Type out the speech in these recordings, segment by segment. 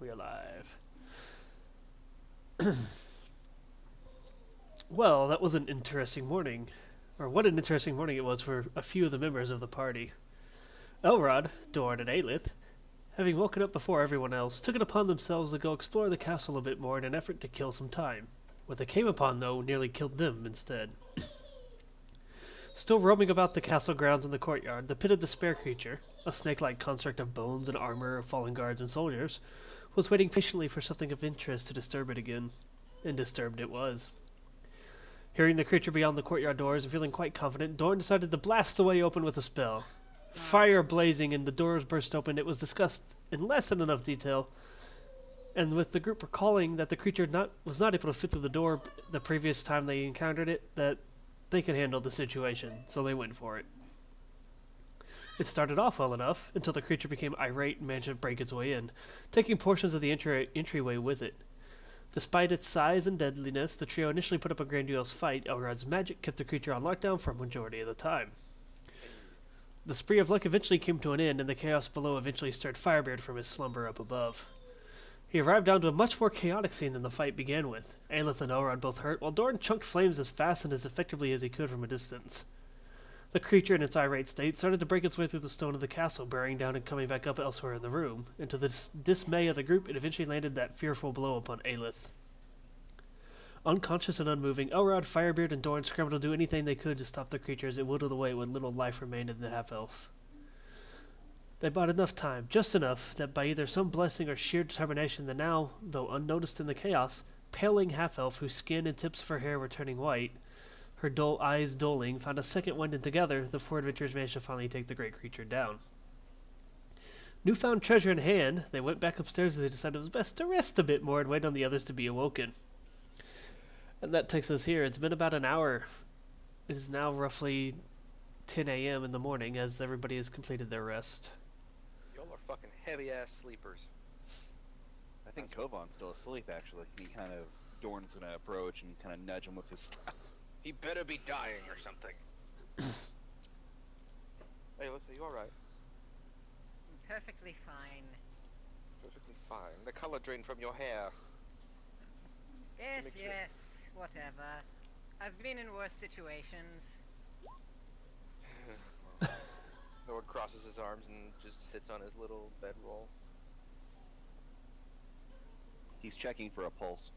We are live. Well, that was an interesting morning. Or what an interesting morning it was for a few of the members of the party. Elrod, Dorn, and Aelith, having woken up before everyone else, took it upon themselves to go explore the castle a bit more in an effort to kill some time. What they came upon, though, nearly killed them instead. Still roaming about the castle grounds and the courtyard, the pit of despair creature, a snake-like construct of bones and armor of fallen guards and soldiers, was waiting patiently for something of interest to disturb it again. And disturbed it was. Hearing the creature beyond the courtyard doors and feeling quite confident, Dorn decided to blast the way open with a spell. Fire blazing and the doors burst open, it was discussed in less than enough detail, and with the group recalling that the creature was not able to fit through the door the previous time they encountered it, that they could handle the situation, so they went for it. It started off well enough, until the creature became irate and managed to break its way in, taking portions of the entryway with it. Despite its size and deadliness, the trio initially put up a grandiose fight. Elrod's magic kept the creature on lockdown for a majority of the time. The spree of luck eventually came to an end, and the chaos below eventually stirred Firebeard from his slumber up above. He arrived down to a much more chaotic scene than the fight began with. Aelith and Elrod both hurt, while Dorn chunked flames as fast and as effectively as he could from a distance. The creature, in its irate state, started to break its way through the stone of the castle, bearing down and coming back up elsewhere in the room. And to the dismay of the group, it eventually landed that fearful blow upon Aelith. Unconscious and unmoving, Elrod, Firebeard, and Dorn scrambled to do anything they could to stop the creature as it whittled away what little life remained in the half-elf. They bought enough time, just enough, that by either some blessing or sheer determination, the now, though unnoticed in the chaos, paling half-elf whose skin and tips of her hair were turning white, her dull eyes dulling, found a second wind, and together, the four adventurers managed to finally take the great creature down. Newfound treasure in hand, they went back upstairs as they decided it was best to rest a bit more and wait on the others to be awoken. And that takes us here. It's been about an hour. It is now roughly 10 a.m. in the morning as everybody has completed their rest. Y'all are fucking heavy-ass sleepers. I think Kovan's still asleep, actually. He kind of, Dorn's gonna approach and kind of nudge him with his staff. He better be dying or something. Hey, are you alright? I'm perfectly fine. Perfectly fine. The color drained from your hair. Yes, Makes yes, whatever. I've been in worse situations. Lord crosses his arms and just sits on his little bedroll. He's checking for a pulse.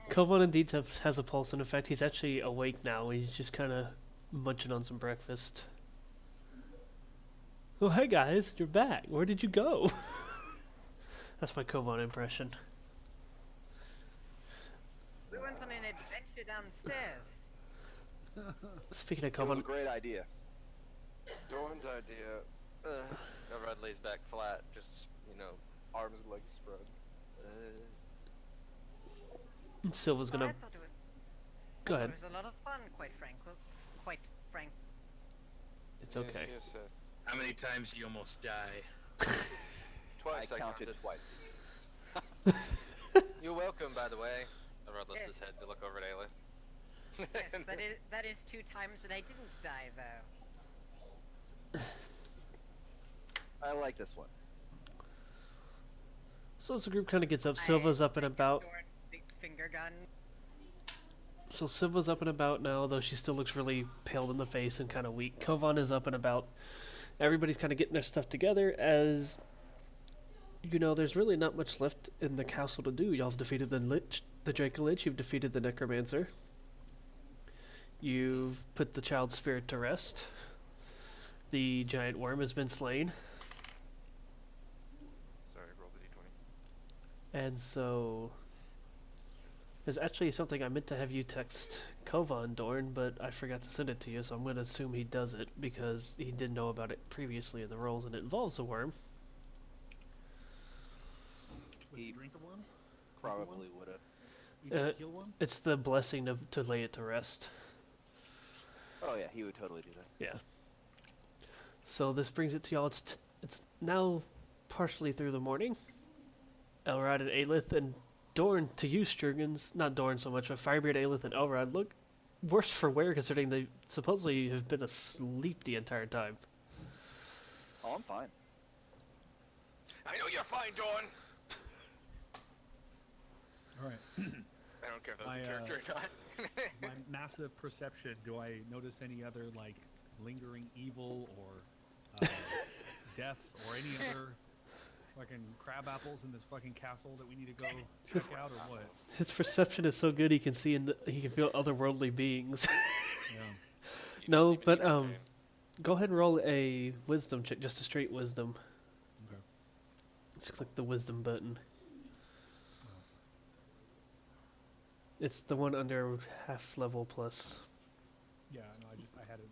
Kovan indeed has a pulse, and in fact, he's actually awake now. He's just kind of munching on some breakfast. Oh, hey guys, you're back. Where did you go? That's my Kovan impression. We went on an adventure downstairs. Speaking of It was a Kovan, great idea. Dorn's idea. Elrod lays back flat, just, arms and legs spread. Silva's Well, gonna... I thought it was. Go I thought ahead. it was a lot of fun, quite frank. It's okay. Yes, yes, How many times do you almost die? twice I counted twice. You're welcome, by the way. Elrod lifts his Yes. head to look over at Aelith. Yes, that is 2 times that I didn't die, though. I like this one. So as the group kind of gets up, Silva's up and about. Big finger gun. So Silva's up and about now, though she still looks really pale in the face and kind of weak. Kovan is up and about. Everybody's kind of getting their stuff together as, there's really not much left in the castle to do. Y'all have defeated the Draco Lich, you've defeated the Necromancer. You've put the child's spirit to rest. The giant worm has been slain. Sorry, roll the d20. And so... There's actually something I meant to have you text Kovan, Dorn, but I forgot to send it to you, so I'm going to assume he does it, because he did know about it previously in the rolls, and it involves a worm. He Drink a worm? probably would have. You did kill one? It's the blessing to lay it to rest. Oh yeah, he would totally do that. Yeah. So this brings it to y'all. It's now partially through the morning. Elrod and Aelith and Dorn, to you, Sturgens, not Dorn so much, but Firebeard, Aelith, and Elrod look worse for wear considering they supposedly have been asleep the entire time. Oh, I'm fine. I know you're terrifying, Dawn. All right. I don't care if that was My, a character or not. My massive perception. Do I notice any other like lingering evil or death or any other fucking crab apples in this fucking castle that we need to go check out or what? His perception is so good he can see and he can feel otherworldly beings. Yeah. You No, don't even but need a name. go ahead and roll a wisdom check, just a straight wisdom. Okay. Just click the wisdom button. It's the one under half level plus. Yeah. No, I had it.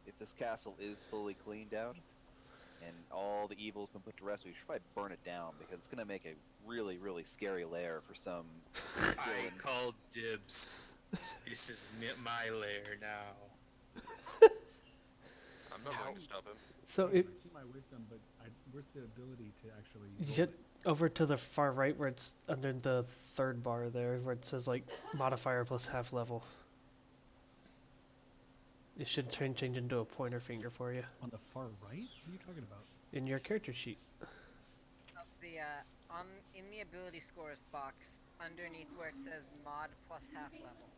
If this castle is fully cleaned out and all the evil's been put to rest, we should probably burn it down because it's gonna make a really, really scary lair for some. I called dibs. This is my lair now. I'm not going to stop him. So I it see my wisdom, but where's the ability to actually? you roll get it? over to the far right where it's under the third bar there, where it says like modifier plus half level. It should change into a pointer finger for you On the far right? What are you talking about? in your character sheet. The in the ability scores box underneath where it says mod plus half level.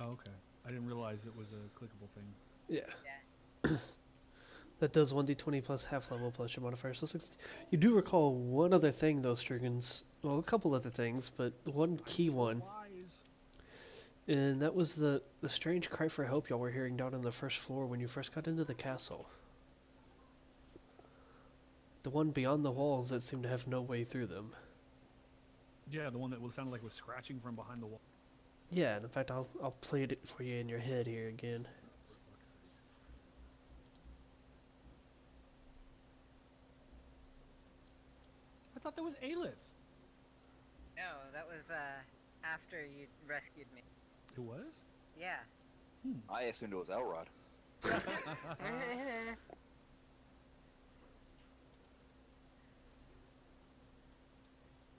Oh, okay. I didn't realize it was a clickable thing. Yeah. Yeah. That does 1d20 plus half level plus your modifier. So 60. You do recall one other thing, though, Striggins. Well, a couple other things, but one key one. Wise. And that was the strange cry for help y'all were hearing down on the first floor when you first got into the castle. The one beyond the walls that seemed to have no way through them. Yeah, the one that sounded like it was scratching from behind the wall. Yeah, and in fact, I'll play it for you in your head here again. I thought that was Aelith. No, that was after you rescued me. It was? Yeah. I assumed it was Elrod.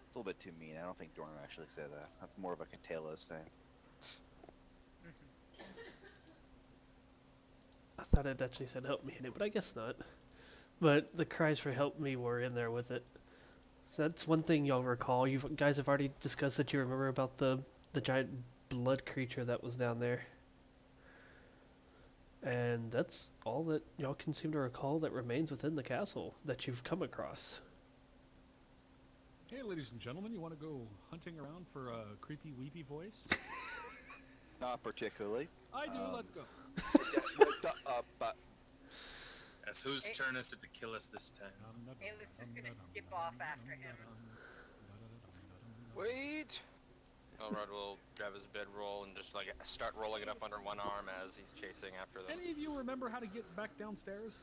It's a little bit too mean. I don't think Dorn would actually say that. That's more of a Catella's thing. I thought it actually said help me in it, but I guess not. But the cries for help me were in there with it. So that's one thing y'all recall. You guys have already discussed that you remember about the giant blood creature that was down there. And that's all that y'all can seem to recall that remains within the castle that you've come across. Hey, ladies and gentlemen, you want to go hunting around for a creepy, weepy voice? Not particularly. I do, let's go. As whose turn is it to kill us this time? Ayla's just gonna skip off after him. Wait! Elrod will grab his bedroll and just like start rolling it up under one arm as he's chasing after them. Any of you remember how to get back downstairs?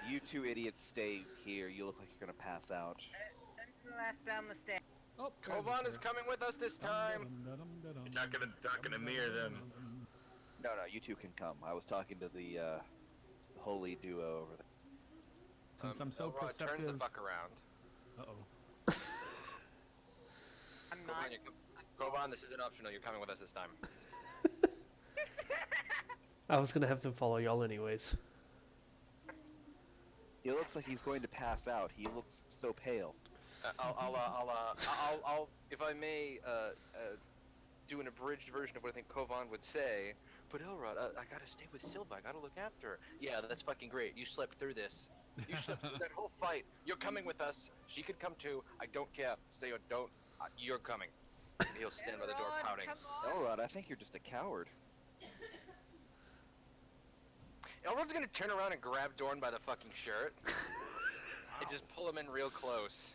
You two idiots stay here. You look like you're gonna pass out. Send to the left down the stairs. Oh, there's the Kovan is stairs. coming with us this time! You're not gonna mirror them. No, you two can come. I was talking to the holy duo over there. Since I'm so Elrod turns the perceptive. fuck around. Uh-oh. I'm not. Kovan, this isn't optional. You're coming with us this time. I was gonna have them follow y'all anyways. He looks like he's going to pass out. He looks so pale. I'll, if I may, do an abridged version of what I think Kovan would say. But Elrod, I gotta stay with Silva. I gotta look after her. Yeah, that's fucking great. You slept through this. You slept through that whole fight. You're coming with us. She could come too. I don't care. Stay or don't. You're coming. He'll stand by the door Elrod, pouting. come on. Elrod, I think you're just a coward. Elrod's gonna turn around and grab Dorn by the fucking shirt. And just pull him in real close.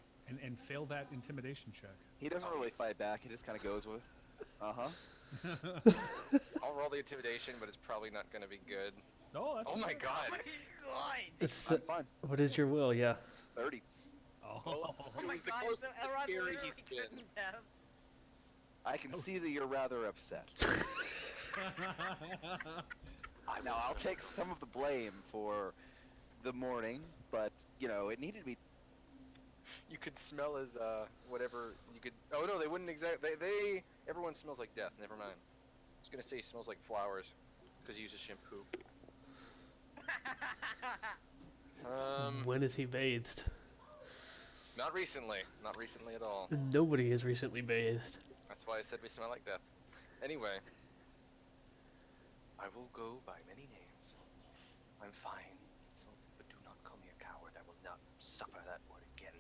And fail that intimidation check. He doesn't really fight back. He just kind of goes with, uh-huh. I'll roll the intimidation, but it's probably not gonna be good. Oh, that's Oh my good. god. Oh my god. It's, I'm fine. what is your will? Yeah. 30. Oh. Oh my was the god, closest so to Elrod scary literally he's been. couldn't have. I can see that you're rather upset. Now, I'll take some of the blame for the morning, but, you know, it needed to be... You could smell as whatever you could. Oh no, they wouldn't exactly. Everyone smells like death. Never mind. I was gonna say he smells like flowers because he uses shampoo. When is he bathed? Not recently. Not recently at all. Nobody has recently bathed. That's why I said we smell like death. Anyway, I will go by many names. I'm fine, but do not call me a coward. I will not suffer that word again.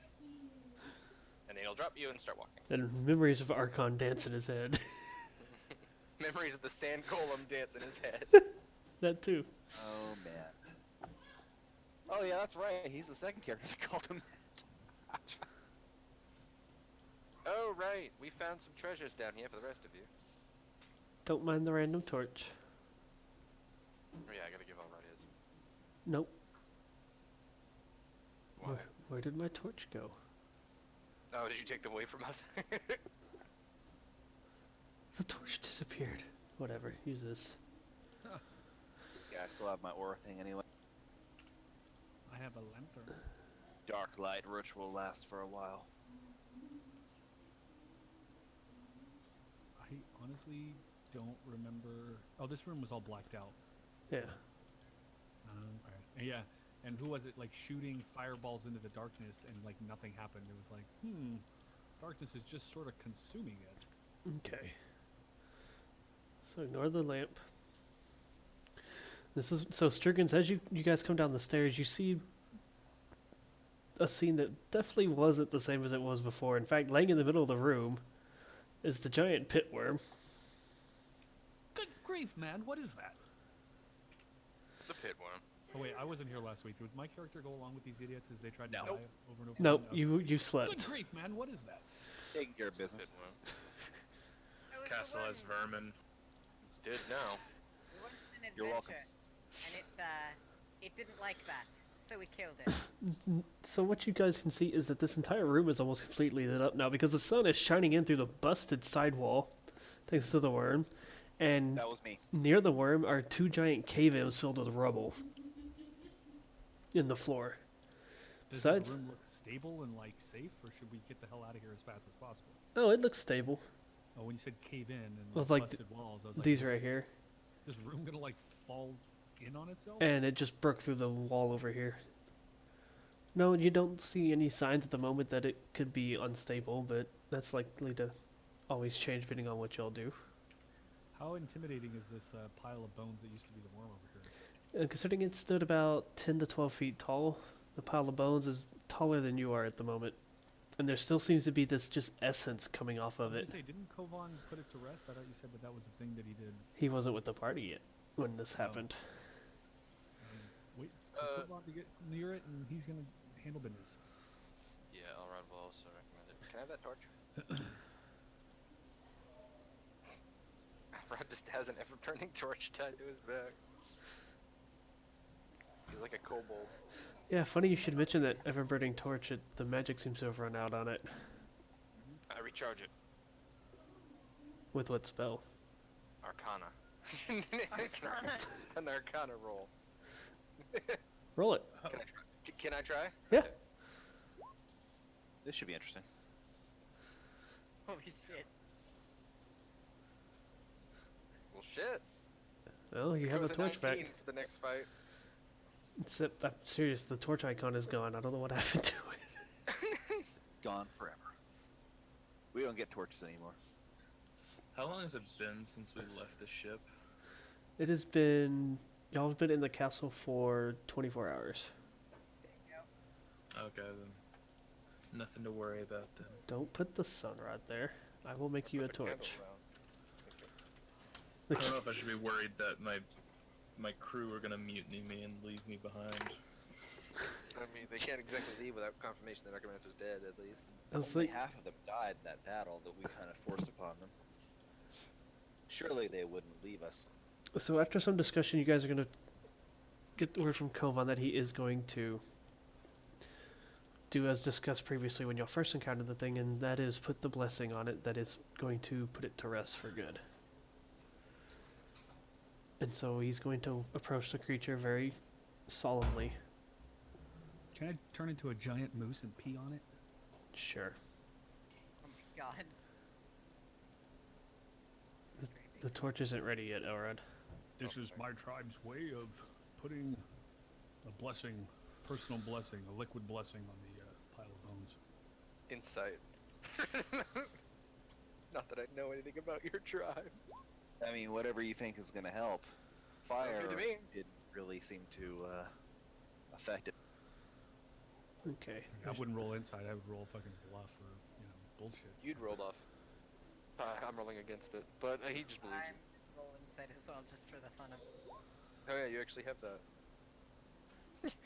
And then he'll drop you and start walking. And memories of Archon dance in his head. Memories of the sand golem dance in his head. That too. Oh man. Oh yeah, that's right. He's the second character that called him. Oh right, we found some treasures down here for the rest of you. Don't mind the random torch. Oh yeah, I gotta give all right his. Nope. Why? Where did my torch go? Oh, did you take them away from us? The torch disappeared. Whatever, use this. Yeah, I still have my aura thing anyway. I have a lantern. Dark light ritual lasts for a while. I honestly don't remember. Oh, this room was all blacked out. Yeah. Okay. Yeah, and who was it like shooting fireballs into the darkness and like nothing happened? It was like, darkness is just sort of consuming it. Okay. So ignore the lamp. This is so Striggins, as you guys come down the stairs, you see a scene that definitely wasn't the same as it was before. In fact, laying in the middle of the room is the giant pit worm. Good grief, man! What is that? The pit worm. Oh wait, I wasn't here last week. Did my character go along with these idiots as they tried to No. die over and over? Nope, again? you Good slept. grief, man! What is that? Taking care of business. Pit worm. It was the Castle has one- vermin. It's dead now. We went on an You're welcome. adventure, and it didn't like that, so we killed it. So what you guys can see is that this entire room is almost completely lit up now because the sun is shining in through the busted sidewall, thanks to the worm. And That was me. near the worm are two giant cave-ins filled with rubble in the floor. Does Besides- the room look stable and like safe, or should we get the hell out of here as fast as possible? Oh, it looks stable. Oh, when you said cave in and Well, like, like busted walls, I was like, These is right here. this room gonna like fall in on itself? And it just broke through the wall over here. No, you don't see any signs at the moment that it could be unstable, but that's likely to always change depending on what y'all do. How intimidating is this pile of bones that used to be the worm over here? Considering it stood about 10 to 12 feet tall, the pile of bones is taller than you are at the moment. And there still seems to be this just essence coming off of I was it. gonna say, didn't Kovan put it to rest? I thought you said that was the thing that he did. He wasn't with the party yet when this happened. Wait for Kovan to get near it, and he's gonna handle business. Yeah, Elrod will also recommend it. Can I have that torch? Rod just has an ever-burning torch tied to his back. He's like a kobold. Yeah, funny you should mention that ever-burning torch. The magic seems to have run out on it. I recharge it. With what spell? Arcana. An Arcana roll. Roll it. Can I try? Yeah. Okay. This should be interesting. Holy shit. Well, shit. Well, you It have was a torch back. 19 for the next fight. Except, I'm serious, the torch icon is gone. I don't know what happened to it. Gone forever. We don't get torches anymore. How long has it been since we left the ship? It has been... Y'all have been in the castle for 24 hours. Okay, then. Nothing to worry about then. Don't put the sun rod there. I will make you a Put the candle torch. around. I don't know if I should be worried that my crew are gonna mutiny me and leave me behind. I mean, they can't exactly leave without confirmation that Archimedes is dead, at least. Honestly, Only half of them died in that battle that we kind of forced upon them. Surely they wouldn't leave us. so after some discussion, you guys are going to get the word from Kovan that he is going to do as discussed previously when y'all first encountered the thing, and that is put the blessing on it that is going to put it to rest for good. And so he's going to approach the creature very solemnly. Can I turn into a giant moose and pee on it? Sure. Oh my god. The torch isn't ready yet, Elrod. This is my tribe's way of putting a blessing, personal blessing, a liquid blessing on the pile of bones. Insight. Not that I know anything about your tribe. I mean, whatever you think is going to help. Fire good to me. didn't really seem to affect it. Okay. I wouldn't roll insight. I would roll fucking bluff or bullshit. You'd rolled off. I'm rolling against it, but he just believes I'm you. roll insight as well, just for the fun of. Oh yeah, you actually have that.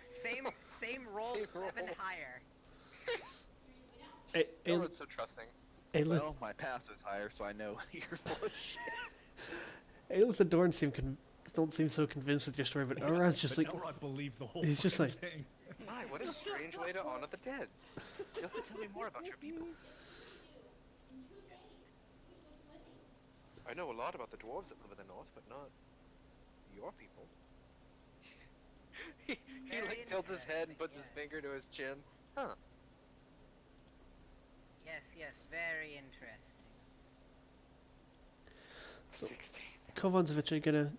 Same roll, Same 7 roll. higher. Hey, hey, Everyone's so trusting. hey, Well, my pass was higher, so I know you're full of shit. Aelith and Dorn don't seem so convinced with your story, but Elrod's just but like, Elrod believes the whole he's just fucking like- thing. My, what a strange way to honor the dead. You have to tell me more about your people. I know a lot about the dwarves that live in the north, but not your people. he Very like tilts his head and puts his interesting, finger to his chin. Huh. Yes, very interesting. So- 16. Kovan's eventually gonna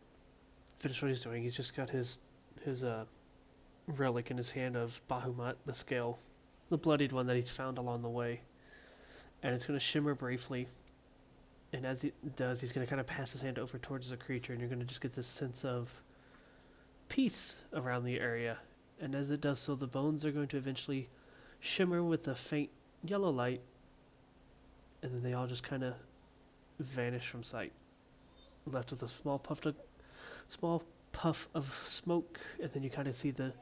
finish what he's doing. He's just got his relic in his hand of Bahamut, the scale, the bloodied one that he's found along the way, and it's gonna shimmer briefly. And as it does, he's gonna kind of pass his hand over towards the creature, and you're gonna just get this sense of peace around the area. And as it does so, the bones are going to eventually shimmer with a faint yellow light, and then they all just kind of vanish from sight, left with a small puff of smoke, and then you kind of see the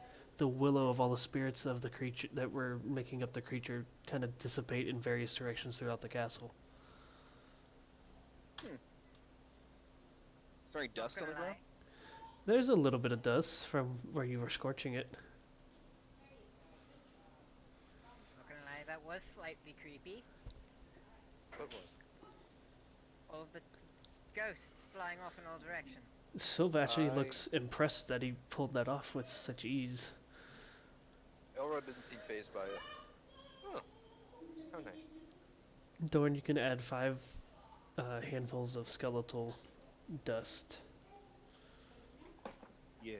willow of all the spirits of the creature that were making up the creature kind of dissipate in various directions throughout the castle. Is there any dust on the ground? There's a little bit of dust from where you were scorching it. Not gonna lie, that was slightly creepy. What was? All of the ghosts flying off in all directions. Silva actually I- looks impressed that he pulled that off with such ease. Elrod didn't seem phased by it. Huh. How nice. Dorn, you can add 5 handfuls of skeletal dust. Yeah.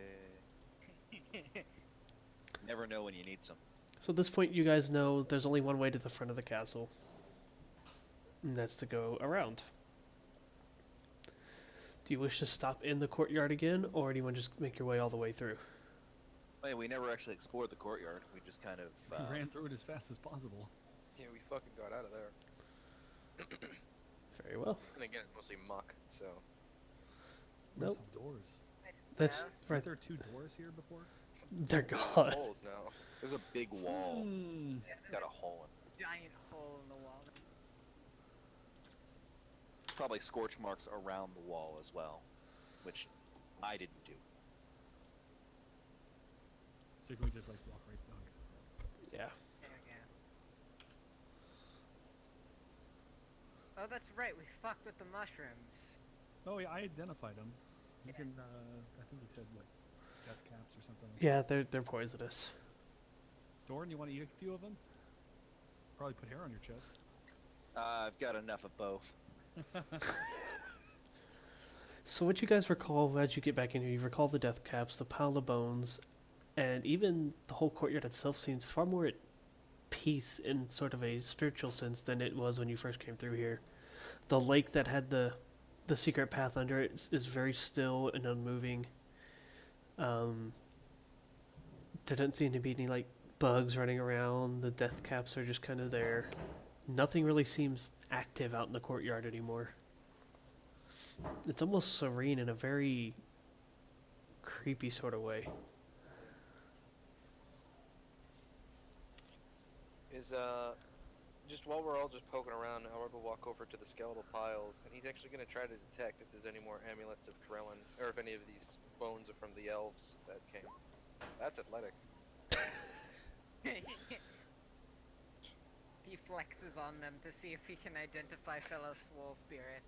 Never know when you need some. So at this point, you guys know there's only one way to the front of the castle, and that's to go around. Do you wish to stop in the courtyard again, or do you want to just make your way all the way through? Wait, we never actually explored the courtyard. We just kind of. We ran through it as fast as possible. Yeah, we fucking got out of there. Very well. And again, it's mostly muck, so. Nope. Some doors. That's Weren't right. there 2 doors here before? They're gone. Holes now. There's a big wall. Hmm. It's got a hole in it. Giant hole in the wall. Probably scorch marks around the wall as well, which I didn't do. So can we just like walk right down? Yeah. There we go. Oh, that's right, we fucked with the mushrooms. Oh yeah, I identified them. You Yeah. can, I think you said what, death caps or something. Like Yeah, they're poisonous. that. Dorn, you want to eat a few of them? Probably put hair on your chest. I've got enough of both. So what you guys recall as you get back in here, you recall the death caps, the pile of bones, and even the whole courtyard itself seems far more at peace in sort of a spiritual sense than it was when you first came through here. The lake that had the secret path under it is very still and unmoving. There doesn't seem to be any like bugs running around. The death caps are just kind of there. Nothing really seems active out in the courtyard anymore. It's almost serene in a very creepy sort of way. Is, just while we're all just poking around, Elrod will walk over to the skeletal piles, and he's actually going to try to detect if there's any more amulets of Krellin, or if any of these bones are from the elves that came. That's athletics. He flexes on them to see if he can identify fellow swole spirits.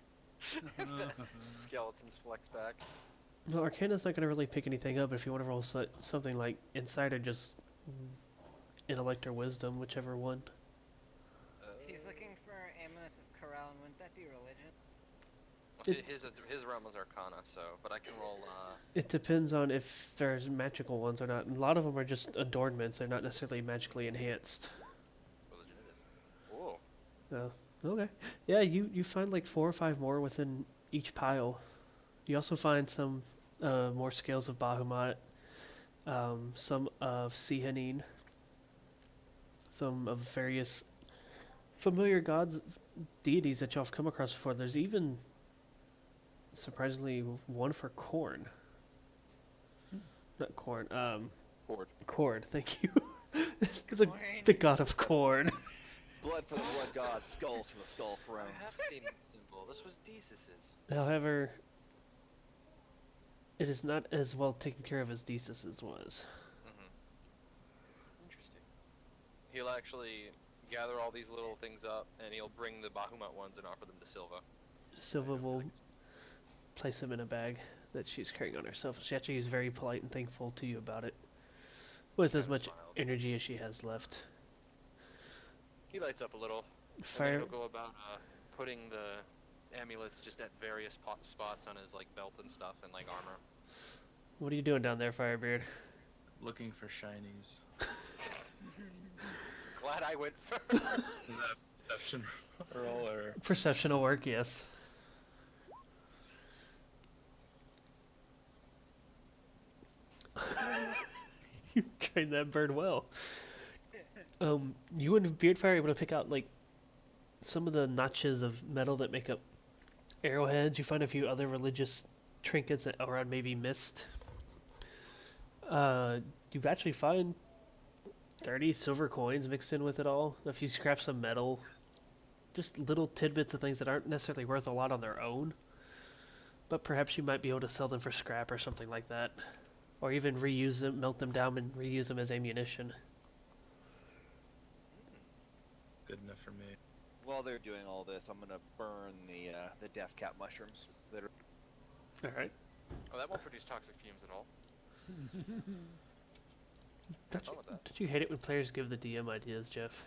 Skeletons flex back. Well, Arcana's not going to really pick anything up, but if you want to roll something like Insight or just Intellect or Wisdom, whichever one. Corral, wouldn't that be religion? His realm was Arcana, so but I can roll. It depends on if there's magical ones or not. A lot of them are just adornments. They're not necessarily magically enhanced. Religion it is. Whoa. Oh, okay. Yeah, you find like 4 or 5 more within each pile. You also find some more scales of Bahamut, some of Sihanin, some of various familiar gods, deities that y'all have come across before. There's even, surprisingly, one for corn. Not corn, Cord. Cord, thank you. It's the god of corn. Blood for the blood god, skulls for the skull throne. I have seen that symbol. This was Desus's. However, it is not as well taken care of as Desus's was. Interesting. He'll actually gather all these little things up, and he'll bring the Bahamut ones and offer them to Silva. Silva will place them in a bag that she's carrying on herself. She actually is very polite and thankful to you about it, with as Kinda much smiles. energy as she has left. He lights up a little. And then Fire. he'll go about putting the amulets just at various spots on his like belt and stuff and like armor. What are you doing down there, Firebeard? Looking for shinies. Glad I went first. Is that perception roll or? Perception will work, yes. You trained that bird well. You and Beardfire are able to pick out like some of the notches of metal that make up arrowheads. You find a few other religious trinkets that around maybe mist. You actually find 30 silver coins mixed in with it all. A few scraps of metal. Just little tidbits of things that aren't necessarily worth a lot on their own. But perhaps you might be able to sell them for scrap or something like that. Or even reuse them, melt them down and reuse them as ammunition. Good enough for me. While they're doing all this, I'm gonna burn the death cap mushrooms that are. Alright. Oh, that won't produce toxic fumes at all. Don't you hate it when players give the DM ideas, Jeff?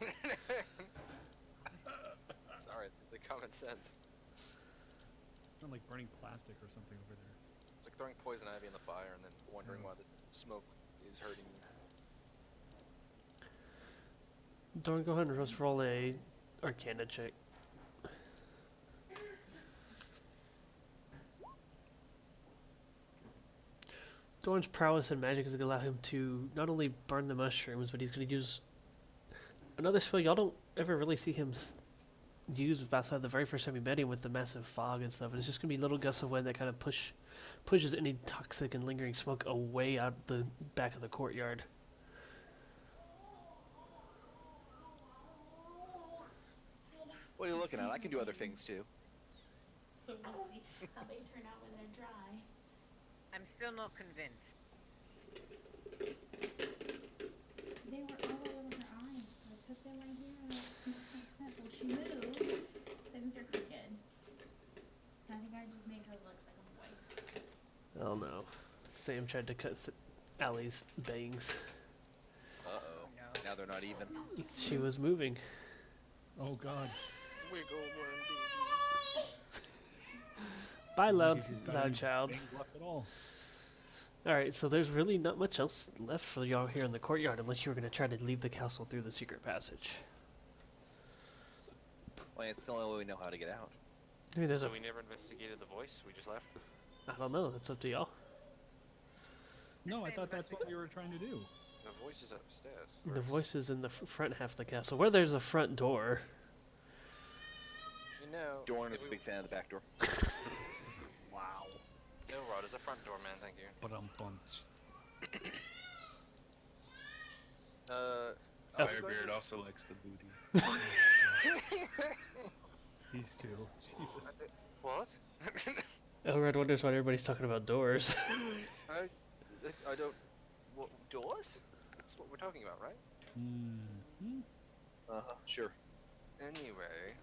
Sorry, it's the common sense. Sound like burning plastic or something over there. It's like throwing poison ivy in the fire and then wondering why the smoke is hurting you. Dorn, go ahead and just roll a Arcana check. Dorn's prowess in magic is going to allow him to not only burn the mushrooms, but he's going to use another spell y'all don't ever really see him use outside the very first time we met him with the massive fog and stuff. And it's just going to be little gusts of wind that kind of pushes any toxic and lingering smoke away out the back of the courtyard. What are you looking at? I can do other things too. So we'll see how they turn out when they're dry. I'm still not convinced. They were all over her eyes, so I took them right here and snip. Well, she moved. So I think they're crooked. And I think I just made her look like a boy. Oh no. Sam tried to cut Allie's bangs. Uh-oh. No. Now they're not even. She was moving. Oh god. Wiggle worm Bye, I don't loud, think she's got loud any child. bangs left at all. Alright, so there's really not much else left for y'all here in the courtyard unless you were going to try to leave the castle through the secret passage. Well, it's the only way we know how to get out. I mean, there's So a... we never investigated the voice, we just left? I don't know, that's up to y'all. No, I Same thought that's what message. we were trying to do. The voice is upstairs. The voice is in the front half of the castle, where there's a front door. You know... Dorn if is a we- big fan of the back door. Wow. Elrod is a front door man, thank you. But bunch. Firebeard also likes the booty. These two. Jesus. What? Elrod wonders why everybody's talking about doors. I don't... What, doors? That's what we're talking about, right? Mm-hmm. Uh-huh, sure. Anyway,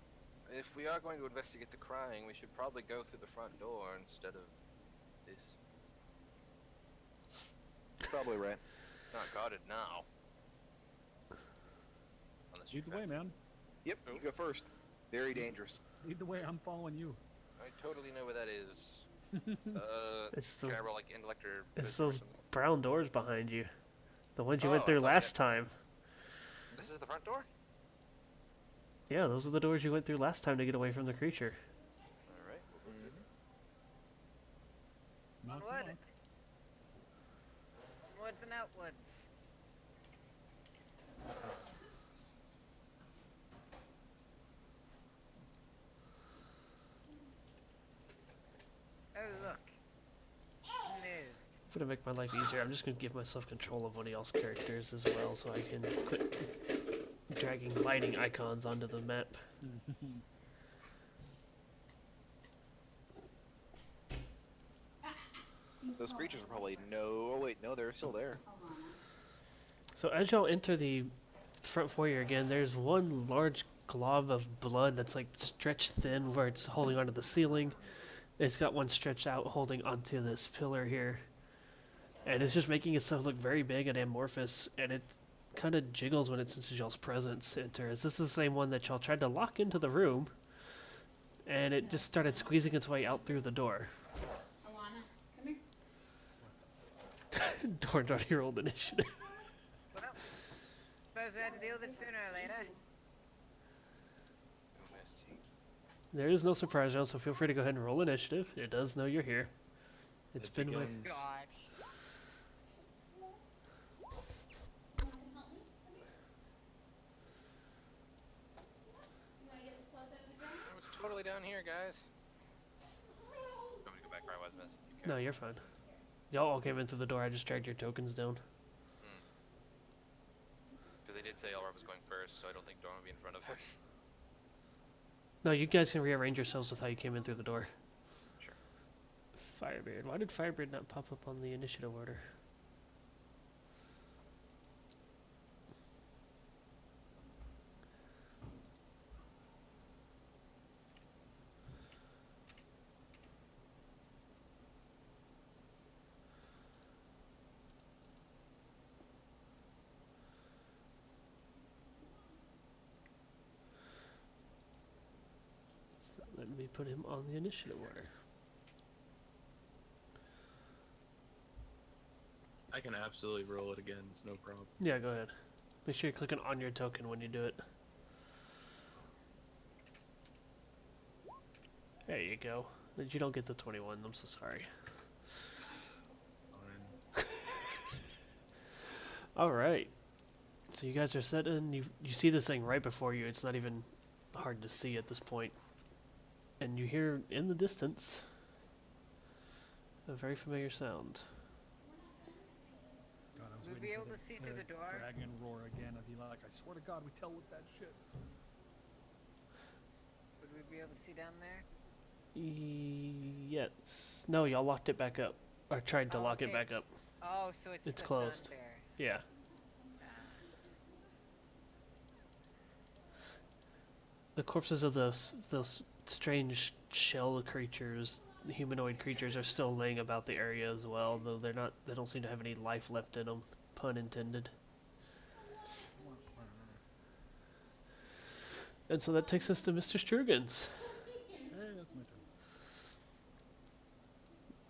if we are going to investigate the crying, we should probably go through the front door instead of this. Probably right. Not guarded now. Unless you Lead the way, fancy. man. Yep, you go first. Very dangerous. Lead the way. I'm following you. I totally know where that is. It's the, Can I roll like intellect or it's wisdom or those something? brown doors behind you. The ones you Oh, went I through thought we last had- time. This is the front door? Yeah, those are the doors you went through last time to get away from the creature. Alright, we'll go through them. Knock, Onward. knock. Onwards and outwards. Oh look. Smooth. For to make my life easier, I'm just gonna give myself control of one of y'all's characters as well, so I can quit dragging lighting icons onto the map. Those creatures are probably no. Oh wait, no, they're still there. So as y'all enter the front foyer again, there's one large glob of blood that's like stretched thin where it's holding onto the ceiling. It's got one stretched out holding onto this pillar here. And it's just making itself look very big and amorphous, and it kind of jiggles when it senses y'all's presence enters. This is the same one that y'all tried to lock into the room, and it just started squeezing its way out through the door. Alana, come here. Dorn's already rolled initiative. Well, suppose we had to deal with it sooner or later. OST. There is no surprise round, so feel free to go ahead and roll initiative. It does know you're here. It's It been way. begins- God. You want to help me? Come here. You want to get the clothes out of the dryer? Oh, it's totally down here, guys. I'm gonna go back where I was, miss. Okay. No, you're fine. Y'all all came in through the door. I just dragged your tokens down. Because they did say Elrod was going first, so I don't think Dawn will be in front of him. No, you guys can rearrange yourselves with how you came in through the door. Sure. Firebeard. Why did Firebeard not pop up on the initiative order? So let me put him on the initiative order. I can absolutely roll it again. It's no problem. Yeah, go ahead. Make sure you're clicking on your token when you do it. There you go. But you don't get the 21. I'm so sorry. Fine. All right. So you guys are set in. You see this thing right before you. It's not even hard to see at this point. And you hear in the distance a very familiar sound. God, I was We'll waiting be for able to see through the door. Dragon roar again. I'd be like, I swear to God, we tell with that shit. Would we be able to see down there? Yes. No, y'all locked it back up. Or tried to Oh, lock it okay. back up. Oh, so it's It's stuck closed. down there. Yeah. The corpses of those strange shell creatures, humanoid creatures, are still laying about the area as well. Though they don't seem to have any life left in them. Pun intended. And so that takes us to Mr. Sturgens. Hey, that's my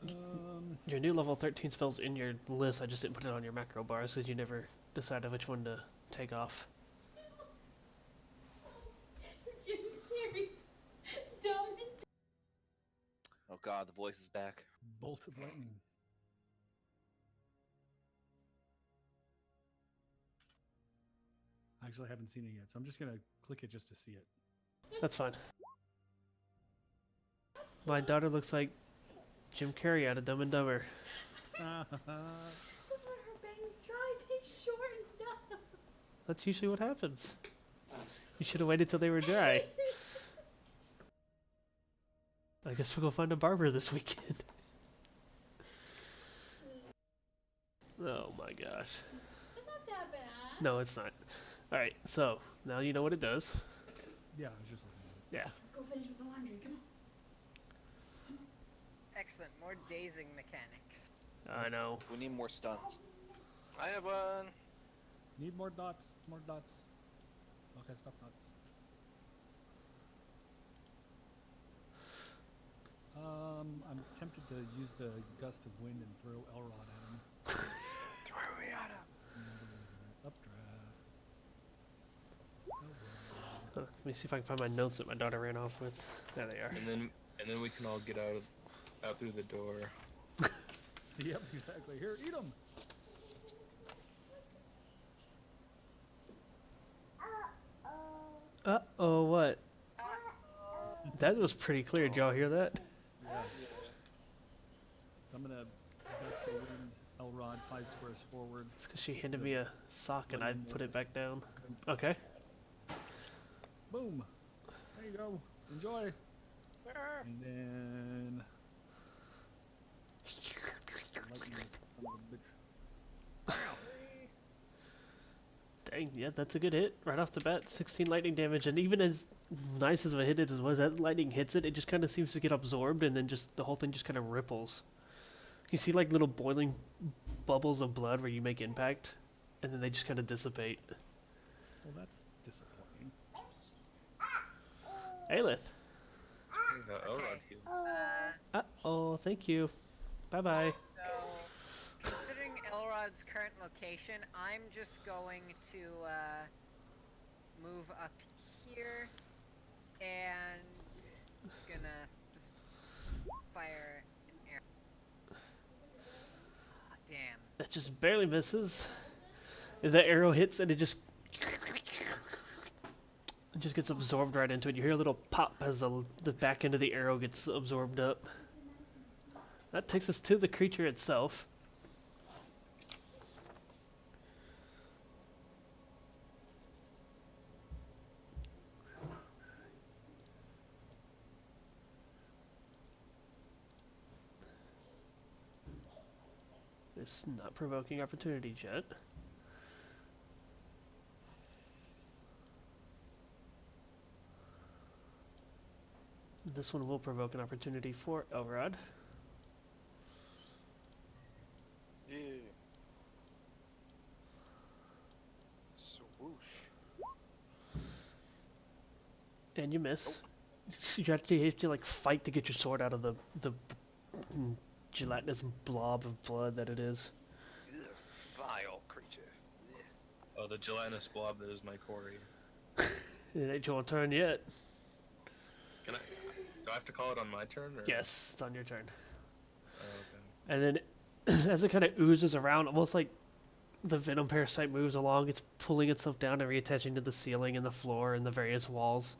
turn. Your new level 13 spell's in your list. I just didn't put it on your macro bars because you never decided which one to take off. Jim Carrey. Dumb and Oh god, the voice is back. Bolt of lightning. Actually, I haven't seen it yet, so I'm just gonna click it just to see it. That's fine. My daughter looks like Jim Carrey out of Dumb and Dumber. Because when her bangs dry, they shorten up. That's usually what happens. You should have waited till they were dry. I guess we'll go find a barber this weekend. Oh my gosh. It's not that bad. No, it's not. Alright, so now you know what it does. Yeah, I was just looking at it. Yeah. Let's go finish with the laundry. Come on. Excellent. More dazing mechanics. I know. We need more stuns. I have one. Need more dots. More dots. Okay, stop dots. use the gust of wind and throw Elrod at him. Throw me at him. Updraft. Let me see if I can find my notes that my daughter ran off with. There they are. And then we can all get out through the door. Yep, exactly. Here, eat them. Uh-oh, what? That was pretty clear. Did y'all hear that? Yeah. So I'm gonna gust of wind Elrod 5 squares forward. It's because she handed me a sock and I put it back down. Okay. Boom. There you go. Enjoy. And then. Lightning, son of a bitch. Dang, yeah, that's a good hit. Right off the bat, 16 lightning damage. And even as nice as a hit it was, that lightning hits it, it just kind of seems to get absorbed and then just the whole thing just kind of ripples. You see like little boiling bubbles of blood where you make impact, and then they just kind of dissipate. Well, that's disappointing. Aelith. Elrod heals. Uh-oh, thank you. Bye-bye. So, considering Elrod's current location, I'm just going to move up here and gonna just fire an arrow. Ah, damn. That just barely misses. The arrow hits and it just gets absorbed right into it. You hear a little pop as the back end of the arrow gets absorbed up. That takes us to the creature itself. It's not provoking opportunities yet. This one will provoke an opportunity for Elrod. Yeah. Swoosh. And you miss. You have to like fight to get your sword out of the gelatinous blob of blood that it is. Ugh, vile creature. Oh, the gelatinous blob that is my quarry. It ain't your turn yet. Do I have to call it on my turn? Or? Yes, it's on your turn. Oh, okay. And then as it kind of oozes around, almost like the venom parasite moves along, it's pulling itself down and reattaching to the ceiling and the floor and the various walls.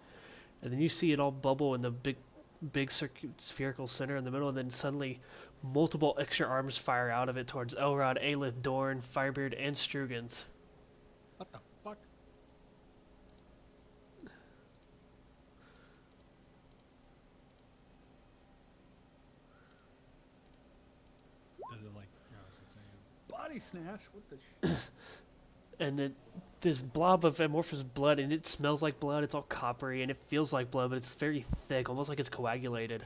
And then you see it all bubble in the big spherical center in the middle, and then suddenly multiple extra arms fire out of it towards Elrod, Aelith, Dorn, Firebeard, and Strugans. What the fuck? Does it like, I was just saying, body snatch? What the And then this blob of amorphous blood, and it smells like blood, it's all coppery, and it feels like blood, but it's very thick, almost like it's coagulated.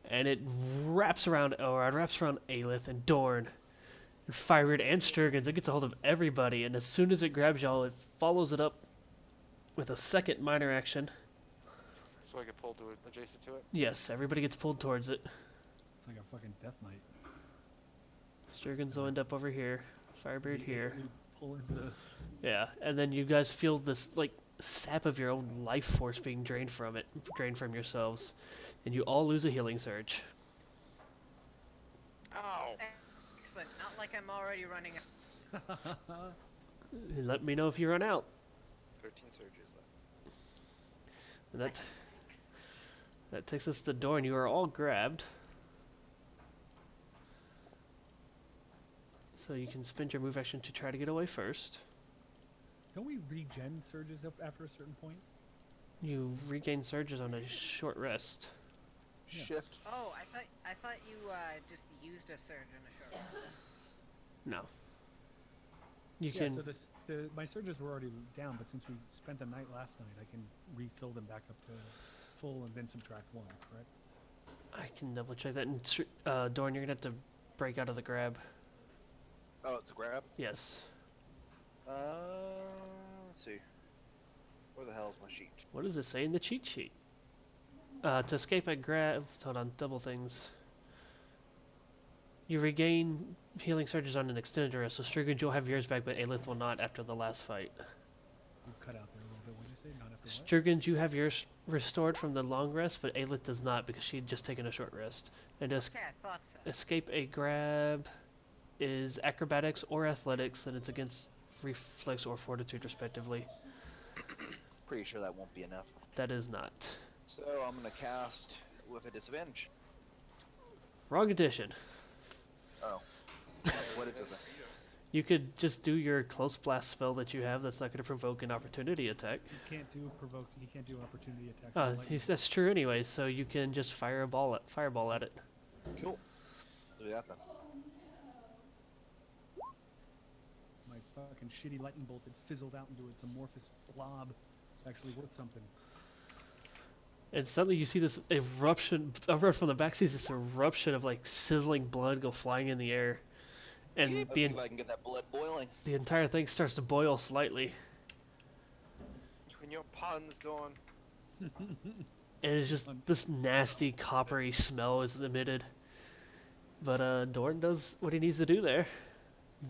And it wraps around Elrod, wraps around Aelith, and Dorn, and Firebeard, and Sturgans. It gets a hold of everybody, and as soon as it grabs y'all, it follows it up with a second minor action. So I get pulled to it, adjacent to it. Yes, everybody gets pulled towards it. It's like a fucking death knight. Sturgans will end up over here, Firebeard here. You pull into Yeah, and then you guys feel this, like, sap of your own life force being drained from it, drained from yourselves. And you all lose a healing surge. Ow! Excellent. Not like I'm already running. Let me know if you run out. 13 surges left. And that takes us to Dorn. You are all grabbed. So you can spend your move action to try to get away first. Don't we regen surges up after a certain point? You regain surges on a short rest. Yeah. Shift. Oh, I thought you just used a surge in a short rest. No. You Yeah, can. so my surges were already down, but since we spent the night last night, I can refill them back up to full and then subtract 1, correct? I can double check that. And Dorn, you're gonna have to break out of the grab. Oh, it's a grab. Yes. Let's see. Where the hell is my sheet? What does it say in the cheat sheet? To escape a grab. Hold on, double things. You regain healing surges on an extended rest, so Strigan, you'll have yours back, but Aelith will not after the last fight. You cut out there a little bit. What did you say? Not after what? Strigan, you have yours restored from the long rest, but Aelith does not because she had just taken a short rest. And Okay, I thought so. escape a grab is acrobatics or athletics, and it's against reflex or fortitude respectively. Pretty sure that won't be enough. That is not. So I'm gonna cast with a disadvantage. Wrong edition. Oh. What is it then? You could just do your close blast spell that you have that's not going to provoke an opportunity attack. You can't do provoke. You can't do opportunity attacks. That's true anyway, so you can just fireball at it. Cool. Do that then. My fucking shitty lightning bolt that fizzled out into its amorphous blob. It's actually worth something. And suddenly you see this eruption, over from the back sees this eruption of like sizzling blood go flying in the air. And Let's see if I can get that blood boiling. the entire thing starts to boil slightly. When your pon's done. And it's just this nasty coppery smell is emitted. But Dorn does what he needs to do there.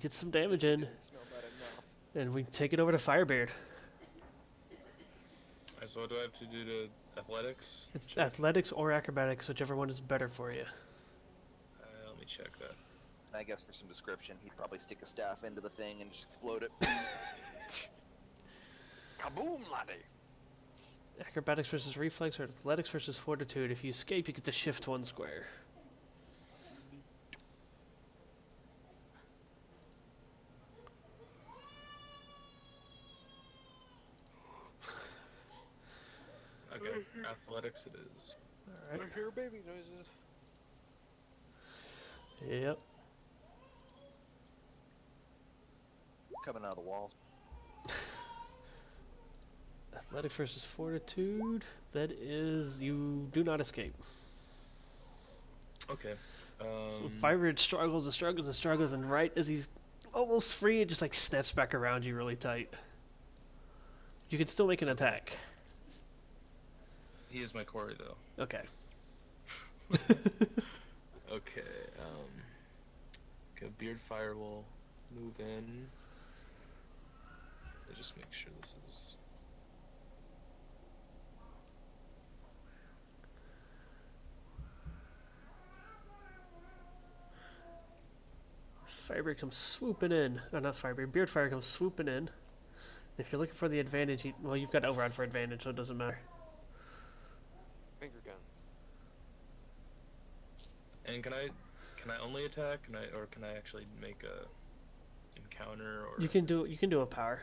Get some damage in, Didn't smell bad enough. and we take it over to Firebeard. Alright, so what do I have to do to athletics? It's athletics or acrobatics, whichever one is better for you. Let me check that. I guess for some description, he'd probably stick a staff into the thing and just explode it. Kaboom, laddie! Acrobatics versus reflex or athletics versus fortitude. If you escape, you get to shift one square. Okay, athletics it is. Alright. I hear baby noises. Yep. Coming out of the walls. Athletics versus fortitude. That is, you do not escape. Okay. So Firebeard struggles and struggles and struggles, and right as he's almost free, it just like snaps back around you really tight. You can still make an attack. He is my quarry though. Okay. Okay, okay, Beard Fire will move in. Let's just make sure this is... Firebeard comes swooping in. Oh, not Firebeard. Beard Fire comes swooping in. If you're looking for the advantage, well, you've got Override for advantage, so it doesn't matter. Finger guns. And can I only attack? Can I actually make a encounter or? You can do a power.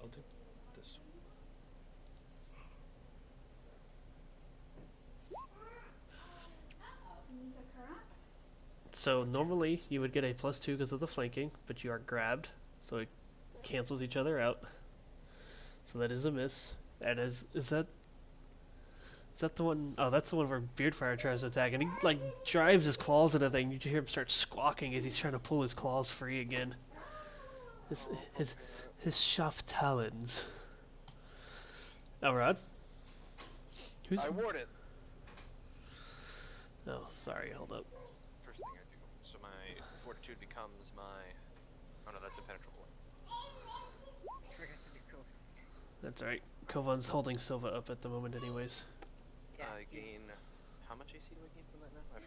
I'll do this. So normally you would get a +2 because of the flanking, but you are grabbed, so it cancels each other out. So that is a miss. And is that the one? Oh, that's the one where Beardfire tries to attack, and he like drives his claws into the thing. You hear him start squawking as he's trying to pull his claws free again. His shaft talons. Elrod? Who's? I ward it. Oh, sorry. Hold up. First thing I do. So my fortitude becomes my. Oh no, that's impenetrable. Forgot to do cool. That's right. Kovan's holding Silva up at the moment, anyways. Yeah, I gain. How much AC do I gain from that now? I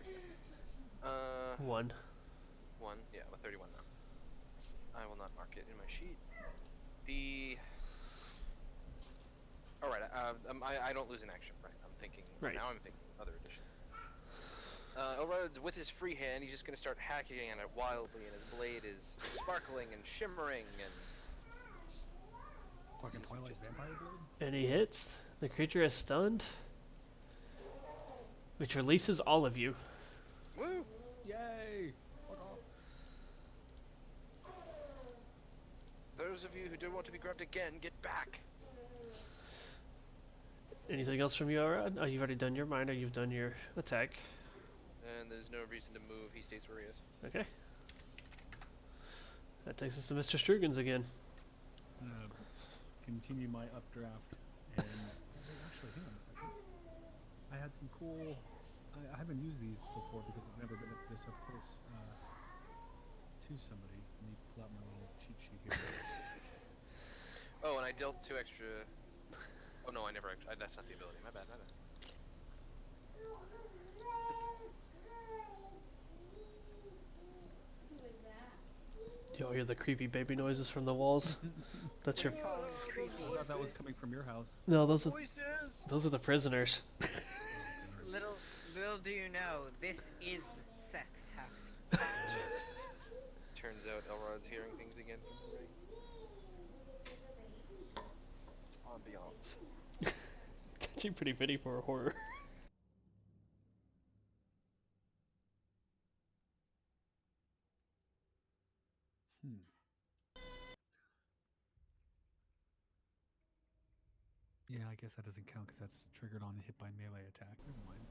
forget. 1. 1. Yeah, I'm a 31 now. I will not mark it in my sheet. The. Alright, I don't lose an action, right? I'm thinking. Right. Now I'm thinking other additions. Elrod's with his free hand, he's just gonna start hacking at it wildly, and his blade is sparkling and shimmering and. Fucking Twilight Vampire Blade? And he hits. The creature is stunned, which releases all of you. Woo! Yay! Fuck off. Those of you who don't want to be grabbed again, get back! Anything else from you, Elrod? Oh, you've already done your minor. You've done your attack. And there's no reason to move, he stays where he is. Okay. That takes us to Mr. Strugans again. Continue my updraft. had some cool. I haven't used these before because I've never been this up close to somebody. Let me pull out my little cheat sheet here. Oh, and I dealt 2 extra. Oh no, I never. That's not the ability. My bad. My bad. Who is that? You'll hear the creepy baby noises from the walls. That's your. Call them creepy. I thought that was coming from your house. No, Voices. those are the prisoners. Little do you know, this is Seth's house. Turns out Elrod's hearing things again from the ring. It's ambiance. It's actually pretty fitting for a horror. Yeah, I guess that doesn't count because that's triggered on a hit by melee attack. Never mind.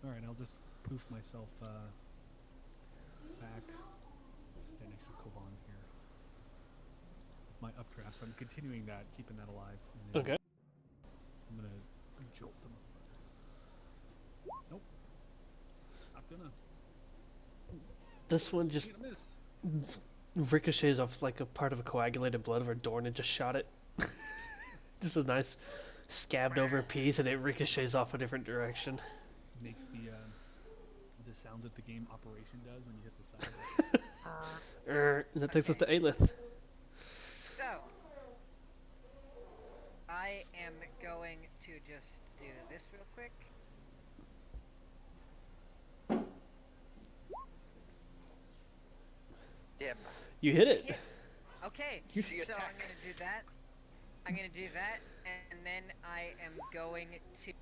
All right, I'll just poof myself back. Stand next to Koban here. My updraft, so I'm continuing that, keeping that alive. And then Okay. I'm gonna jolt them. Nope. Not gonna. This one just Gonna miss. ricochets off like a part of a coagulated blood of a door and it just shot it. Just a nice scabbed over piece and it ricochets off a different direction. Makes the sound that the game Operation does when you hit the side. And that takes us to Aelith. So, I am going to just do this real quick. Damn. You hit it. Okay, She so I'm attack. gonna do that. I'm gonna do that, and then I am going to.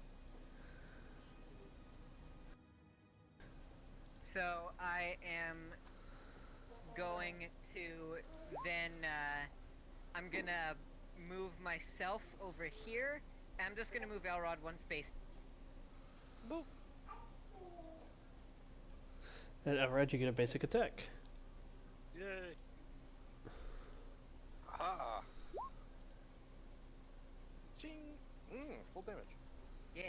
So I am going to then. I'm gonna move myself over here. And I'm just gonna move Elrod 1 space. Boop. And Elrod, you get a basic attack. Yay. Aha. Ching. Full damage. Yeah.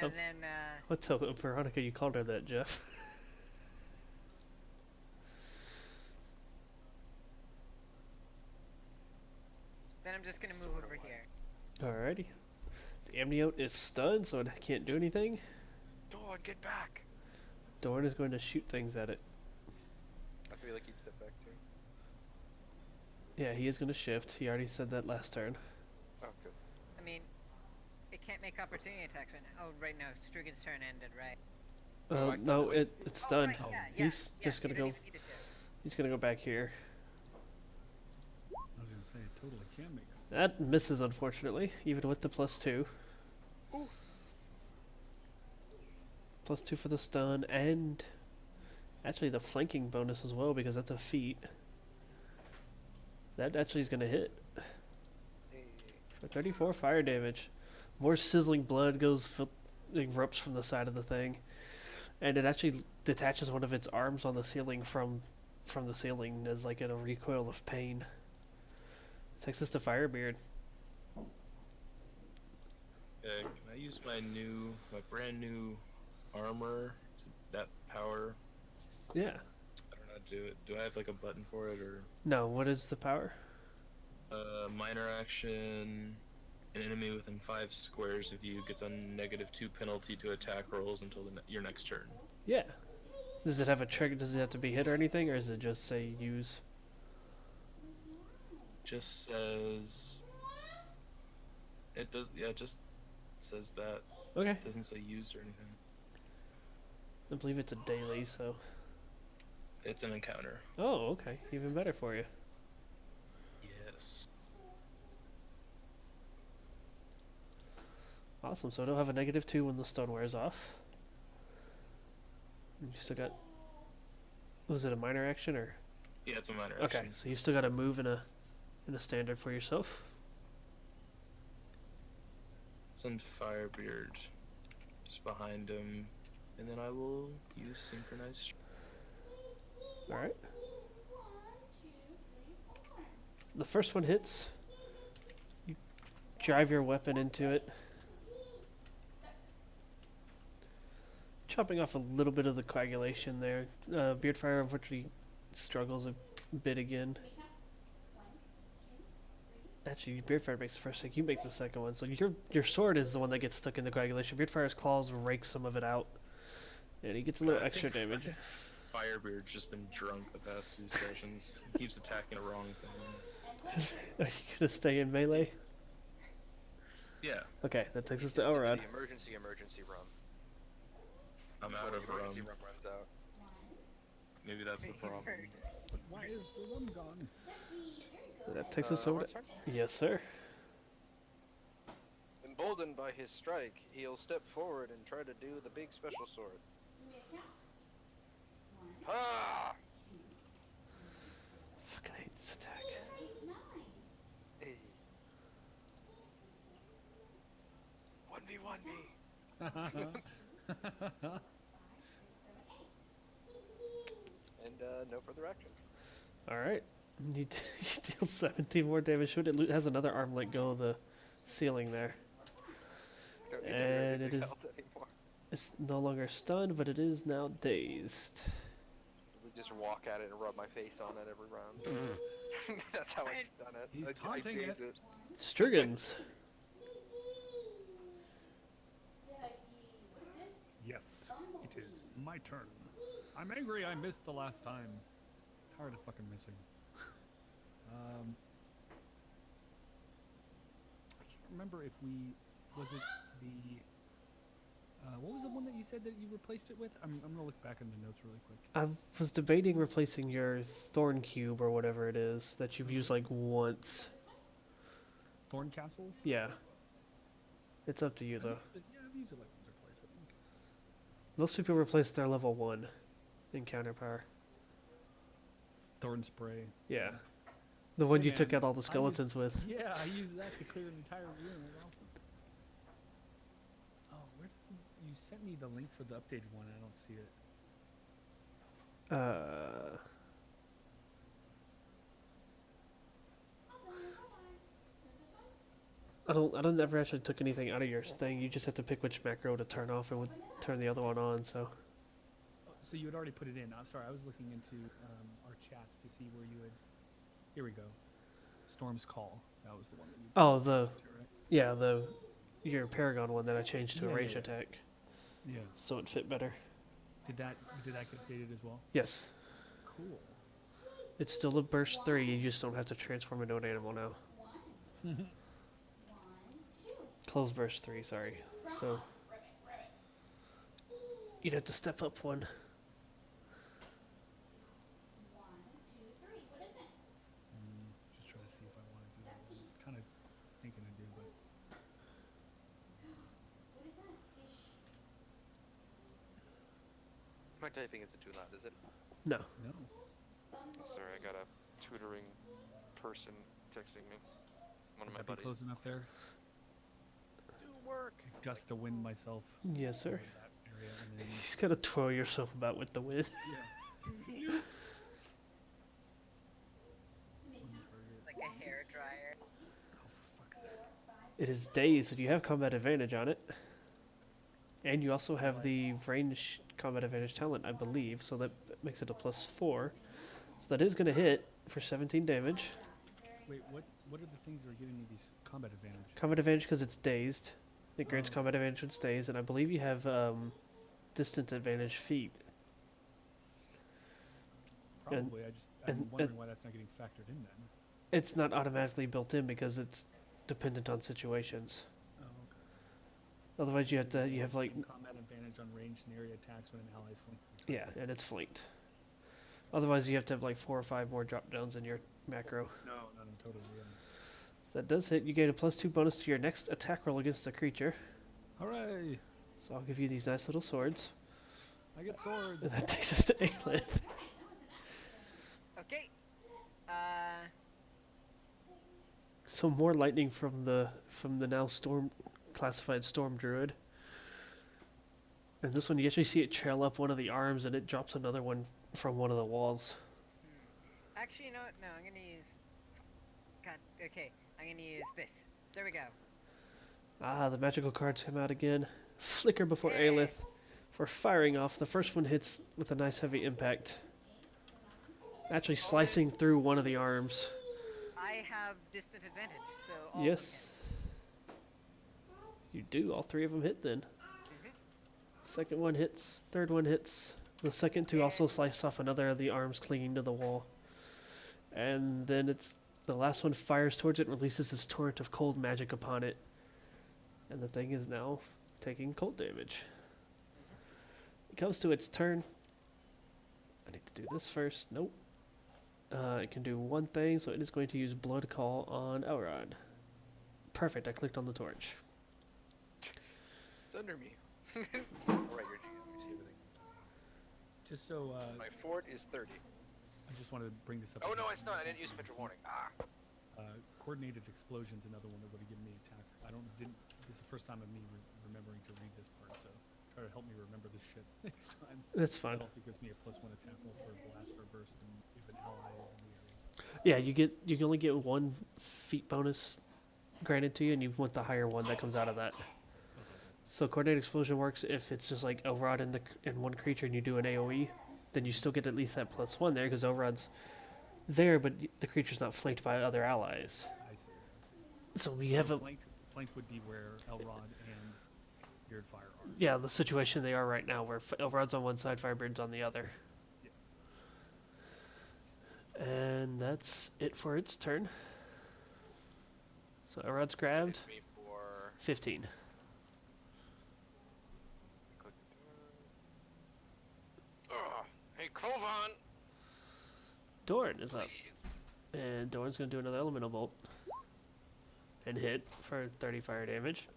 And then Let's tell Veronica you called her that, Jeff. I'm just gonna move over here. Alrighty. The Amniote is stunned, so it can't do anything. Dawn, get back. Dorn is going to shoot things at it. I feel like he'd step back too. Yeah, he is going to shift. He already said that last turn. Oh, good. I mean, it can't make opportunity attacks right now. Oh, right now, Strugan's turn ended, right? Oh, I No, stunned him. it's Oh, stunned. right, yeah, He's yeah, just you going to don't go. even need it to. He's going to go back here. I was gonna say it totally can make. That misses, unfortunately, even with the +2. Ooh. +2 for the stun, and actually the flanking bonus as well, because that's a feat. That actually is going to hit Hey. for 34 fire damage. More sizzling blood erupts from the side of the thing, and it actually detaches one of its arms on the ceiling from the ceiling as like in a recoil of pain. Takes us to Firebeard. Can I use my brand new armor to that power? Yeah. I don't know how to do it. Do I have like a button for it or? No, what is the power? Minor action. An enemy within 5 squares of you gets a -2 penalty to attack rolls until your next turn. Yeah. Does it have a trigger? Does it have to be hit or anything, or does it just say use? Just says. It does. Yeah, it just says that. Okay. It doesn't say used or anything. I believe it's a daily, so. It's an encounter. Oh, okay. Even better for you. Yes. Awesome. So it'll have a -2 when the stun wears off. You still got. Was it a minor action or? Yeah, it's a minor Okay, action. so you still got to move in a standard for yourself. Send Firebeard just behind him, and then I will use synchronized. All right. The first one hits. You drive your weapon into it. Chopping off a little bit of the coagulation there. Beardfire unfortunately struggles a bit again. Actually, Beardfire makes the first take. You make the second one. So your sword is the one that gets stuck in the coagulation. Beardfire's claws rake some of it out, and he gets a little extra damage. Firebeard's just been drunk the past 2 sessions. He keeps attacking the wrong thing. Are you gonna stay in melee? Yeah, Okay, that takes us to It's Elrod. the emergency rum. I'm out of Emergency rum. rum runs out. Maybe that's the problem. But why is the rum gone? That takes us over. What's her- Yes, sir. Emboldened by his strike, he'll step forward and try to do the big special sword. Ah! Fucking hate this attack. Hey. 1v1 me. And no further action. All right. You deal 17 more damage. Should it has another arm let go of the ceiling there. Don't need to do And it anything is else anymore. it's no longer stunned, but it is now dazed. We just walk at it and rub my face on it every round. That's how I stun it. He's I taunting daze it. Striggins. Yes, it is my turn. I'm angry I missed the last time. Tired of fucking missing. I can't remember if we... Was it the... what was the one that you said that you replaced it with? I'm gonna look back in the notes really quick. I was debating replacing your Thorn Cube or whatever it is that you've used like once. Thorn Castle? Yeah. It's up to you though. Yeah, I've used it like once or twice, I think. Most people replace their level 1 encounter power. Thorn Spray. Yeah. The one Hey, you took man, out all the skeletons with. Yeah, I used that to clear an entire room. It was awesome. Oh, where did you sent me the link for the updated one? I don't see it. I don't ever actually took anything out of your thing. You just have to pick which macro to turn off and would turn the other one on, so. Oh, so you had already put it in. I'm sorry, I was looking into our chats to see where you had. Here we go. Storm's Call. That was the one that you. Oh, the to, right? yeah, your Paragon one that I changed to a Yeah, range yeah. attack, Yeah. so it fit better. Did that get updated as well? Yes. Cool. It's still a burst 3, you just don't have to transform into an animal now. Close burst 3, sorry. So you'd have to step up one. Just trying to see if I want to do that. I'm kind of thinking I do, but My typing isn't too loud, is it? No. no. Sorry, I got a tutoring person texting me. One of my Would that be buddies. close enough there? Do work. Gust of wind myself. Yes, sir. over that area, and You then, just gotta twirl yourself about with the wind. yeah. Like a hair dryer. Oh, for fuck's sake. It is dazed, so you have combat advantage on it. And you also have the range combat advantage talent, I believe, so that makes it a +4. So that is going to hit for 17 damage. Wait, what are the things that are giving you these combat advantage? Combat advantage because it's dazed. It grants combat advantage when it's dazed, and I believe you have distant advantage feet. Probably. I'm and- wondering why that's not getting factored in then. It's not automatically built in because it's dependent on situations. Oh, okay. Otherwise, you have like Combat advantage on ranged and area attacks when an ally is flanked. yeah, and it's flanked. Otherwise, you have to have like 4 or 5 more drop downs in your macro. No, totally. So that does hit. You gain a +2 bonus to your next attack roll against the creature. Hooray! So I'll give you these nice little swords. I get swords. And that takes us to Aelith. Okay. So more lightning from the now storm classified storm druid. And this one you actually see it trail up one of the arms and it drops another one from one of the walls. Actually, you know what? No, I'm gonna use. God. Okay, I'm gonna use this. There we go. Ah, the magical cards come out again. Flicker before Yeah. Aelith. For firing off, the first one hits with a nice heavy impact. Actually slicing through one of the arms. I have distant advantage, so all Yes. You do. All three of them hit then. Mhm. Second one hits. Third one hits. The second two also slice off another of the arms clinging to the wall. And then it's the last one fires towards it and releases this torrent of cold magic upon it. And the thing is now taking cold damage. It comes to its turn. I need to do this first. Nope. It can do one thing, so it is going to use Blood Call on Elrod. Perfect, I clicked on the torch. It's under me. Right, your GM. Let me see everything. Just so My fort is 30. I just wanted to bring this up. Oh again. no, it's not. I didn't use Spectral Warning. Ah. Coordinated explosions, another one that would have given me attack. This is the first time of me remembering to read this part, so try to help me remember this shit next time. That's It fine. also gives me a +1 attack roll for blast or burst, and if an ally is in the area. Yeah, you can only get one feat bonus granted to you, and you want the higher one that comes out of that. So coordinated explosion works if it's just like Elrod and one creature, and you do an AOE, then you still get at least that +1 there because Elrod's there, but the creature's not flanked by other allies. I see. So we have a Flank would be where Elrod and Beardfire are. yeah the situation they are right now, where Elrod's on one side, Firebeard's on the other. And that's it for its turn. So Elrod's grabbed. Hits me for 15. click. Ugh. Hey, Kovan, Dorn is up. please. And Dorn's going to do another Elemental Bolt. And hit for 30 fire damage.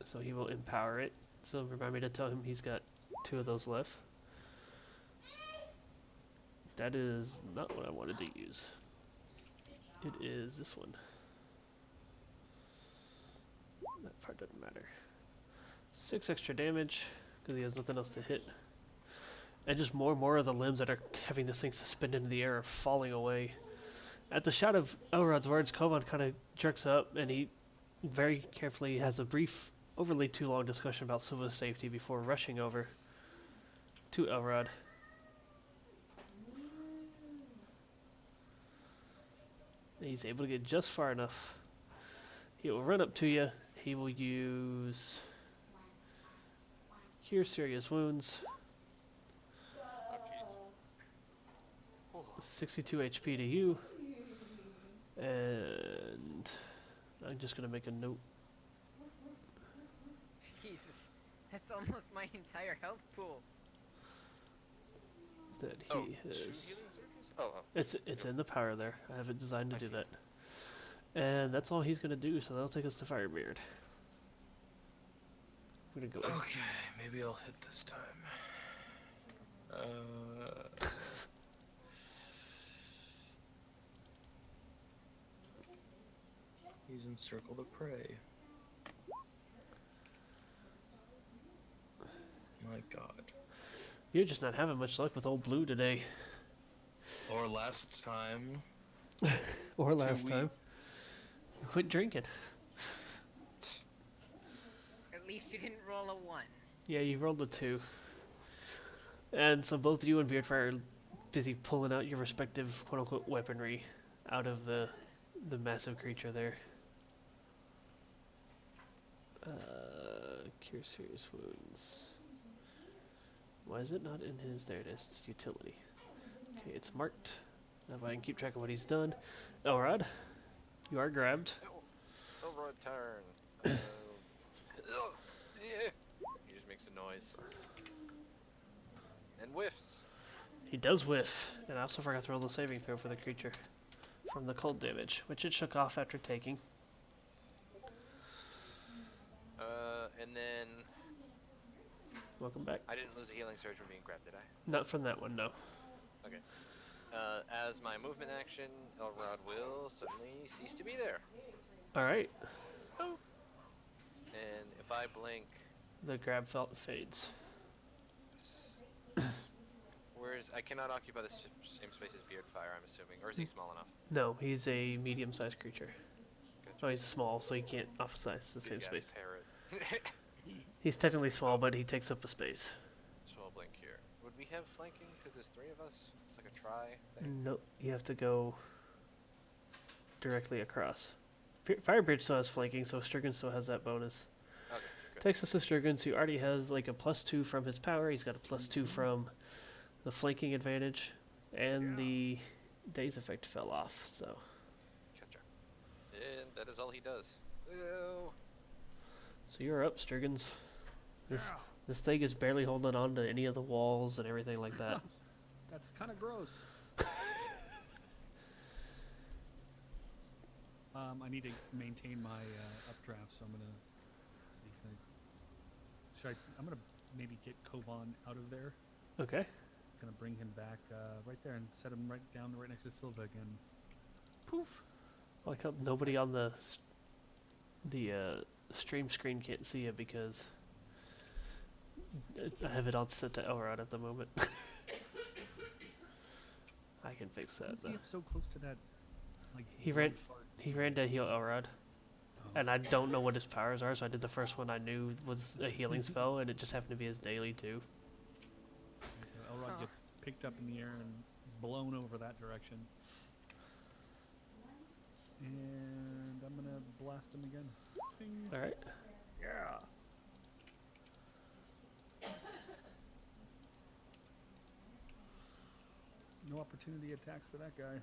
So he will empower it. So remind me to tell him he's got 2 of those left. That is not what I wanted to use. It is this one. That part doesn't matter. 6 extra damage, because he has nothing else to hit. And just more and more of the limbs that are having this thing suspended in the air are falling away. At the shout of Elrod's words, Kovan kind of jerks up, and he very carefully has a brief, overly too long discussion about Silva's safety before rushing over to Elrod. He's able to get just far enough. He will run up to you. He will use Cure Serious Wounds. Oh, jeez. 62 HP to you. And I'm just going to make a note Jesus, that's almost my entire health pool. that he Oh, 2 has. healing surges? Oh, It's in the power there. I have it designed to I do see. that. And that's all he's going to do, so that'll take us to Firebeard. I'm going to go. Okay, maybe I'll hit this time. He's encircled the prey. My god. You're just not having much luck with old Blue today. Or last time. Or last weeks. time. Quit drinking. At least you didn't roll a 1. Yeah, you rolled a 2. And so both you and Beardfire are busy pulling out your respective quote-unquote weaponry out of the massive creature there. Cure Serious Wounds. Why is it not in his... There it is. It's utility. Okay, it's marked. That way I can keep track of what he's done. Elrod, you are grabbed. over a turn. Yeah. He just makes a noise. And whiffs. He does whiff. And I also forgot to roll the saving throw for the creature from the cold damage, which it shook off after taking. And then Welcome back. I didn't lose a healing surge from being grabbed, did I? Not from that one, no. Okay. As my movement action, Elrod will suddenly cease to be there. Alright. And if I blink, The grab felt fades. I cannot occupy the same space as Beardfire, I'm assuming, or is he small enough? No, he's a medium-sized creature. Gotcha. Oh, he's small, so he can't occupy the same Big-ass space. parrot. He's technically small, but he takes up a space. So I'll blink here. Would we have flanking? Because there's 3 of us. It's like a try thing. Nope, you have to go directly across. Firebridge still has flanking, so Sturgeon still has that bonus. Okay, good. Takes us to Sturgeon, who already has like a +2 from his power. He's got a +2 from the flanking advantage, and the daze effect fell off. So Gotcha. And that is all he does. Oh. so you're up, Sturgeons. This thing is barely holding on to any of the walls and everything like that. That's kind of gross. I need to maintain my updraft, so I'm gonna see. I'm gonna maybe get Kovan out of there. Okay. Gonna bring him back right there and set him right down right next to Silva again. Poof. I like how nobody on the stream screen can't see it because I have it all set to Elrod at the moment. I can fix Why that is though. he up so close to that? Like He blood ran- fart? He ran to heal Elrod, Oh. and I don't know what his powers are, so I did the first one I knew was a healing spell, and it just happened to be his daily too. And so Elrod gets picked up in the air and blown over that direction. And I'm gonna blast him again. Bing. All right. Yeah. No opportunity attacks for that guy.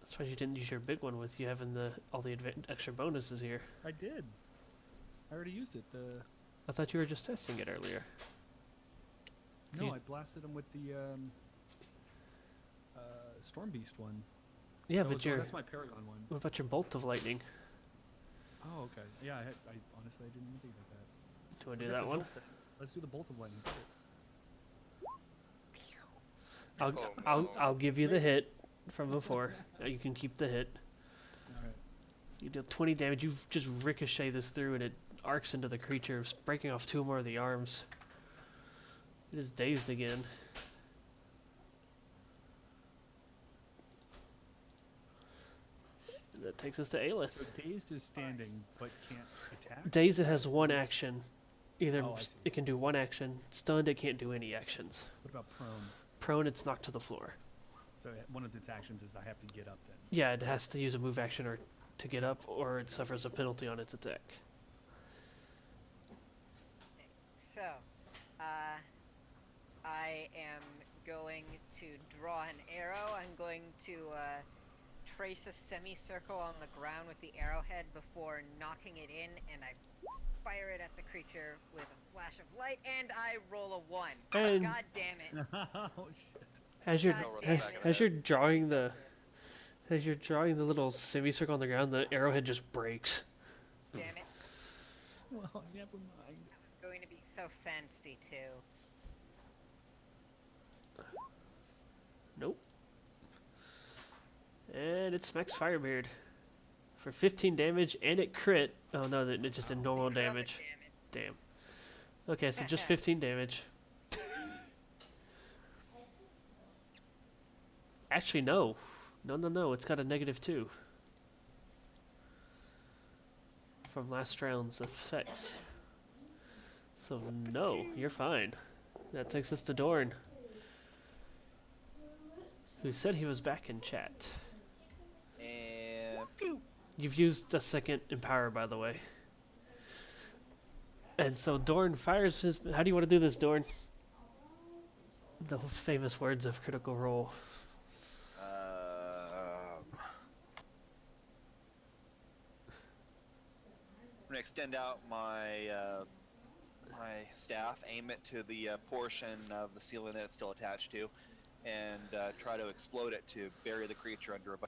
That's why you didn't use your big one with you having all the extra bonuses here. I did. I already used it. I thought you were just testing it earlier. No, You- I blasted him with the Storm Beast one. Yeah, That but was- your that's my Paragon one. what about your bolt of lightning? Oh, okay. Yeah, I honestly I didn't even think about that. Do you want to Forget do that the one? jolt then. Let's do the bolt of lightning. I'll Oh, I'll no. I'll give you the hit from before. You can keep the hit. All right. So you deal 20 damage. You just ricochet this through, and it arcs into the creature, breaking off 2 more of the arms. It is dazed again. And that takes us to Aelith. So Dazed is standing but can't attack. Dazed, it has 1 action. Either Oh, I see. it can do 1 action. Stunned, it can't do any actions. What about prone? Prone, it's knocked to the floor. So one of its actions is I have to get up then. Yeah, it has to use a move action or to get up, or it suffers a penalty on its attack. So, I am going to draw an arrow. I'm going to trace a semicircle on the ground with the arrowhead before knocking it in, and I fire it at the creature with a flash of light, and I roll a 1. And- God damn it! Oh shit. As you're God Roll the damn back it. of as the you're drawing the little semicircle on the ground, the arrowhead just breaks. Damn it! Well, never mind. That was going to be so fancy too. Nope. And it smacks Firebeard for 15 damage, and it crit. Oh no, that it just did normal Critical damage. Damn. Okay, so just 15 damage. Actually, no. No. It's got a -2 from last round's effects. So no, you're fine. That takes us to Dorn, who said he was back in chat. And pew! You've used a second Empower, by the way. And so Dorn fires his... How do you want to do this, Dorn? The famous words of Critical Role. I'm gonna extend out my my staff, aim it to the portion of the ceiling that it's still attached to, and try to explode it to bury the creature under a.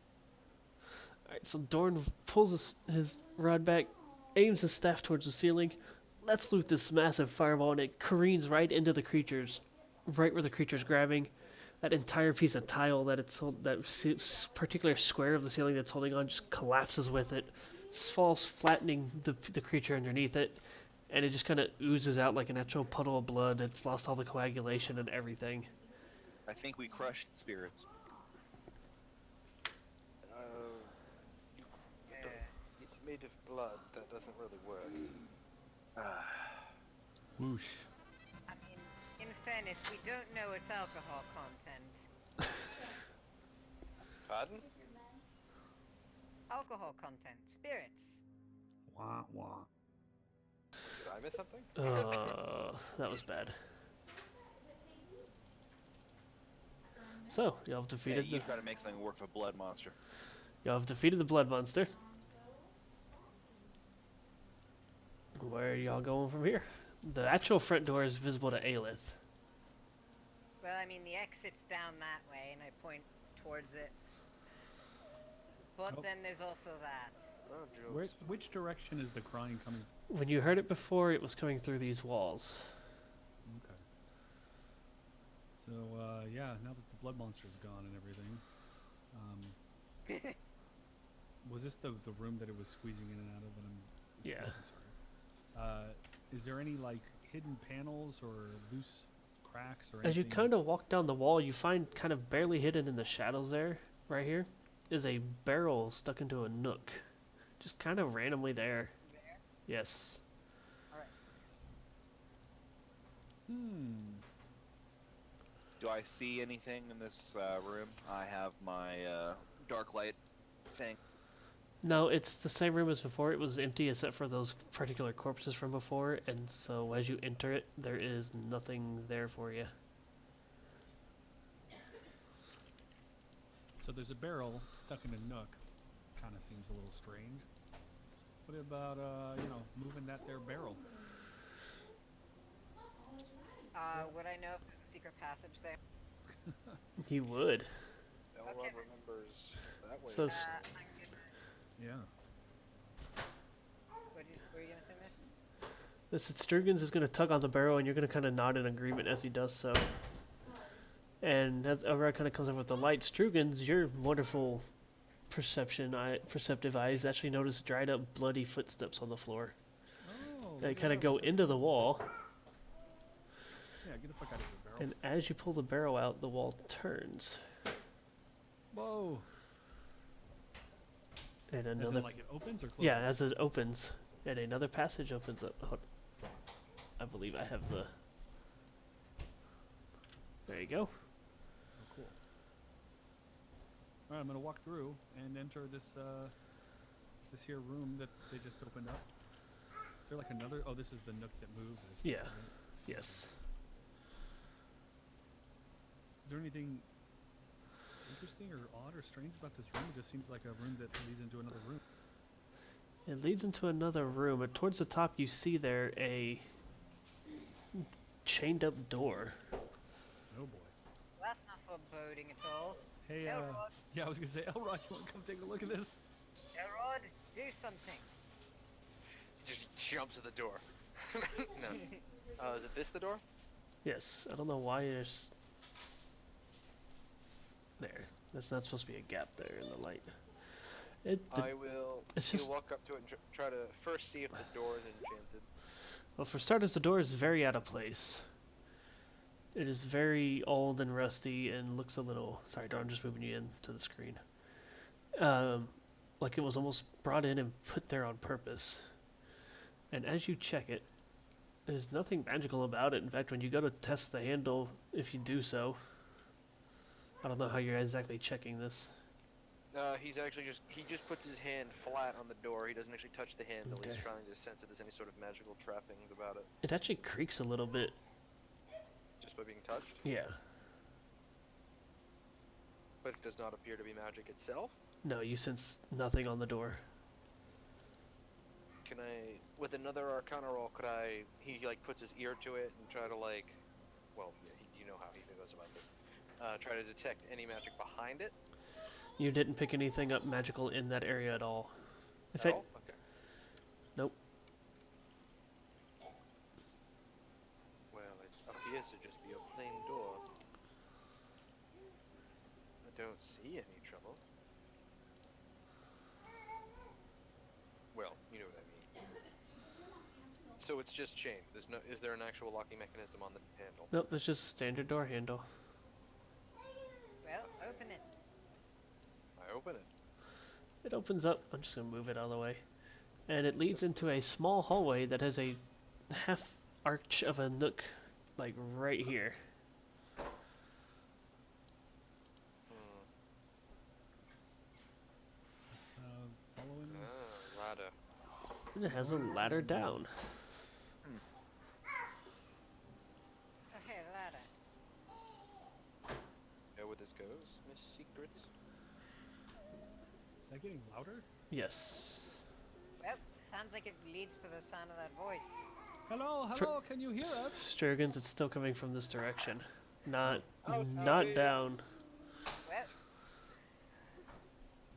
Alright, so Dorn pulls his rod back, aims his staff towards the ceiling, lets loose this massive fireball, and it careens right into the creatures, right where the creature's grabbing. That entire piece of tile that particular square of the ceiling that's holding on just collapses with it, falls flattening the creature underneath it, and it just kind of oozes out like an actual puddle of blood. It's lost all the coagulation and everything. I think we crushed spirits. made of blood, that doesn't really work. Whoosh. I mean, in fairness, we don't know its alcohol content. Pardon? Alcohol content. Spirits. Wah wah. Did I miss something? That was bad. So, y'all have Yeah, defeated you've got to make something work for blood monster. the blood monster. Where are y'all going from here? The actual front door is visible to Aelith. Well, I mean, the exit's down that way, and I point towards it. But Oh. then there's also that. Oh, jokes. Which direction is the crying coming? When you heard it before, it was coming through these walls. Okay. So yeah, now that the blood monster's gone and everything, was this the room that it was squeezing in and out of? And I'm Yeah. sorry. Is there any like hidden panels or loose cracks or As you anything? kind of walk down the wall, you find kind of barely hidden in the shadows there, right here, is a barrel stuck into a nook. Just kind of randomly there. Yes. Do I see anything in this room? I have my dark light thing. No, it's the same room as before. It was empty except for those particular corpses from before, and so as you enter it, there is nothing there for you. So there's a barrel stuck in a nook. Kind of seems a little strange. What about moving that there barrel? Would I know if there's a secret passage there? You would. Elrod Okay. remembers that way. So I'm gonna... Yeah. What were you gonna say, Miss? this Sturgens is going to tug on the barrel, and you're going to kind of nod in agreement as he does so. And as Elrod kind of comes over with the light, Strugens, your wonderful perceptive eyes actually notice dried up, bloody footsteps on the floor. Oh. They kind of go into the wall, Yeah, get the fuck out of here, barrel. and as you pull the barrel out, the wall turns. Whoa. And As in, another, like it opens or closes? yeah, as it opens, and another passage opens up. I believe I have the. There you go. Oh, cool. All right, I'm gonna walk through and enter this this here room that they just opened up. Is there like another? Oh, this is the nook that moves. I see, Yeah. right? Yes. Is there anything interesting or odd or strange about this room? It just seems like a room that leads into another room. It leads into another room, but towards the top you see there a chained up door. Oh boy. That's not foreboding at all. Hey, Elrod, yeah, I was gonna say, Elrod, you wanna come take a look at this? Elrod, do something. He just jumps at the door. No. Is it this the door? Yes, I don't know why there's... There. There's not supposed to be a gap there in the light. I will. it's He'll just- walk up to it and try to first see if the door is enchanted. Well, for starters, the door is very out of place. It is very old and rusty and looks a little... Sorry, Dar, I'm just moving you into the screen. Like it was almost brought in and put there on purpose. And as you check it, there's nothing magical about it. In fact, when you go to test the handle, if you do so... I don't know how you're exactly checking this. He's actually he just puts his hand flat on the door. He doesn't actually touch the handle. He's Okay. trying to sense if there's any sort of magical trappings about it. It actually creaks a little bit. Just by being touched. Yeah. But it does not appear to be magic itself. No, you sense nothing on the door. Can I, with another Arcana roll, he like puts his ear to it and try to like, well, yeah, you know how he goes about this. Try to detect any magic behind it. You didn't pick anything up magical in that area at all. In At fact, all? Okay. nope. Well, it appears to just be a plain door. I don't see any trouble. Well, you know what I mean. So it's just chained. Is there an actual locking mechanism on the handle? Nope, there's just a standard door handle. Well, open it. I open it. It opens up. I'm just going to move it out of the way. and it leads into a small hallway that has a half arch of a nook, like right here. Following. Ladder. And it has a ladder down. Oh, hey, ladder. Know where this goes, Miss Secrets? Is that getting louder? Yes. Well, sounds like it leads to the sound of that voice. Hello, For- hello, can you hear us? Sturgans, it's still coming from this direction. Not Oh, not sorry. down.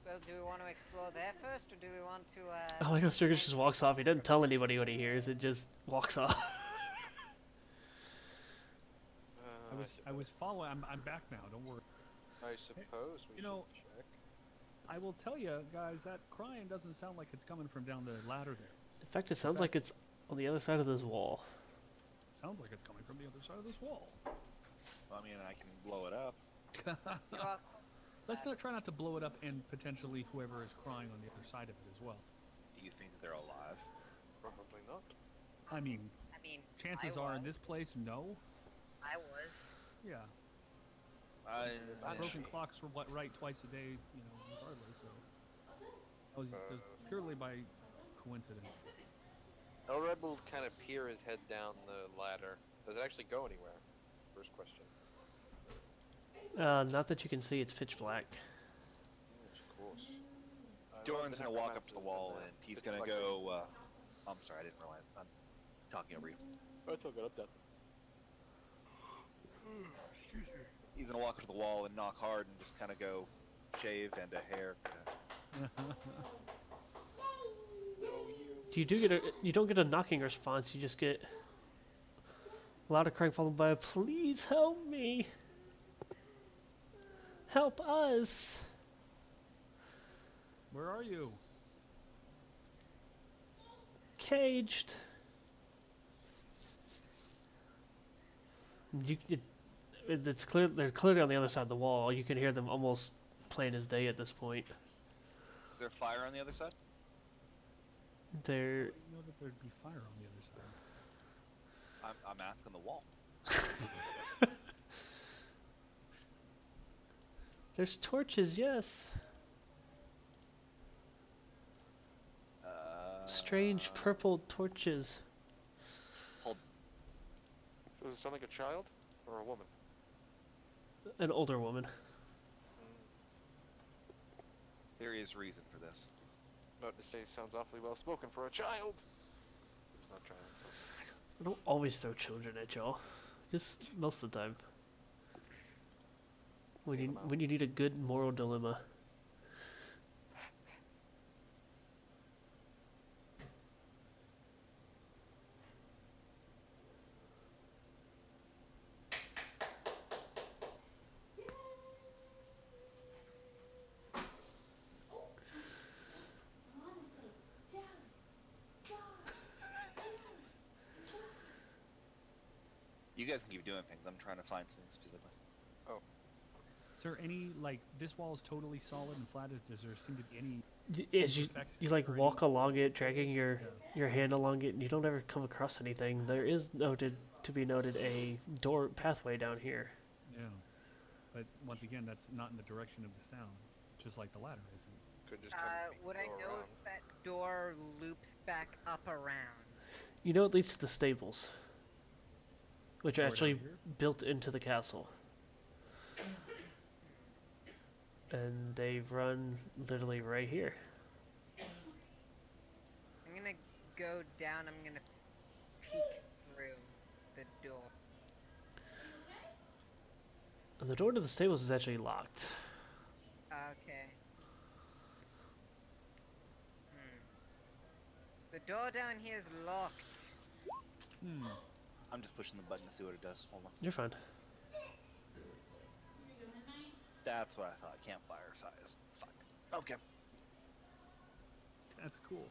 Well, do we want to explore there first, or do we want to, I like how Sturgis just walks off. He doesn't tell anybody what he hears. It just walks off. I was following. I'm back now. Don't worry. I suppose we you know- should check. I will tell you guys that crying doesn't sound like it's coming from down the ladder there. In fact, it sounds like it's on the other side of this wall. It sounds like it's coming from the other side of this wall. Well, I mean, I can blow it up. Well, Let's not try not to blow it up and potentially whoever is crying on the other side of it as well. Do you think that they're alive? Probably not. I mean, I mean, chances I are in was. this place, no. I was. Yeah. I Broken clocks were right twice a day, you know, regardless. So that was just purely by coincidence. Elred will kind of peer his head down the ladder. Does it actually go anywhere? First question. Not that you can see. It's pitch black. Of course. Doran's gonna walk up to the wall and he's gonna go. I'm sorry, I didn't realize. I'm talking over you. That's all good. I'm done. He's gonna walk up to the wall and knock hard and just kind of go shave and a hair. You don't get a knocking response. You just get a louder crying followed by a "Please help me, help us." Where are you? Caged. It's clear they're clearly on the other side of the wall. You can hear them almost plain as day at this point. Is there fire on the other side? They're I didn't know that there'd be fire on the other side. I'm asking the wall. there's torches, yes. Strange purple torches. Does it sound like a child or a woman? An older woman. There is reason for this. About to say, sounds awfully well spoken for a child. It's not child. So. I don't always throw children at y'all. Just most of the time. When you need a good moral dilemma. You guys can keep doing things. I'm trying to find something specific. Is there any, like, this wall is totally solid and flat? Does there seem to be any... As you like or walk along it, dragging your hand along it, and you don't ever come across anything. There is to be noted a door pathway down here. Yeah. But once again, that's not in the direction of the sound, just like the ladder isn't. Could just come would I go know around. if that door loops back up around? You know it leads to the stables, which are Door down actually here? built into the castle. And they run literally right here. I'm gonna go down, I'm gonna peek through the door. And the door to the stables is actually locked. Okay. The door down here is locked. I'm just pushing the button to see what it does. Hold on. You're fine. That's what I thought. Campfire size. Fuck. Okay. That's cool.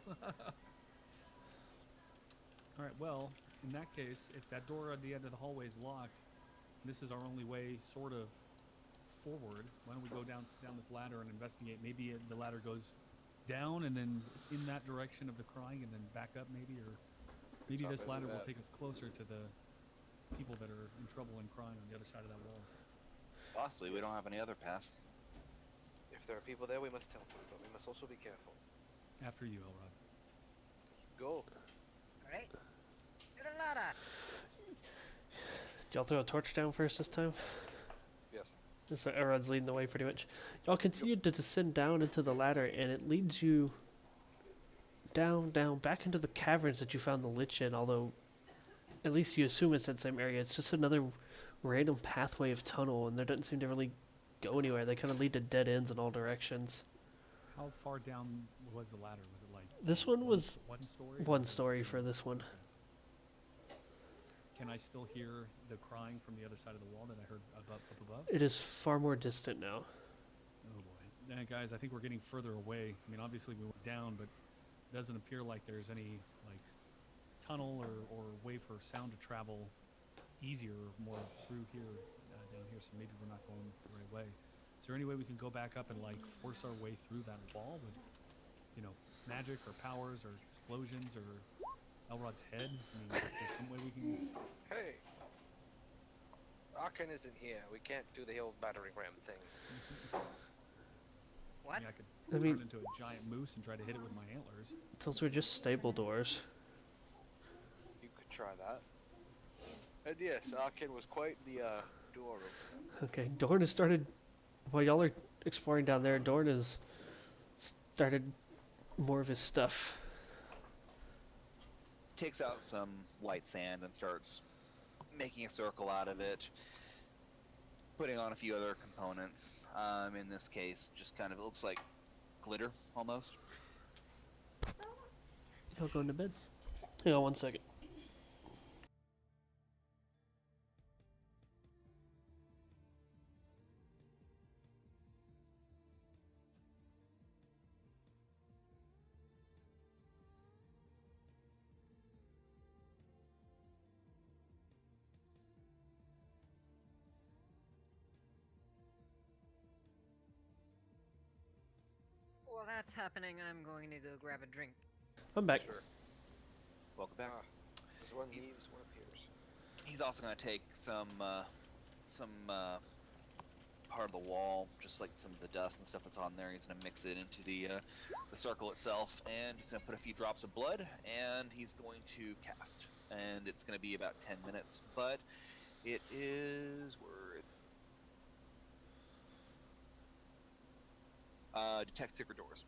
Alright, well, in that case, if that door at the end of the hallway is locked, this is our only way, sort of, forward. Why don't we go down this ladder and investigate? Maybe the ladder goes down and then in that direction of the crying and then back up maybe, or maybe Top this edge of ladder will that. take us closer to the people that are in trouble and crying on the other side of that wall. Possibly, we don't have any other path. If there are people there, we must help them, but we must also be careful. After you, Elrod. Go. Alright. To the ladder. Did y'all throw a torch down first this time? Yes. So Elrod's leading the way pretty much. Y'all continue to descend down into the ladder, and it leads you down, back into the caverns that you found the Lich in, although at least you assume it's that same area. It's just another random pathway of tunnel, and there doesn't seem to really go anywhere. They kind of lead to dead ends in all directions. How far down was the ladder? Was it like This one was one story? one story for this one. Can I still hear the crying from the other side of the wall that I heard up above? It is far more distant now. Oh boy. Guys, I think we're getting further away. I mean, obviously we went down, but it doesn't appear like there's any like tunnel or way for sound to travel easier or more through here, down here. So maybe we're not going the right way. Is there any way we can go back up and like force our way through that wall with, you know, magic or powers or explosions or Elrod's head? I mean, is there some way we can? Hey. Arkan isn't here. We can't do the old battering ram thing. What? I mean, I could I mean- turn into a giant moose and try to hit it with my antlers. Those were just stable doors. You could try that. And yes, Arkan was quite the door opener. Okay, Dorn has started. While y'all are exploring down there, Dorn has started more of his stuff. Takes out some light sand and starts making a circle out of it, putting on a few other components. In this case, just kind of, it looks like glitter almost. Y'all going to bed? Hang on one second. While that's happening, I'm going to go grab a drink. I'm back. Sure. Welcome back. As one leaves, one appears. He's also going to take some part of the wall, just like some of the dust and stuff that's on there. He's going to mix it into the circle itself, and he's going to put a few drops of blood, and he's going to cast. And it's going to be about 10 minutes, but it is detect secret doors.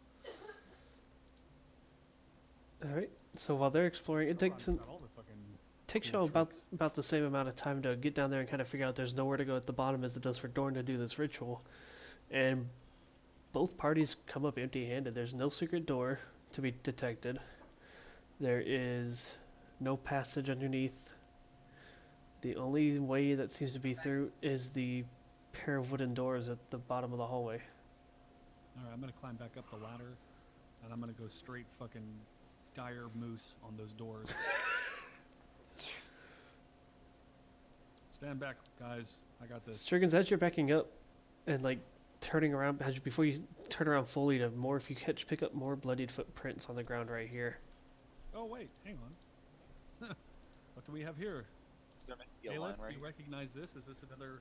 Alright, so while they're exploring, it takes Elrod's got all the fucking takes cool y'all tricks. about the same amount of time to get down there and kind of figure out there's nowhere to go at the bottom as it does for Dorn to do this ritual. And both parties come up empty-handed. There's no secret door to be detected. There is no passage underneath. The only way that seems to be through is the pair of wooden doors at the bottom of the hallway. Alright, I'm gonna climb back up the ladder, and I'm gonna go straight fucking dire moose on those doors. Stand back, guys. I got this. Striggins, as you're backing up and like turning around, before you turn around fully to more, if you pick up more bloodied footprints on the ground right here. Oh wait, hang on. What do we have here? Is there a line Aelith, right do you recognize this? Is this another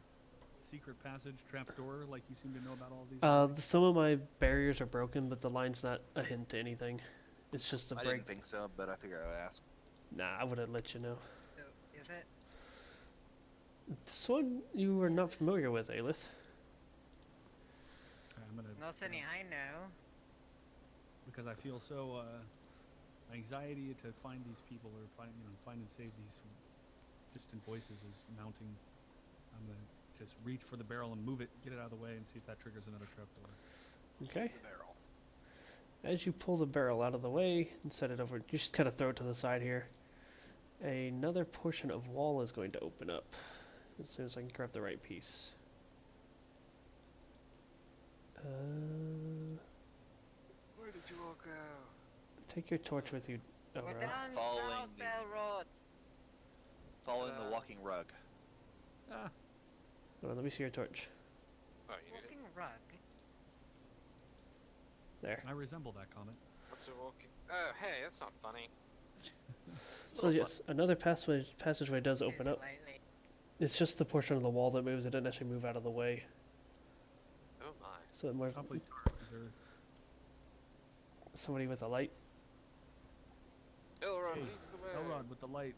secret passage, trapdoor, like you seem to know about all these? Some of my barriers are broken, but the line's not a hint to anything. It's just a I break. didn't think so, but I figured I would ask. Nah, I would have let you know. So, is it? This one you are not familiar with, Aelith. Okay, I'm gonna, Not any I know. because I feel so anxiety to find these people or find and save these distant voices is mounting. I'm gonna just reach for the barrel and move it, get it out of the way, and see if that triggers another trapdoor. Okay. The barrel. As you pull the barrel out of the way and set it over, you just kind of throw it to the side here. Another portion of wall is going to open up as soon as I can grab the right piece. Where did you all go? Take your torch with you, We're Elrod. down Following South the- Bell Road. Following the walking rug. Ah, Hold on, let me see your torch. Oh, you need it? Walking rug. There. I resemble that comment. What's a walking? Oh, hey, that's not funny. So yes, another passageway does open up. Slightly. It's just the portion of the wall that moves. It doesn't actually move out of the way. Oh my. So it more It's awfully dark. Is there... somebody with a light. Elrond Hey, leads the way. Elrod with the light.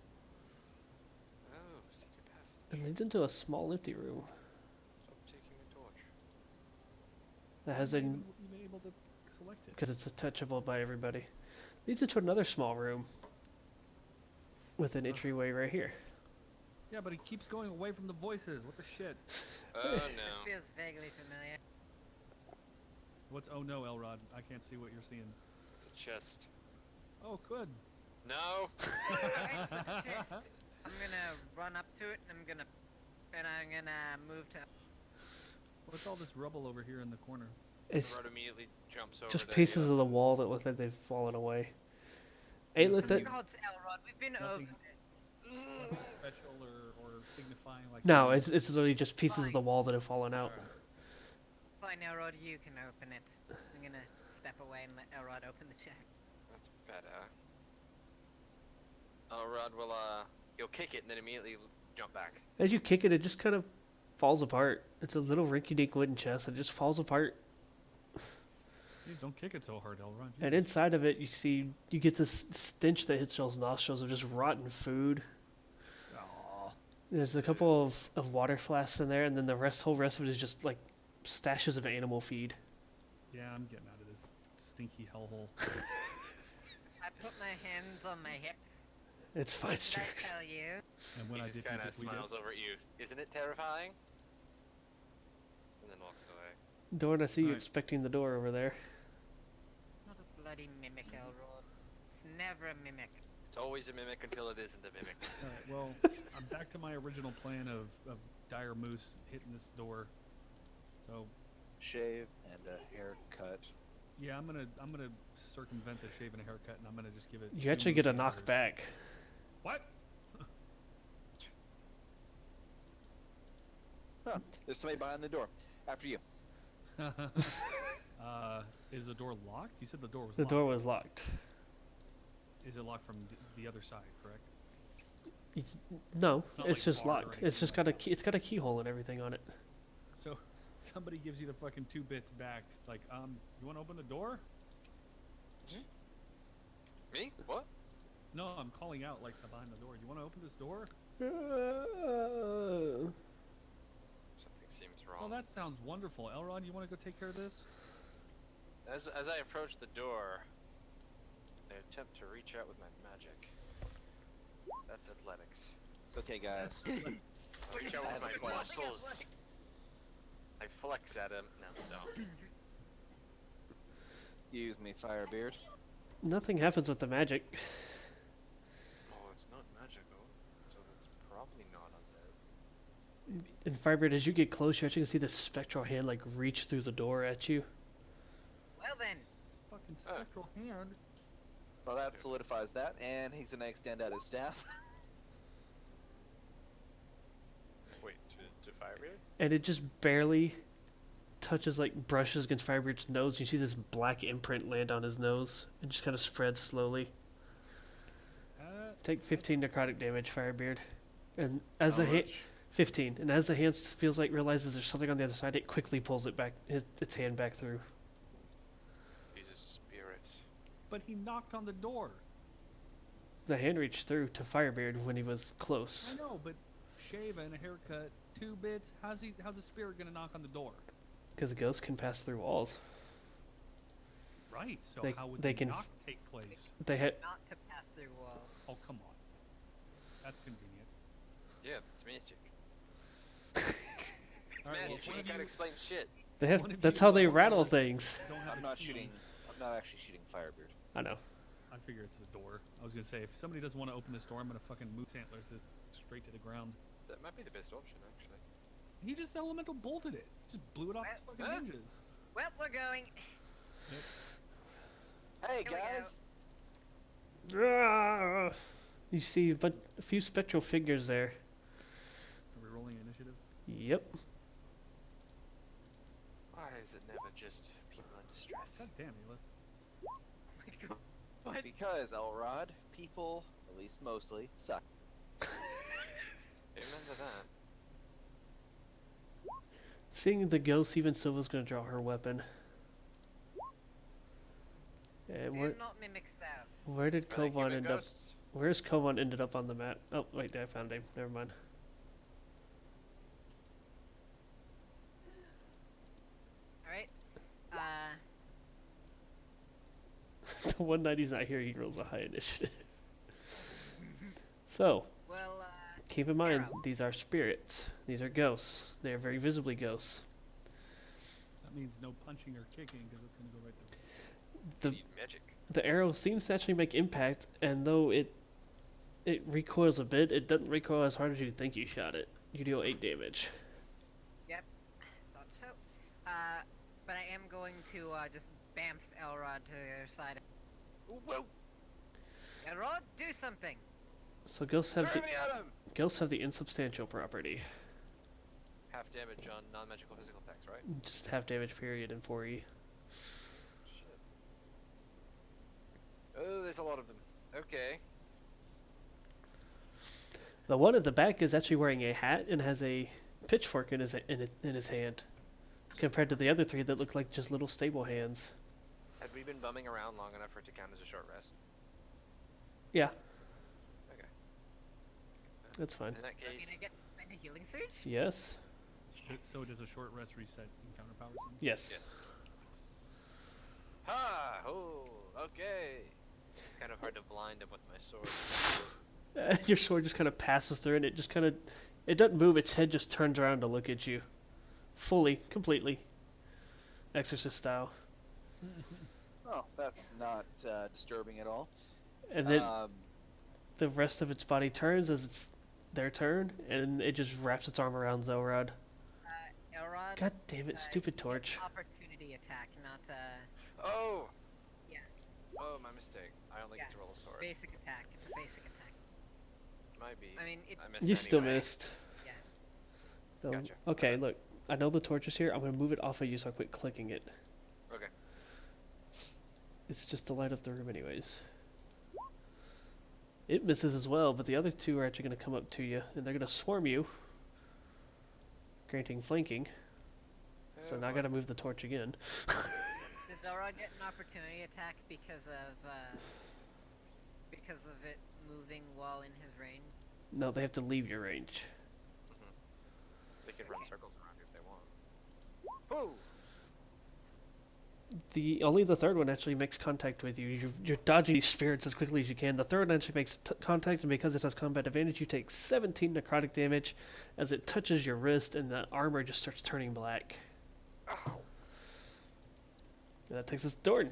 Oh, secret passage. It leads into a small empty room Stop taking the torch. that has a, You been able to select it. because it's touchable by everybody. Leads into another small room with an entryway right here. Yeah, but he keeps going away from the voices. What the shit? Oh This no. feels vaguely familiar. What's oh no, Elrod? I can't see what you're seeing. It's a chest. Oh, good. No. It's a chest. I'm gonna run up to it and I'm gonna move to. What's all this rubble over here in the corner? It's Rod immediately jumps over. just the, pieces of the wall that look like they've fallen away. Aelith, that, God's Elrod, we've been over Nothing. this. Special or signifying like no, it's literally just pieces of the wall that have fallen out. Fine, Elrod, you can open it. I'm gonna step away and let Elrod open the chest. That's better. Rod will he'll kick it and then immediately jump back. As you kick it, it just kind of falls apart. It's a little rinky-dink wooden chest. It just falls apart. Jeez, don't kick it so hard, Elrod. And Jeez. inside of it, you get this stench that hits y'all's nostrils of just rotten food. Aw. There's a couple of water flasks in there, and then the whole rest of it is just like stashes of animal feed. Yeah, I'm getting out of this stinky hellhole. I put my hands on my hips. It's fine, What did I Strix. tell you? And when He I just did, kind of we did. smiles over at you. Isn't it terrifying? And then walks away. Dorn, I see you Alright. expecting the door over there. Not a bloody mimic, Elrod. It's never a mimic. It's always a mimic until it isn't a mimic. Alright, well, I'm back to my original plan of dire moose hitting this door. So, Shave and a haircut. yeah, I'm gonna circumvent the shave and a haircut, and I'm gonna just give it. You 2 actually get a moose knock antlers. back. What? Huh. There's somebody behind the door. After you. Is the door locked? You said the door was The locked. door was locked. Is it locked from the other side, correct? No, It's not it's like just barred or locked. It's anything just like got a key, it's got a keyhole and everything on it. So, somebody gives you the fucking 2 bits back. It's like, you want to open the door? Me? What? No, I'm calling out like behind the door. You want to open this door? Something seems Oh, wrong. that sounds wonderful. Elrond, you want to go take care of this? As I approach the door, I attempt to reach out with my magic. That's athletics. It's okay, guys. I reach out with my muscles. I flex at him. No, don't. Use me, Firebeard. Nothing happens with the magic. Oh, it's not magical, so it's probably not undead. And Firebird, as you get close, you actually can see the spectral hand like reach through the door at you. Well then, Fucking spectral hand. Well, that solidifies that, and he's gonna extend out his staff. Wait, to Firebeard? And it just barely touches, like brushes against Firebeard's nose. You see this black imprint land on his nose. It just kind of spreads slowly. Take 15 necrotic damage, Firebeard. And as the hand, 15, and as the hand feels like realizes there's something on the other side, it quickly pulls it back, its hand back through. Jesus, spirits. But he knocked on the door. The hand reached through to Firebeard when he was close. I know, but shave and a haircut, 2 bits. How's the spirit gonna knock on the door? Because ghosts can pass through walls. Right. So They- how would they the can knock take place? They had not to pass through walls. Oh, come on. That's convenient. Yeah, it's magic. It's Alright, well, magic. one You of can't you- explain shit. they have One of that's you how they open rattle this- things. Don't have I'm the not key. shooting. I'm not actually shooting Firebeard. I know. I figure it's the door. I was gonna say if somebody doesn't want to open this door, I'm gonna fucking moose antlers this straight to the ground. That might be the best option, actually. He just elemental bolted it. Just blew it off its fucking Huh? hinges. Well, we're going. Hey, Here we go. guys! You see a few spectral figures there. Are we rolling initiative? Yep. Why is it never just people in distress. God damn, Elith. What? Because, Elrod, people, at least mostly, suck. Amen to that. Seeing the ghost, even Silva's gonna draw her weapon. And Do where not mimic that. where did Are they Kovan human end up? ghosts? Where's Kovan ended up on the map? Oh wait, I found him. Never mind. Alright. The one night he's not here, he rolls a high initiative. So, Well, keep in mind, Arrow. these are spirits. These are ghosts. They are very visibly ghosts. That means no punching or kicking because it's gonna go right there. The Need magic. the arrow seems to actually make impact, and though it recoils a bit, it doesn't recoil as hard as you think you shot it. You deal 8 damage. thought so. But I am going to just bamf Elrod to the other side. Whoa! Elrod, do something. So ghosts have Throw the me at him! insubstantial property. Half damage on non-magical physical attacks, right? Just half damage period in 4E. Shit. Oh, there's a lot of them. Okay. The one at the back is actually wearing a hat and has a pitchfork in his hand, compared to the other 3 that look like just little stable hands. Had we been bumming around long enough for it to count as a short rest? Yeah, Okay. that's fine. In that I case, mean, I get to spend a healing surge? Yes. So does a short rest reset encounter powers? Then? Yes. yes. Ha! Oh, okay. Kind of hard to blind him with my sword. Your sword just kind of passes through, and it just kind of, it doesn't move. Its head just turns around to look at you, fully, completely, exorcist style. Oh, that's not disturbing at all. And then Um, the rest of its body turns as it's their turn, and it just wraps its arm around Zelrod. Elrod? God damn it, stupid you get torch. Opportunity attack, not Oh! Yeah. Oh, my mistake. I only get Yeah. to roll a sword. basic attack. It's a basic attack. Might be. I mean, it. I missed You still anyway. missed. Yeah. So, Gotcha. okay, look. I know the torch is here. I'm going to move it off of you so I quit clicking it. Okay. It's just to light up the room anyways. It misses as well, but the other 2 are actually going to come up to you, and they're going to swarm you, granting flanking. So Oh, now I boy. got to move the torch again. Does Elrod get an opportunity attack because of it moving while in his range? No, they have to leave your range. They can run circles around you if they want. Woo! Only the third one actually makes contact with you. You're dodging these spirits as quickly as you can. The third one actually makes contact, and because it has combat advantage, you take 17 necrotic damage as it touches your wrist, and the armor just starts turning black. Ow. And that takes us to Dorn.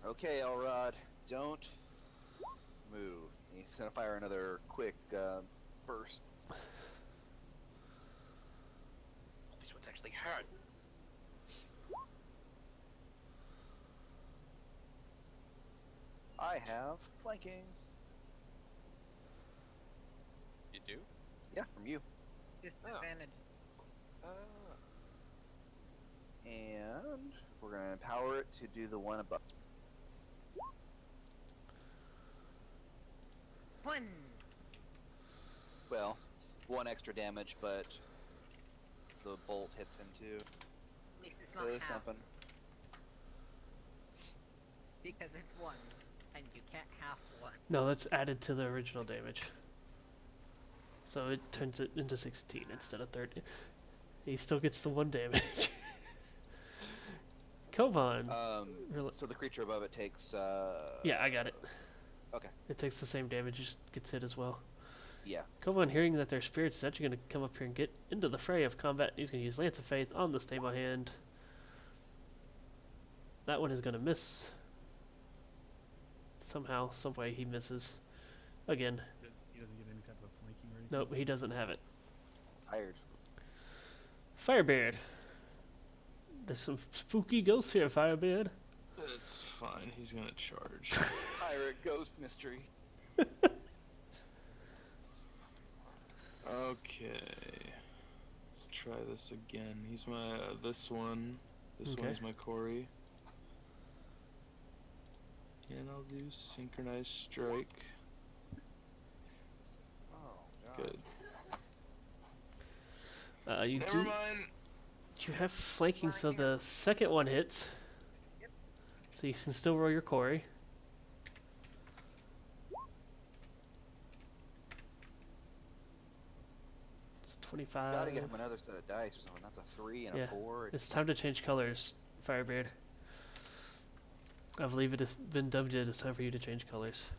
okay, Elrod, don't move. He's gonna fire another quick burst. This one's actually hard. I have flanking. You do? Yeah, from you. Disadvantage. And we're gonna empower it to do the one above. 1. Well, 1 extra damage, but the bolt hits him too. At least it's So not there's half, something. because it's 1, and you can't half 1. No, that's added to the original damage. So it turns it into 16 instead of 30. He still gets the 1 damage. Kovan. Rel- So the creature above it takes. Yeah, I got it. Okay. It takes the same damage, just gets hit as well. Yeah. Kovan, hearing that their spirits is actually going to come up here and get into the fray of combat, he's going to use Lance of Faith on the stable hand. That one is going to miss. Somehow, some way he misses. Again. He doesn't get any type of flanking or anything. Nope, he doesn't have it. Tired. Firebeard. There's some spooky ghosts here, Firebeard. It's fine. He's gonna charge. Pirate ghost mystery. Okay. Let's try this again. He's my this one. This Okay. one is my Corey. And I'll do synchronized strike. Oh, God. Good. You Never do. mind. You have flanking, so the second one hits. So you can still roll your Corey. It's 25. Gotta get him another set of dice or something. That's a 3 and Yeah. a 4. It's time to change colors, Firebeard. I believe it has been dubbed it. It's time for you to change colors.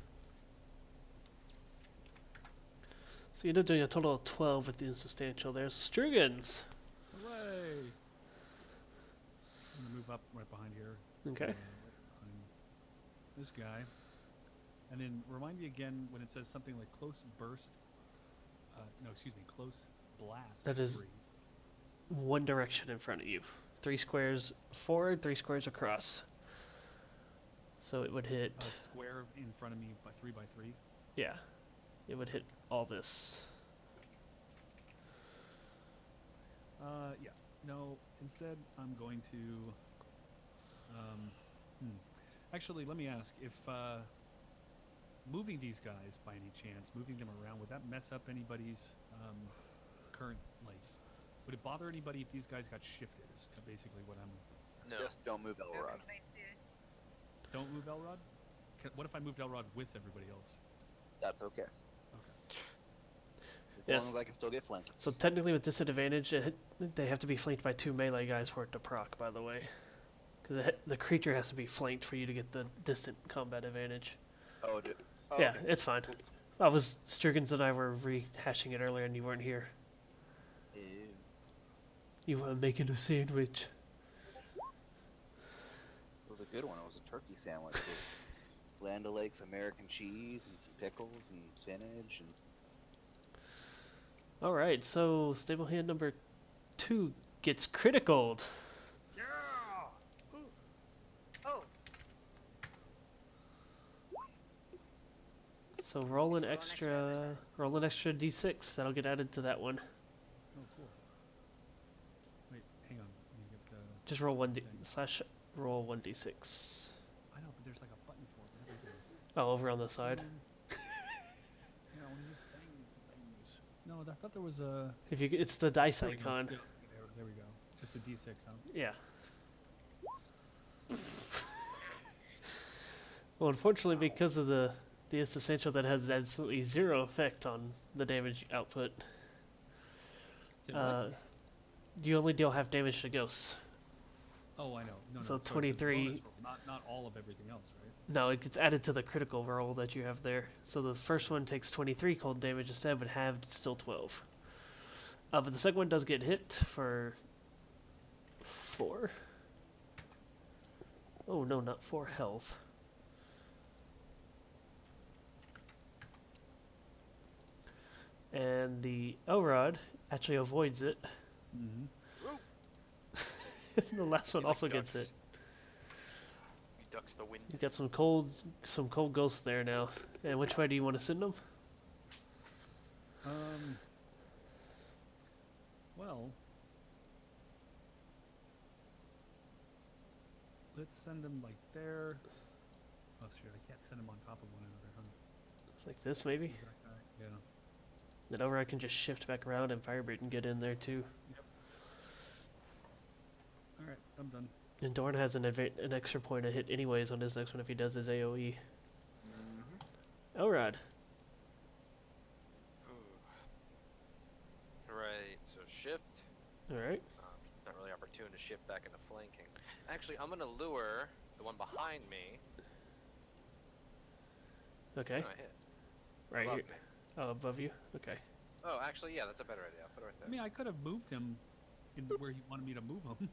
So you end up doing a total of 12 with the insubstantial. There's Strugans. Hooray! I'm gonna move up right behind here. Okay. Right behind this guy. And then remind me again when it says something like close burst. No, excuse me, close blast. That is 3. one direction in front of you. 3 squares forward, 3 squares across. So it would hit. A square in front of me by 3 by 3. Yeah. It would hit all this. Yeah. No. Instead, I'm going to. Actually, let me ask if moving these guys by any chance, moving them around, would that mess up anybody's current like? Would it bother anybody if these guys got shifted? Is basically what I'm. No. Just don't move No Elrod. complaints here. Don't move Elrod. What if I moved Elrod with everybody else? That's okay. Okay. As Yes. long as I can still get flanked. So technically with disadvantage, they have to be flanked by 2 melee guys for it to proc, by the way. Because the creature has to be flanked for you to get the distant combat advantage. Oh, Yeah, okay. it's fine. Strugans and I were rehashing it earlier and you weren't here. Ew. You were making a sandwich. It was a good one. It was a turkey sandwich with Land O'Lakes American cheese and some pickles and spinach and Alright, so stable hand number 2 gets critical. Yeah. Oh, So roll an Roll an extra extra d6. That'll get added to that one. Oh, cool. Wait, hang on. Let me get the. Just roll roll 1d6. I know, but there's like a button for it. and everything. Oh, over on the side. Yeah, one of these things. No, I thought there was a. If you, it's the dice There we go. icon. There we go. Just a D6, huh? Yeah. Well, unfortunately, because of the insubstantial, that has absolutely 0 effect on the damage output. Did what? You only deal half damage to ghosts. Oh, I know. No, so no. it's a 23 bonus roll, not all of everything else, right? No, it gets added to the critical roll that you have there. So the first one takes 23 cold damage instead, but halved, still 12. But the second one does get hit for 4. Oh no, not 4 health. And the Elrod actually avoids it. Mm-hmm. The last one He, like, also gets ducks. hit. He ducks the wind. You got some cold ghosts there now. And which way do you want to send them? Well, let's send them like there. Oh, shit, I can't send them on top of one another, huh? It's like this, maybe? That guy, yeah. Then Elrod can just shift back around and Firebird can get in there too. Alright, I'm done. And Dorn has an extra point to hit anyways on his next one if he does his AoE. Elrod. Right, so shift. Alright. Not really opportune to shift back into flanking. Actually, I'm gonna lure the one behind me. Okay. No, I hit. Right Above here. me. Oh, above you? Okay. Oh, actually, yeah, that's a better idea. I'll put it right there. I mean, I could have moved him in where he wanted me to move him.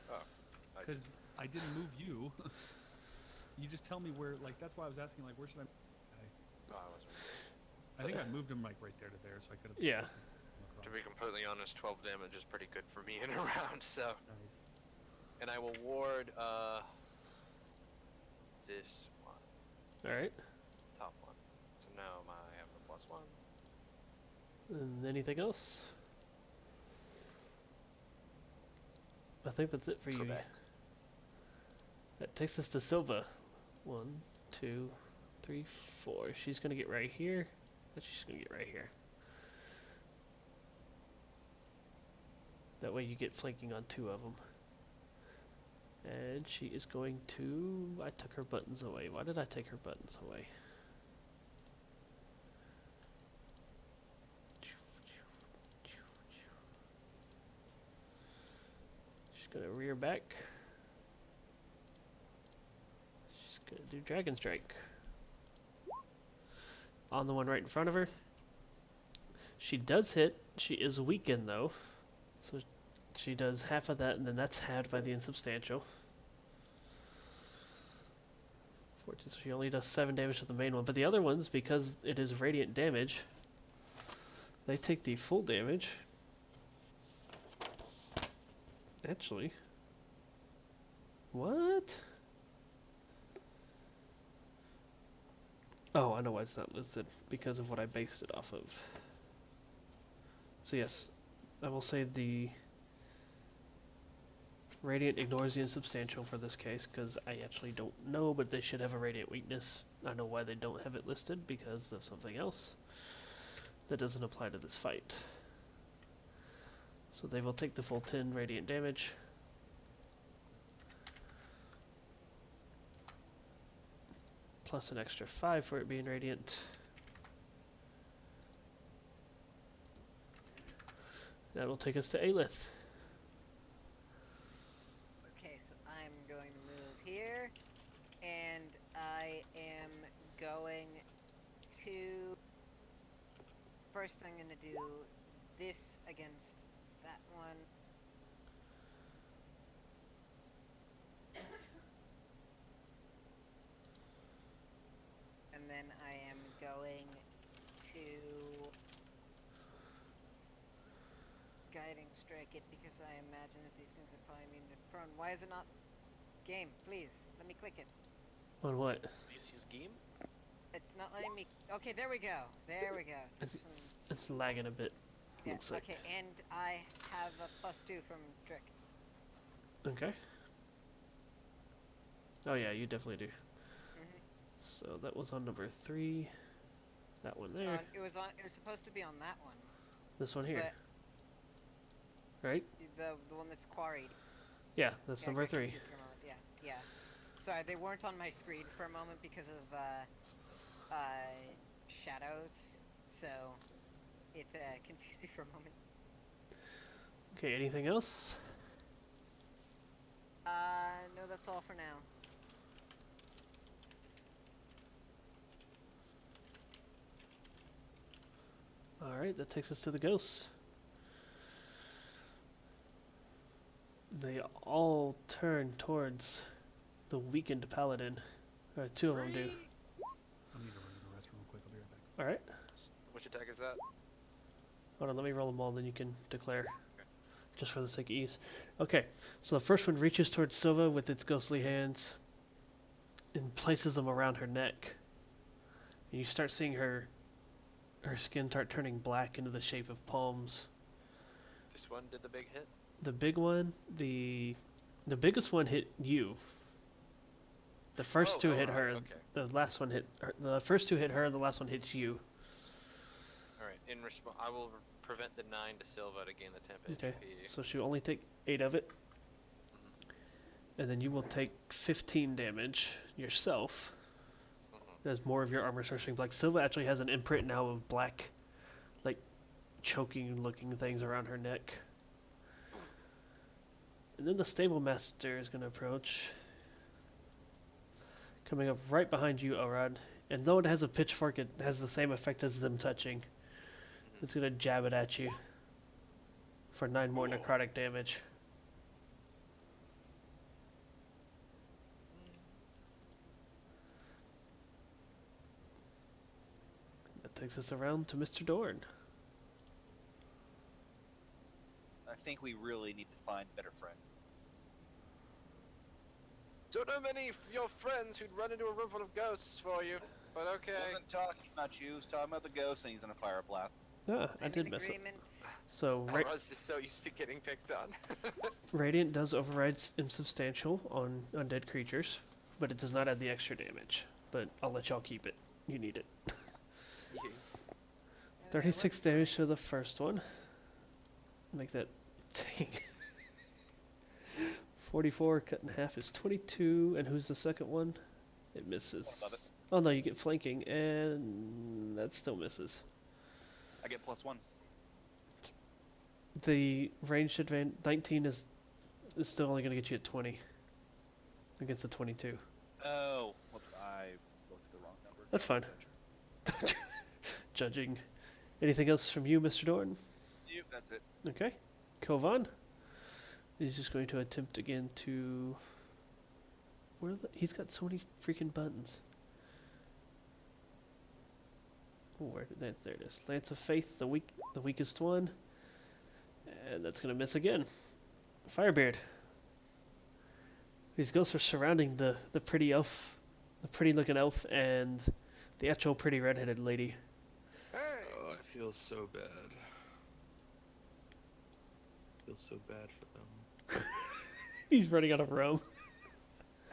Oh, I Because I didn't move you. You just tell me where, like, that's why I was asking, like, where should I... no, I wasn't. I think I moved him, like, right there to there, so I could have... Yeah. To be completely honest, 12 damage is pretty good for me in a round, so. Nice. And I will ward, this one, Alright. top one. So now I have the +1. And anything else? I think that's it for you. Quebec. That takes us to Silva. 1, 2, 3, 4. She's gonna get right here. She's gonna get right here. That way you get flanking on 2 of them. And she is going to... I took her buttons away. Why did I take her buttons away? She's gonna rear back. She's gonna do Dragon Strike. On the one right in front of her. She does hit. She is weakened though. So she does half of that, and then that's halved by the insubstantial. 14, so she only does 7 damage to the main one. But the other ones, because it is radiant damage, they take the full damage. Actually. What? Oh, I know why it's not listed. Because of what I based it off of. So yes, I will say the Radiant ignores the insubstantial for this case, because I actually don't know, but they should have a Radiant weakness. I know why they don't have it listed, because of something else that doesn't apply to this fight. So they will take the full 10 Radiant damage. Plus an extra 5 for it being Radiant. That will take us to Aelith. Okay, so I'm going to move here, and I am going to... First I'm going to do this against that one. And then I am going to guiding strike it, because I imagine that these things are probably immune to prone. Why is it not... Game, please, let me click it. On what? Please use game. It's not letting me... Okay, there we go. There we go. It's lagging a bit. Yeah, Looks like. okay, and I have a +2 from Trick. Okay. Oh yeah, you definitely do. Mm-hmm. So that was on number 3. That one there. It was supposed to be on that one. This one here. But Right? the one that's quarried. Yeah, that's Yeah, I number got 3. confused for a moment. Yeah, yeah. Sorry, they weren't on my screen for a moment because of shadows, so it confused me for a moment. Okay, anything else? No, that's all for now. Alright, that takes us to the ghosts. They all turn towards the weakened paladin. 2 of them do. I need to run to the restroom real quick. I'll be right back. Alright. Which attack is that? Hold on, let me roll them all, then you can declare. Just for the sake of ease. Okay, so the first one reaches towards Silva with its ghostly hands and places them around her neck. And you start seeing her skin start turning black into the shape of palms. This one did the big hit. The big one, the biggest one hit you. The first 2 hit her. Okay. The last one hit her. The first 2 hit her. The last one hits you. All right. In response, I will prevent the 9 to Silva to gain the 10 Okay. HP. So she'll only take 8 of it, and then you will take 15 damage yourself. As more of your armor starts turning black. Silva actually has an imprint now of black, like choking-looking things around her neck. And then the stable master is going to approach, coming up right behind you, Orad. And though it has a pitchfork, it has the same effect as them touching. It's going to jab it at you for 9 more necrotic damage. That takes us around to Mr. Dorn. I think we really need to find better friends. Don't know many of your friends who'd run into a room full of ghosts for you, but okay. I wasn't talking about you, I was talking about the ghost and he's in a fire blast. Ah, I I'm did in miss it. agreement. So Elrod's just so used to getting picked on. Radiant does override insubstantial on undead creatures, but it does not add the extra damage. But I'll let y'all keep it. You need it. Yeah. 36 damage to the first one. Make that... Dang. 44 cut in half is 22. And who's the second one? It misses. Above it. Oh no, you get flanking, and that still misses. I get +1. The ranged advantage 19 is still only going to get you at 20 against the 22. Oh, whoops! I looked at the wrong number. That's fine. Judging. Anything else from you, Mr. Dorn? Yep, that's it. Okay. Kovan is just going to attempt again to... He's got so many freaking buttons. Oh, where did that? There it is. Lance of Faith, the weakest one. And that's going to miss again. Firebeard. These ghosts are surrounding the pretty elf, the pretty looking elf, and the actual pretty redheaded lady. Hey! Oh, I feel so bad. I feel so bad for them. He's running out of room.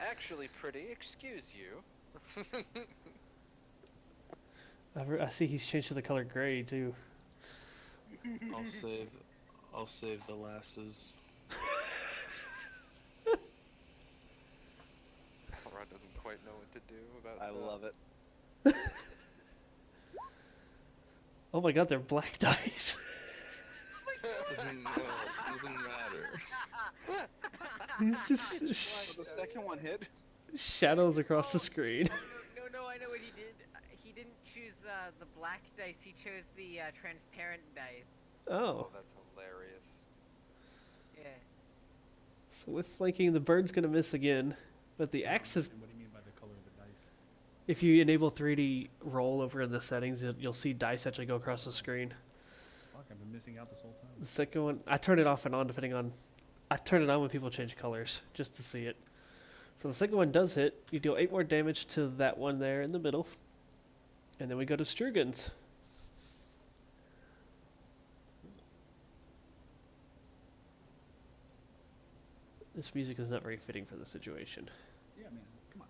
Actually pretty, excuse you. I see he's changed to the color gray too. I'll save the lasses. Elrod doesn't quite know what to do about I that. love it. Oh my god, they're black dice. Doesn't matter. He's just So the second one hit. shadows across the screen. No, I know what he did. He didn't choose the black dice. He chose the transparent dice. Oh, Oh, that's hilarious. Yeah. so with flanking, the bird's gonna miss again, but the axe is. And what do you mean by the color of the dice? If you enable 3D roll over in the settings, you'll see dice actually go across the screen. Fuck, I've been missing out this whole time. The second one, I turn it off and on depending on. I turn it on when people change colors just to see it. So the second one does hit. You deal 8 more damage to that one there in the middle, and then we go to Sturgens. This music is not very fitting for the situation. Yeah, man, come on.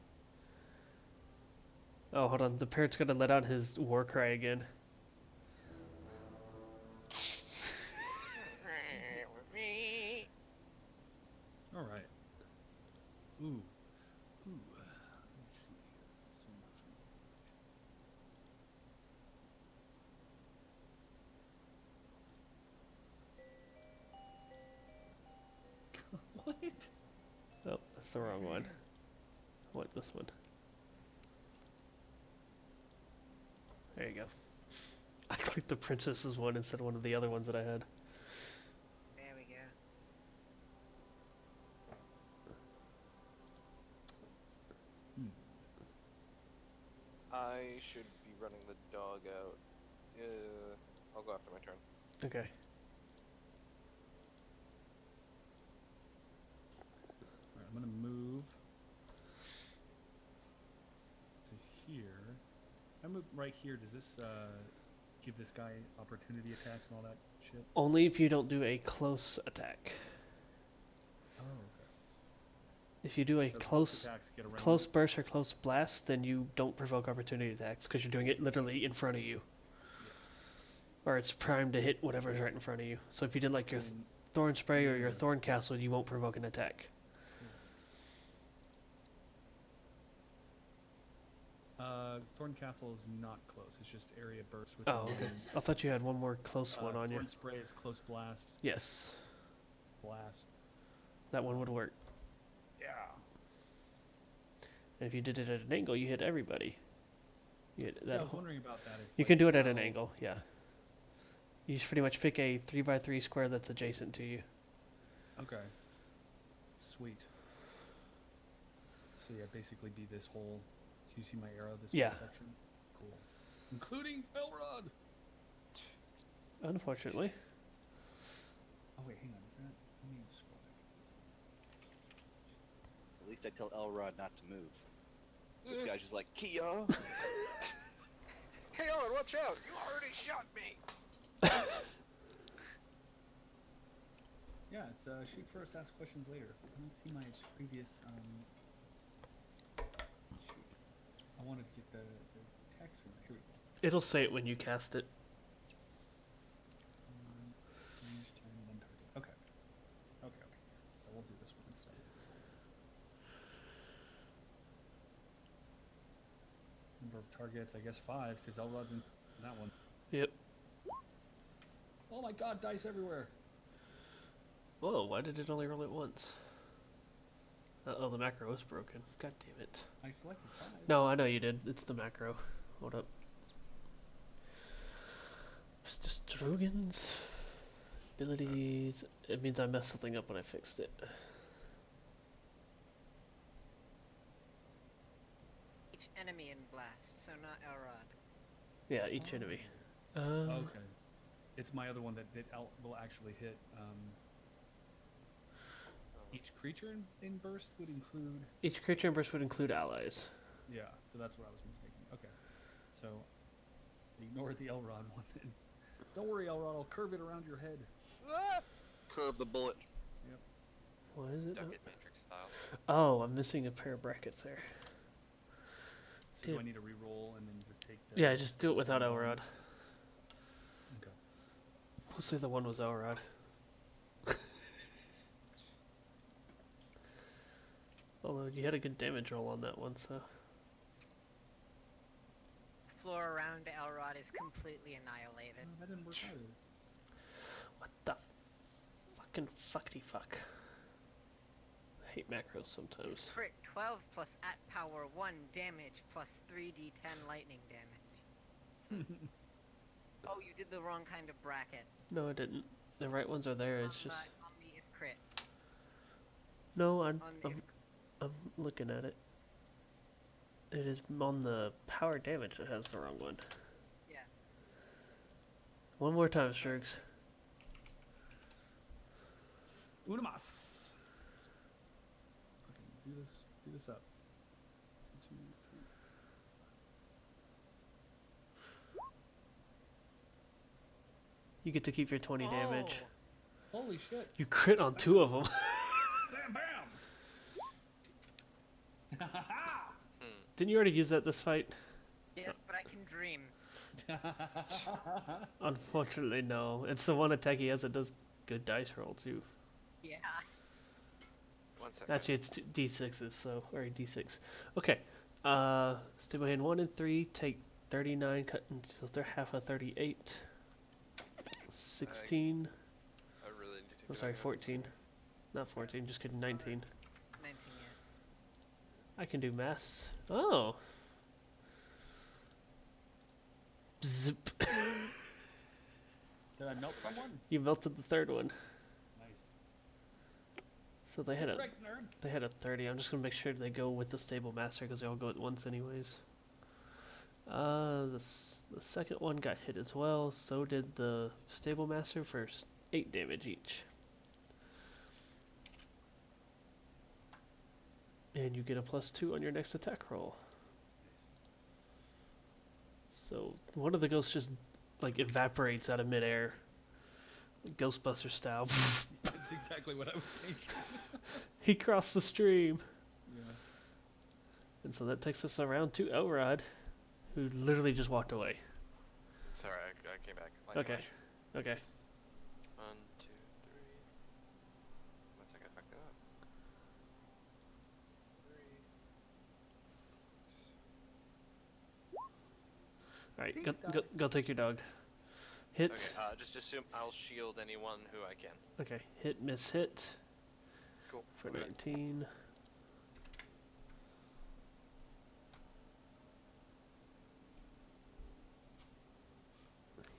Oh, hold on. The parrot's gonna let out his war cry again. All right. Ooh. Let's see. So much more. What? Oh, that's the wrong one. I want this one. There you go. I clicked the princess's one instead of one of the other ones that I had. There we go. I should be running the dog out. I'll go after my turn. Okay. Alright, I'm gonna move to here. I move right here. Does this give this guy opportunity attacks and all that shit? Only if you don't do a close attack. Oh, okay. If you do a So close attacks get around close burst or close blast, then you don't provoke opportunity attacks because you're doing it literally in front of you. Or it's primed to hit whatever's right in front of you. So if you did like your and- thorn spray or your Yeah. thorn castle, you won't provoke an attack. Thorn Castle is not close. It's just area burst. Within Oh, okay. range. I thought you had one more close one on you. Thorn Spray is close blast. Yes, Blast. that one would work. Yeah. And if you did it at an angle, you hit everybody. You hit Yeah, that I was whole- wondering about that. If, You like, can do it at an how- angle, yeah. You just pretty much pick a 3x3 square that's adjacent to you. Okay. Sweet. So yeah, basically be this whole. Do you see my arrow? This Yeah. whole section. Cool. Including Elrod. Unfortunately. Oh wait, hang on. Is that? Let me scroll back. At least I tell Elrod not to move. This guy's just like, Kia! Hey, Elrod, watch out! You already shot me! Yeah, it's shoot first, ask questions later. I don't see my previous shoot. I wanted to get the text from it. Here we go. It'll say it when you cast it. Range 10, one target. Okay. Okay. So we'll do this one instead. Number of targets, I guess 5, because Elrod's in that one. Yep. Oh my god, dice everywhere! Whoa, why did it only roll it once? Oh, the macro was broken. God damn it. I selected 5. No, I know you did. It's the macro. Hold up. Mr. Strogan's abilities. It means I messed something up when I fixed it. Each enemy in blast, so not Elrod. Yeah, each enemy. Okay. It's my other one that will actually hit. Each creature in burst would include. Each creature in burst would include allies. Yeah, so that's what I was mistaken. Okay. So, ignore the Elrod one then. Don't worry, Elrod, I'll curve it around your head. Curve the bullet. What is it? Duck it Matrix style. Oh, I'm missing a pair of brackets there. So do Damn. I need to re-roll and then just take the... Yeah, just do it without Elrod. Okay. We'll say the one was Elrod. Although you had a good damage roll on that one, so. Floor around Elrod is completely annihilated. Oh, that didn't work either. What the fucking fuckity fuck? I hate macros sometimes. Crit 12 plus at power 1 damage plus 3d10 lightning damage. Oh, you did the wrong kind of bracket. No, I didn't. The right ones are there. It's On just on the if crit. no. I'm On the if I'm looking at it. It is on the power damage that has the wrong one. Yeah. One more time, Sturgs. Unamas! Okay, do this up. 1, 2, 3. You get to keep your 20 damage. Holy shit. You crit on 2 of them. Bam, bam! Didn't you already use that this fight? Yes, but I can dream. Unfortunately, no. It's the one attack he has that does good dice roll too. Yeah. 1 second. Actually, it's d6s, so or d6. Okay. Stable hand 1 and 3 take 39, cut until they're half of 38. 16. I really need to I'm sorry, 14. Not 14. Just kidding. 19. 19, I can do maths. Oh. Zip. Did I melt someone? You melted the third one. Nice. So they had a Correct, nerd. they had a 30. I'm just gonna make sure they go with the stable master because they all go at once anyways. The second one got hit as well. So did the stable master for 8 damage each. And you get a +2 on your next attack roll. So one of the ghosts just like evaporates out of midair, Ghostbuster style. That's exactly what I was thinking. He crossed the stream. Yeah. And so that takes us around to Elrod, who literally just walked away. Sorry, I came back. Okay. Okay. 1, 2, 3. One second, I fucked it up. 3. Alright, go take your dog. Hit. Okay, just assume I'll shield anyone who I can. Okay, hit, miss, hit. Cool. For Okay. 19.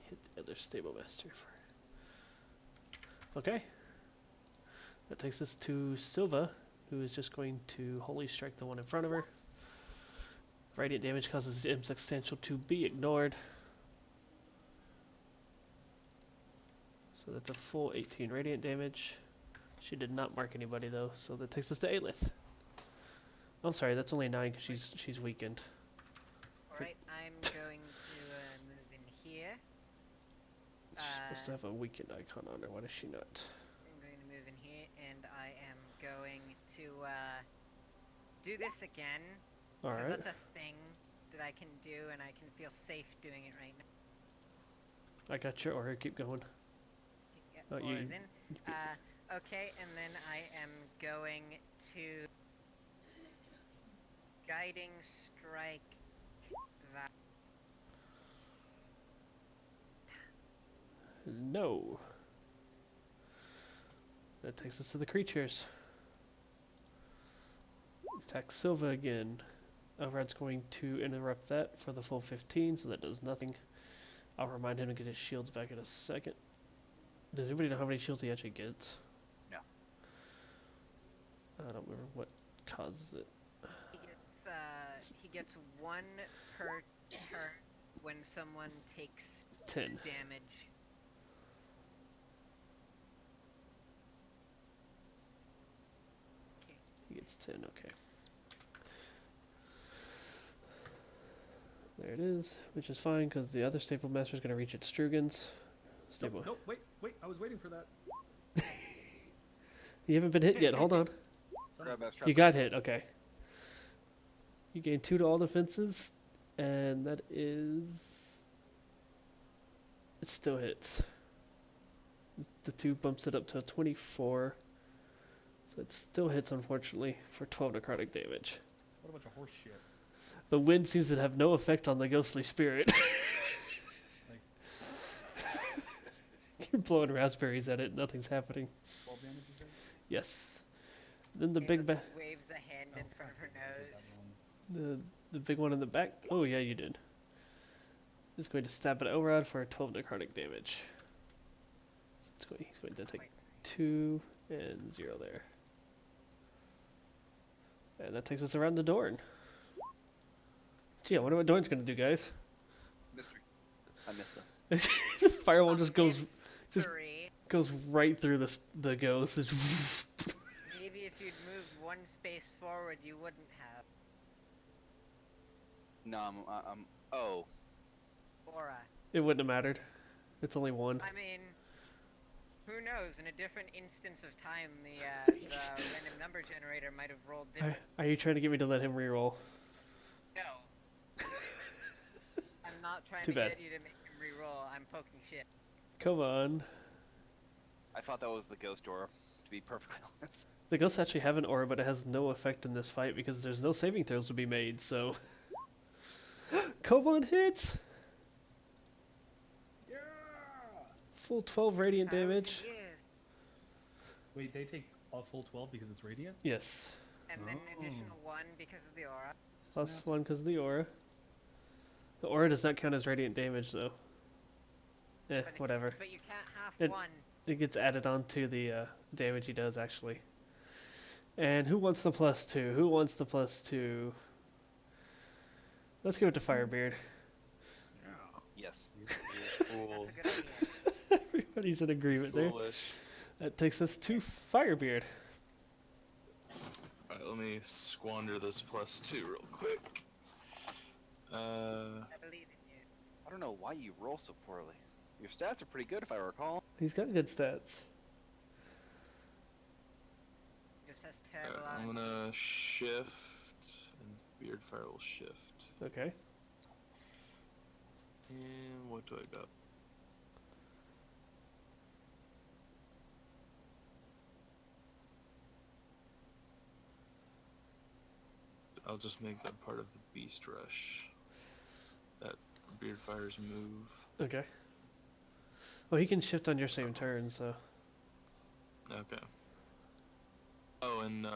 Hit the other stable master for. Okay. That takes us to Silva, who is just going to Holy Strike the one in front of her. Radiant damage causes insubstantial to be ignored. So that's a full 18 radiant damage. She did not mark anybody though, so that takes us to Aelith. I'm sorry, that's only 9 because she's weakened. Alright, I'm going to move in here. supposed to have a weakened icon on her. Why does she not? I'm going to move in here, and I am going to do this again. All 'Cause right. that's a thing that I can do, and I can feel safe doing it right now. I got your aura. Keep going. Get Oh, you- auras in. Okay, and then I am going to guiding strike that. No. That takes us to the creatures. Attack Silva again. Elrod's going to interrupt that for the full 15, so that does nothing. I'll remind him to get his shields back in a second. Does anybody know how many shields he actually gets? No. I don't remember what causes it. He gets one per turn when someone takes 10. damage. He gets 10, okay. There it is, which is fine because the other Staple Master is going to reach its Strugans. Staple. Nope, wait, I was waiting for that. You haven't been hit yet, hold on. Grab that You got hit, okay. You gain 2 to all defenses, and that is... It still hits. The 2 bumps it up to a 24. So it still hits, unfortunately, for 12 necrotic damage. What a bunch of horse shit. The wind seems to have no effect on the ghostly spirit. You're blowing raspberries at it, nothing's happening. 12 damage, you said? Yes. Then the big Caleb waves a hand in front of her nose. the big one in the back. Oh yeah, you did. Is going to stab at Elrod for 12 necrotic damage. So he's going to take 2 and 0 there. And that takes us around the Dorn. Gee, I wonder what Dorn's going to do, guys. Mystery. I missed this. The firewall just goes Mystery. right through the ghost. It's Maybe if you'd moved one space forward, you wouldn't have. No, oh. Aura. It wouldn't have mattered. It's only 1. I mean, who knows? In a different instance of time, the random number generator might have rolled different. Are you trying to get me to let him reroll? No. I'm not trying Too to bad. get you to make him re-roll. I'm poking shit. Come on. I thought that was the ghost aura, to be perfectly honest. The ghosts actually have an aura, but it has no effect in this fight because there's no saving throws to be made, so... Kovan hits! Yeah! Full 12 radiant damage. Yeah. Wait, they take a full 12 because it's radiant? Yes. And then an additional 1 because of the aura. Plus Snaps. 1 because of the aura. The aura does not count as radiant damage, though. But it's- whatever. But you can't half It- 1. It gets added on to the damage he does, actually. And who wants the +2? Who wants the +2? Let's give it to Firebeard. Yes. Cool. That's a good idea. Everybody's in agreement there. Foolish. That takes us to Firebeard. Alright, let me squander this +2 real quick. I believe in you. I don't know why you roll so poorly. Your stats are pretty good, if I recall. He's got good stats. Just has Alright, terrible I'm odds. gonna shift, and Beardfire will shift. Okay. And what do I got? I'll just make that part of the Beast Rush. That Beardfire's move. Okay. Well, he can shift on your same turn, so... Okay. Oh, and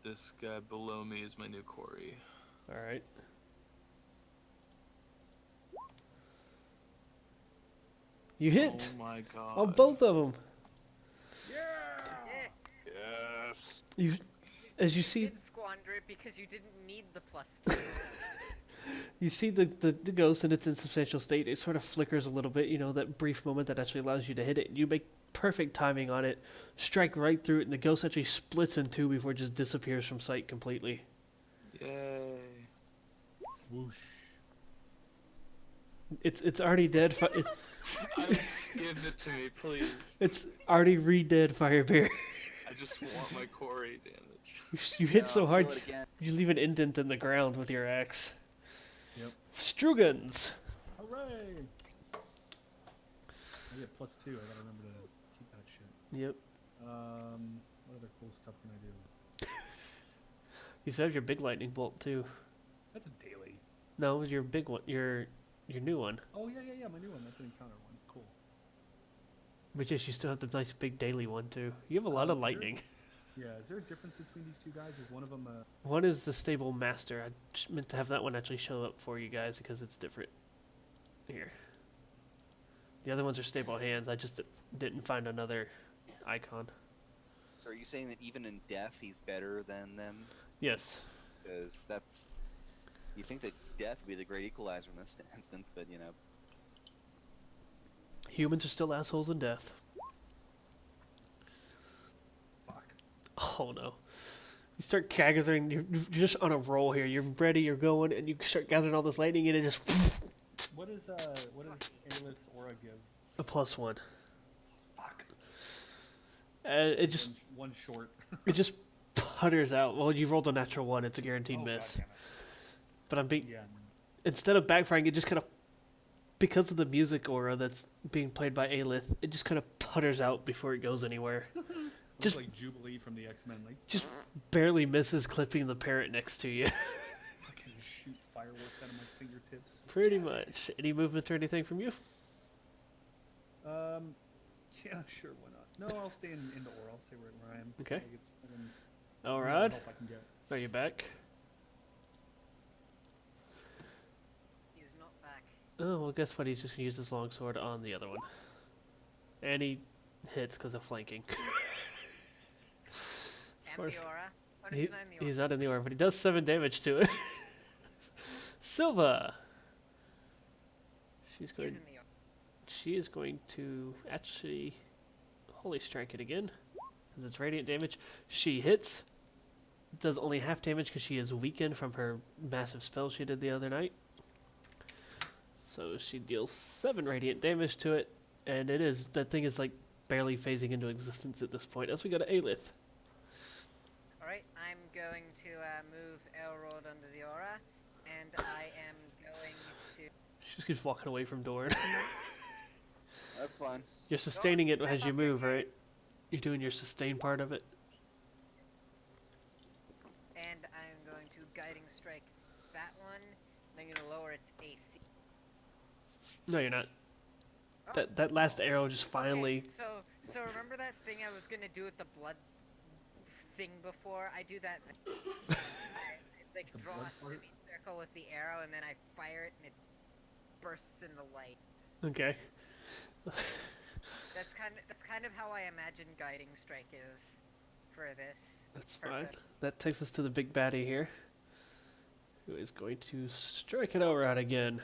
this guy below me is my new quarry. Alright. You hit! Oh my god. On both of them! Yes, Yes. You, as you you see, did squander it because you didn't need the +2. you see the ghost in its insubstantial state. It sort of flickers a little bit. You know, that brief moment that actually allows you to hit it. You make perfect timing on it, strike right through it, and the ghost actually splits in 2 before it just disappears from sight completely. Yay. Whoosh. It's already dead. Give it to me, please. It's already re-dead Firebear. I just want my quarry damage. You hit so I'll hard, do it again. you leave an indent in the ground with your axe. Yep. Strugans. Hooray! I get +2. I gotta remember to keep that shit. Yep. What other cool stuff can I do? You still have your big lightning bolt too. That's a daily. No, your big one, your new one. Oh yeah, my new one. That's an encounter one. Cool. Which is you still have the nice big daily one too. You have a lot of Sure. lightning. Yeah, is there a difference between these two guys? Is one of them a... One is the stable master. I meant to have that one actually show up for you guys because it's different. Here. The other ones are stable hands. I just didn't find another icon. So are you saying that even in death he's better than them? Yes. Because that's... You think that death would be the great equalizer in this instance, but you know... Humans are still assholes in death. Fuck. Oh no. You start gathering, you're just on a roll here. You're ready, you're going, and you start gathering all this lightning and it just... What does Aelith's aura give? A +1. Fuck. It just One short. it just putters out. Well, you rolled a natural 1. It's a guaranteed Oh, miss. goddammit. But I'm being... Yeah. Instead of backfiring, it just kind of... Because of the music aura that's being played by Aelith, it just kind of putters out before it goes anywhere. Just Just- like Jubilee from the X-Men, like Just barely misses clipping the parrot next to you. fucking shoot fireworks out of my fingertips. Pretty much. Any movement or anything from you? Yeah, sure, why not? No, I'll stay in the aura. I'll stay where I am. Okay. Like, it's fucking- Alright. help I can get. Are you back? He's not back. Oh, well, guess what? He's just going to use his longsword on the other one. And he hits because of flanking. And course. the aura. Oh, no, He, he's not in the aura. he's not in the aura, but he does 7 damage to it. Silva! He's in the aura. She is going to actually holy strike it again because it's radiant damage. She hits, does only half damage because she is weakened from her massive spell she did the other night. So she deals 7 radiant damage to it, and that thing is like barely phasing into existence at this point. As we go to Aelith, Alright, I'm going to move Elrod under the aura, and I am going to... she just keeps walking away from Doran. That's fine. You're sustaining it as you move, right? You're doing your sustain part of it. And I'm going to guiding strike that one, and I'm going to lower its AC. No, you're not. Oh. That last arrow just finally. Okay, so remember that thing I was gonna do with the blood thing before? I do that. I like The draw blood a part? semicircle with the arrow, and then I fire it, and it bursts into light. Okay. That's kind of how I imagine guiding strike is for this. That's for fine. the- That takes us to the big baddie here, who is going to strike it over out again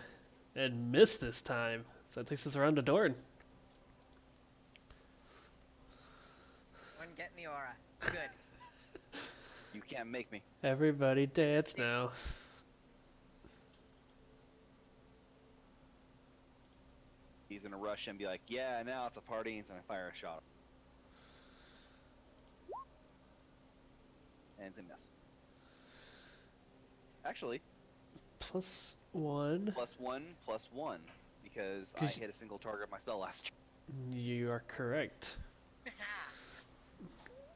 and miss this time. So that takes us around to Dorn. One get in the aura. Good. You can't make me. Everybody dance now. He's gonna rush and be like, yeah, now it's a party, and he's gonna fire a shot. And it's a miss. Actually, +1. +1/+1, because I hit a single target of my spell last turn. You are correct.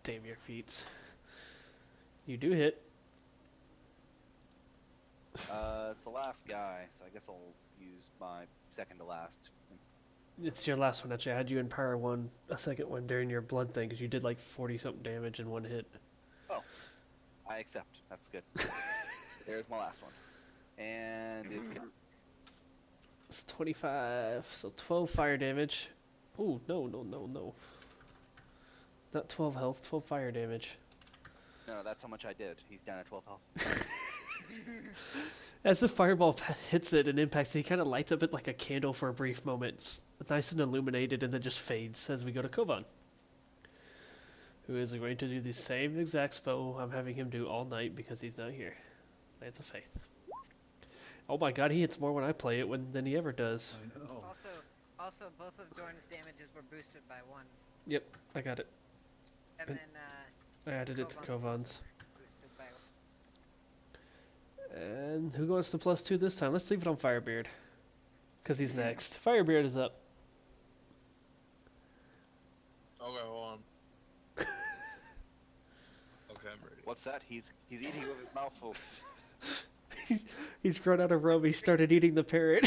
Damn your feats. You do hit. It's the last guy, so I guess I'll use my second to last. It's your last one, actually. I had you empower a second one during your blood thing because you did like 40-something damage in one hit. Oh, I accept. That's good. There's my last one. And it's good. It's 25, so 12 fire damage. Ooh, no. Not 12 health, 12 fire damage. No, that's how much I did. He's down at 12 health. As the fireball hits it and impacts it, he kind of lights up it like a candle for a brief moment. Just nice and illuminated, and then just fades as we go to Kovan, who is going to do the same exact spell I'm having him do all night because he's not here. Lance of Faith. Oh my god, he hits more when I play it than he ever does. I know. Also, Also, both of Dorn's damages were boosted by 1. Yep, I got it. And And then, I added it to Kovan's Kovan's. also boosted by 1. And who goes to +2 this time? Let's leave it on Firebeard. Because he's next. Firebeard is up. Okay, hold on. Okay, I'm ready. What's that? He's eating with his mouth full. He's run out of room. He started eating the parrot.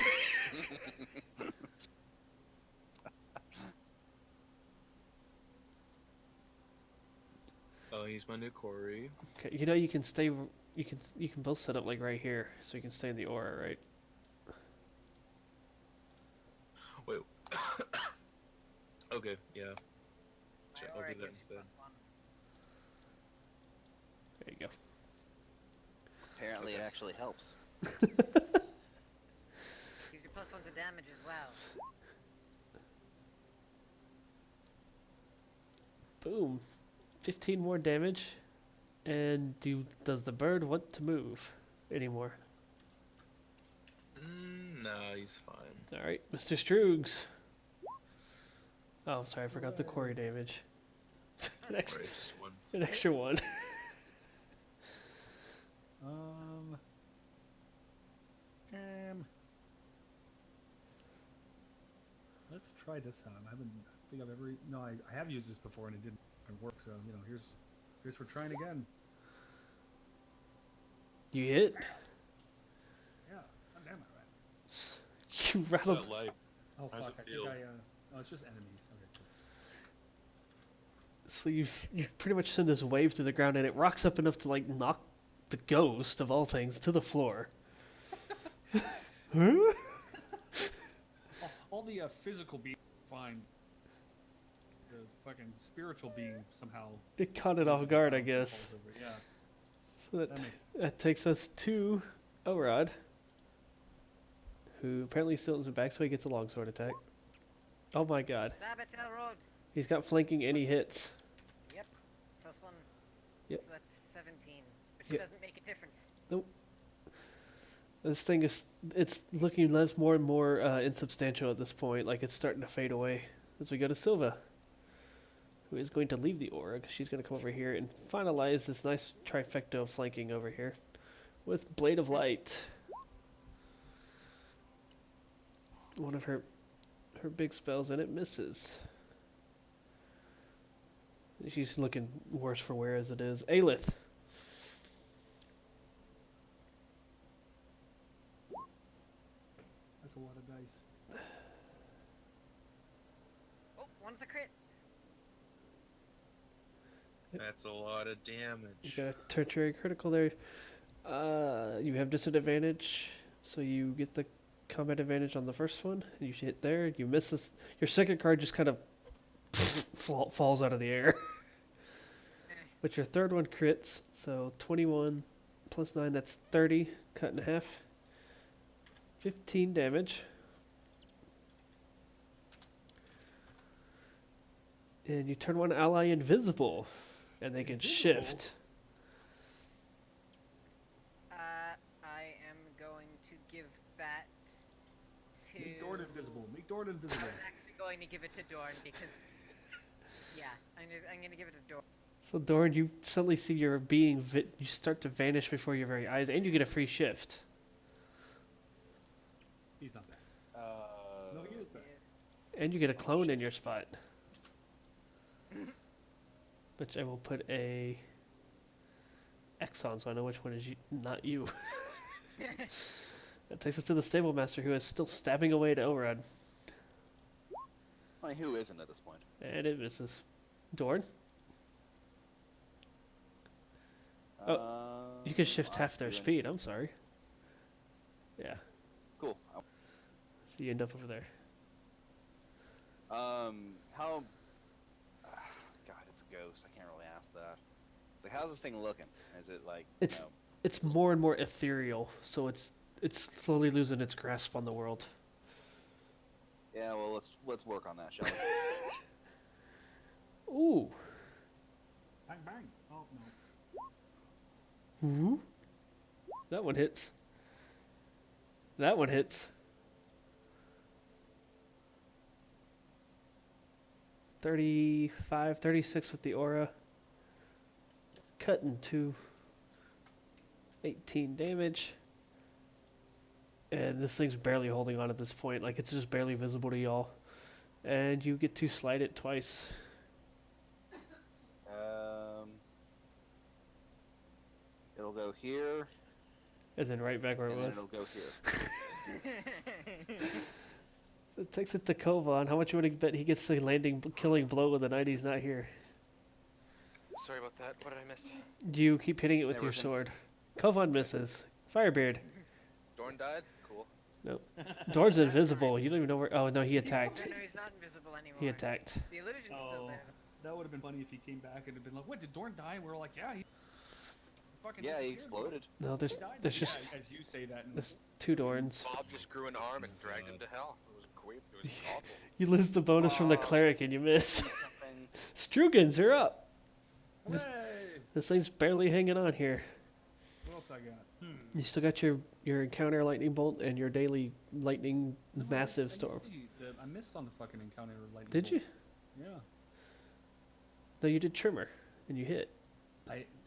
Oh, he's my new quarry. Okay, you know you can stay. You can both set up like right here, so you can stay in the aura, right? Wait. Okay, yeah. My I'll aura do that gives you instead. +1. There you go. Apparently, it actually helps. Gives you +1 to damage as well. Boom. 15 more damage. And does the bird want to move anymore? Nah, he's fine. All right, Mr. Stroogs. Oh, sorry, I forgot the quarry damage. an, extra, Right, it's just one. an extra one. Um, let's try this time. I think I've ever. No, I have used this before and it didn't work. So here's for trying again. You hit. Yeah, God damn it, right? You rattled. That life. Oh How's fuck! it I feel? think oh, it's just enemies. Okay, cool. So you've pretty much sent this wave to the ground, and it rocks up enough to like knock the ghost of all things to the floor. Huh? All the physical beings fine. The fucking spiritual being somehow. It caught it off guard, I guess. falls over. Yeah, So that makes. that takes us to Elrod, who apparently still isn't back, so he gets a longsword attack. Oh my god. Stab at Elrod. He's got flanking and he hits. +1. Yep. So that's 17, which Yep. doesn't make a difference. This thing it's looking less more and more insubstantial at this point, like it's starting to fade away. As we go to Silva, who is going to leave the aura, 'cause she's going to come over here and finalize this nice trifecta of flanking over here with Blade of Light. One of her big spells, and it misses. She's looking worse for wear as it is. Aelith. That's a lot of dice. Oh, one's a crit. That's a lot of You damage. got a tertiary critical there. You have disadvantage, so you get the combat advantage on the first one. And you hit there. You miss this. Your second card just kind of falls out of the air. But your third one crits, so 21 plus 9, that's 30, cut in half. 15 damage. And you turn one ally invisible, and they can shift. I am going to give that to. Make Dorn invisible. Make Dorn invisible. I'm actually going to give it to Dorn because. Yeah, I'm gonna give it to Dorn. So Doran, you suddenly see your being, you start to vanish before your very eyes, and you get a free shift. He's not there. No, he is there. And you get a clone in your spot. Which I will put a X on, so I know which one is not you. That takes us to the Stable Master, who is still stabbing away to Elrod. I mean, who isn't at this point? And it misses. Dorn, you can shift half their speed, I'm sorry. Yeah, Cool. so you end up over there. How? God, it's a ghost. I can't really ask that. It's like, how's this thing looking? Is it like? It's it's more and more ethereal, so it's slowly losing its grasp on the world. Yeah. Well, let's work on that, shall we? Ooh. Bang bang. Oh no. Ooh. That one hits. That one hits. 35, 36 with the aura. Cutting to 18 damage. And this thing's barely holding on at this point. Like, it's just barely visible to y'all. And you get to slide it twice. It'll go here, And then right back where it and then was. it'll go here. So it takes it to Kovan. How much you want to bet he gets the killing blow with the night he's not here? Sorry about that. What did I miss? You keep hitting it with your Everything. sword. Kovan misses. Firebeard. Dorn died? Cool. Nope. Dorn's invisible. You don't even know where. Oh, no, he attacked. No, he's not invisible anymore. He attacked. The illusion's still Oh, there. that would have been funny if he came back and had been like, "What, did Dorn die?" And we're all like, "Yeah, he fucking Yeah, he disappeared, bro." exploded. No, there's He died. there's Yeah, just as you say that. And there's 2 Dorns. Bob just grew an arm and dragged him to hell. It was great. It was awful. You lose the bonus from the cleric and you miss. Something. Strugans, you're up. This- Hooray! This thing's barely hanging on here. What else I got? You still got your encounter lightning bolt and your daily lightning massive storm. I missed on the fucking encounter lightning. Did you? bolt. Yeah. No, you did trimmer and you hit.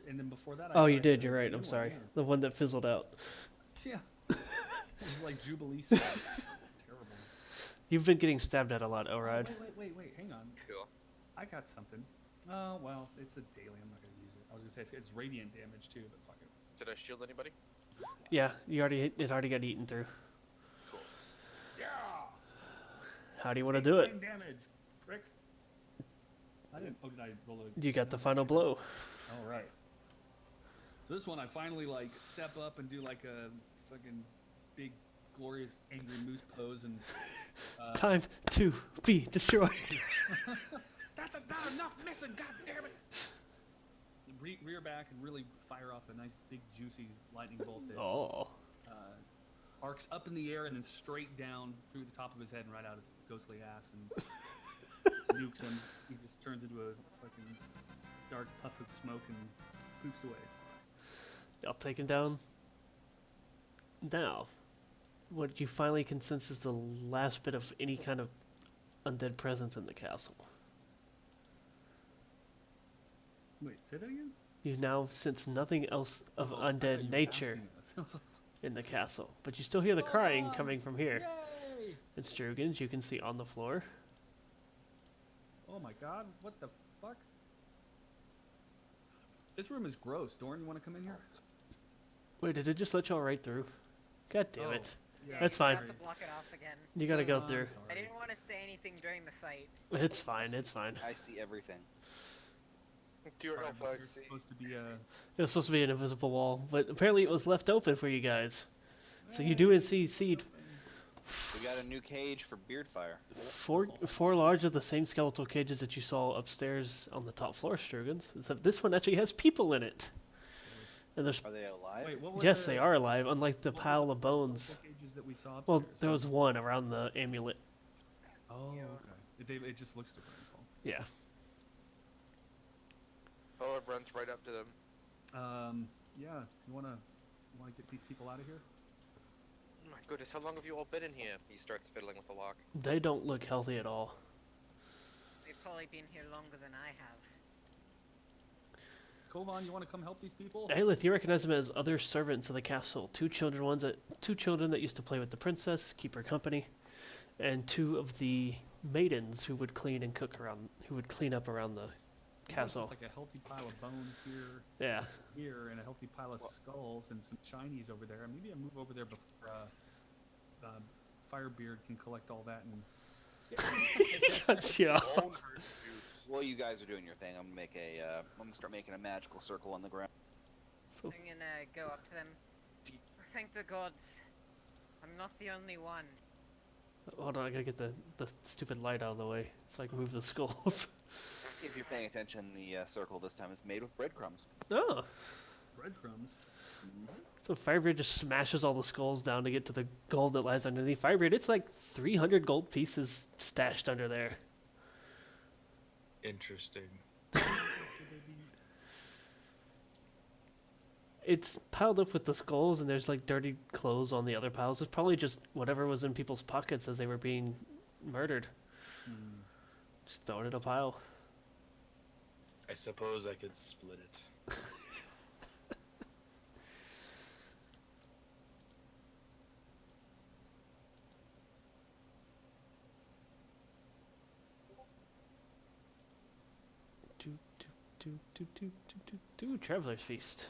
And then before that. Oh, you tried did. the You're right. new I'm one, sorry. yeah. The one that fizzled out. Yeah. It was like Jubilee stuff. Terrible. You've been getting stabbed at a lot, Elrod. Wait. Hang on. Cool. I got something. Oh, well, it's a daily. I'm not going to use it. I was going to say it's radiant damage too, but fuck it. Did I shield anybody? Yeah, it already got eaten through. Cool. Yeah! How do you want to do it? 9 damage. Rick. I didn't. Oh, did I roll a. You got the final blow. All right. So this one, I finally like step up and do like a fucking big, glorious, angry moose pose and. Time to be destroyed. That's not enough missing. God damn it! Rear back and really fire off a nice big juicy lightning bolt that Oh. arcs up in the air and then straight down through the top of his head and right out its ghostly ass and nukes him. He just turns into a fucking dark puff of smoke and poofs away. I'll take him down. Now, what you finally can sense is the last bit of any kind of undead presence in the castle. Wait, say that again? You now sense nothing else of Oh, I thought you undead were nature asking us. in the castle, but you still hear the crying coming from here. Yay! And Strugans, you can see on the floor. Oh my god, what the fuck? This room is gross. Dorn, you want to come in here? Wait, did it just let y'all right through? God damn Oh. it. Yeah, That's you fine. have to block it off again. You gotta go I'm through. sorry. I didn't want to say anything during the fight. It's fine, it's fine. I see everything. To your Sorry, elf but eyes, you're see. supposed to be It was supposed to be an invisible wall, but apparently it was left open for you guys. So you do see We got a new cage for Beardfire. four large of the same skeletal cages that you saw upstairs on the top floor, Strugans. Except this one actually has people in it. And there's Are they alive? Wait, what were yes, the, they are alive, unlike the what were pile the of bones. skeletal cages that we saw Well, upstairs? there was one around the amulet. Oh, okay. It just looks different. That's all. Yeah. Oh, it runs right up to them. Yeah. You wanna get these people out of here? Oh my goodness, how long have you all been in here? He starts fiddling with the lock. They don't look healthy at all. They've probably been here longer than I have. Kovan, you want to come help these people? Aelith, you recognize them as other servants of the castle. Two children that used to play with the princess, keep her company, and 2 of the maidens who would clean and cook around, who would clean up around the castle. There's like a healthy pile of bones Yeah. here, and a healthy pile of skulls, and some shinies over there. Maybe I move over there before Firebeard can collect all that and. Cuts you off. Bone hurt you. While you guys are doing your thing, I'm gonna start making a magical circle on the ground. So, I'm gonna go up to them. Thank the gods. I'm not the only one. hold on, I gotta get the stupid light out of the way so I can move the skulls. If you're paying attention, the circle this time is made with breadcrumbs. Oh. Breadcrumbs. So Firebeard just smashes all the skulls down to get to the gold that lies underneath. Firebeard, it's like 300 gold pieces stashed under there. Interesting. It's piled up with the skulls, and there's like dirty clothes on the other piles. It's probably just whatever was in people's pockets as they were being murdered. Just throw it in a pile. I suppose I could split it. Traveler's Feast.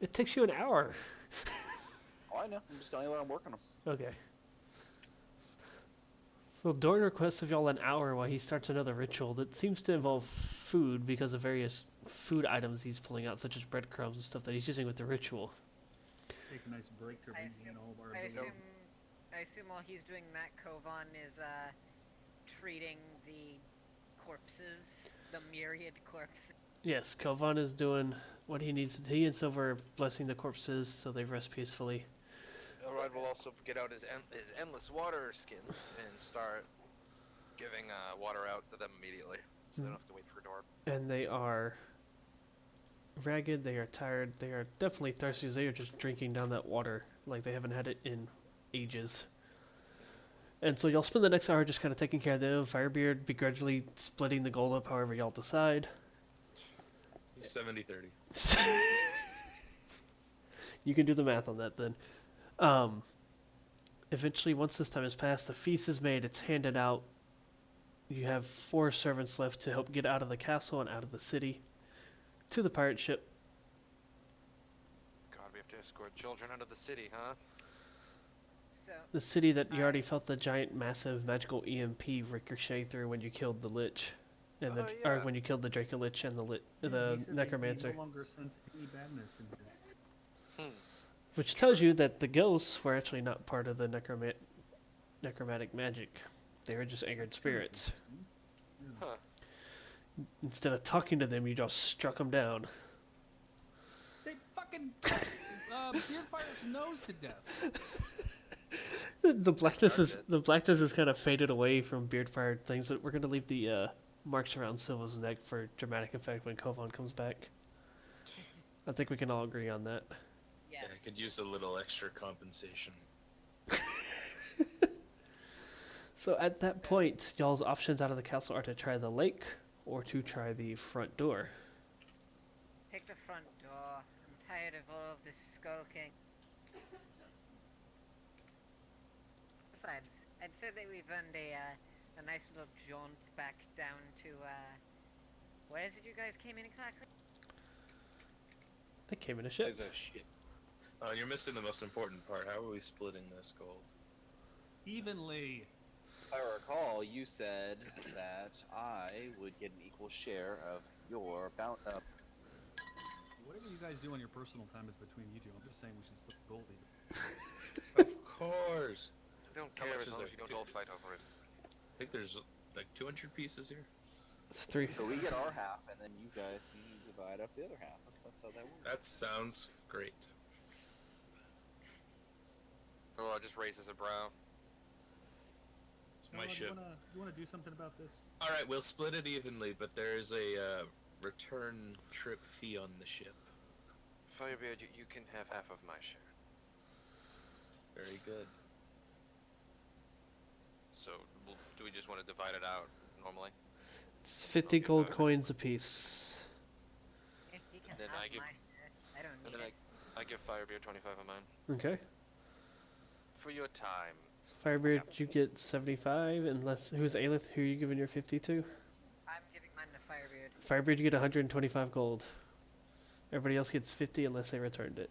It takes you an hour. Oh, I know. I'm just telling you what I'm working on. Okay. So Dorn requests of y'all an hour while he starts another ritual that seems to involve food because of various food items he's pulling out, such as breadcrumbs and stuff that he's using with the ritual. Take a nice break to I regain all of our I ability. assume while he's doing that, Kovan is treating the corpses, the myriad corpses. Yes, Kovan is doing what he needs. He and Silver are blessing the corpses so they rest peacefully. Elrod will also get out his endless water skins and start giving water out to them immediately, so they don't have to wait for a door. And they are ragged, they are tired, they are definitely thirsty. They are just drinking down that water like they haven't had it in ages. And so y'all spend the next hour just kind of taking care of them. Firebeard begrudgingly splitting the gold up however y'all decide. 70-30. You can do the math on that then. Eventually, once this time has passed, the feast is made, it's handed out. You have 4 servants left to help get out of the castle and out of the city to the pirate ship. God, we have to escort children out of the city, huh? So The city that you already felt the giant, massive, magical EMP ricochet through when you killed the Lich. And the, Oh, or yeah. when you killed the Draco Lich and the Yeah, the he said Necromancer. They no longer sense any badness in it. Which tells you that the ghosts were actually not part of the necromantic magic. They were just angered spirits. Huh. Instead of talking to them, you just struck them down. They fucking Beardfire's nose to death. The blackness is Started the blackness is kind of faded away from Beardfire things. We're gonna leave the marks around Silva's neck for dramatic effect when Kovan comes back. I think we can all agree on that. yes. Yeah, I could use a little extra compensation. So at that point, y'all's options out of the castle are to try the lake or to try the front door. Take the front door. I'm tired of all of this skulking. Besides, I'd say that we've earned a nice little jaunt back down to where is it you guys came in exactly? It came in a ship. There's a shit. Oh, you're missing the most important part. How are we splitting this gold? Evenly. If I recall, you said that I would get an equal share of your Whatever you guys do on your personal time is between you two. I'm just saying we should split gold even. Of course. We don't How care much as is long there? as you don't all fight over it. I think there's like 200 pieces here. It's 3. So we get our half, and then you guys can divide up the other half. That's how that works. That sounds great. Elrod just raises a brow. It's my Elrod, ship. You wanna do something about this? All right, we'll split it evenly, but there is a return trip fee on the ship. Firebeard, you can have half of my share. Very good. So, do we just want to divide it out normally? It's 50 Okay, gold fine. coins apiece. If you can Then have I give- my share, I don't And need then it. I give Firebeard 25 of mine. Okay. For your time. So Firebeard, you get 75, unless who's Aelith? Who are you giving your 50 to? I'm giving mine to Firebeard. Firebeard, you get 125 gold. Everybody else gets 50 unless they returned it.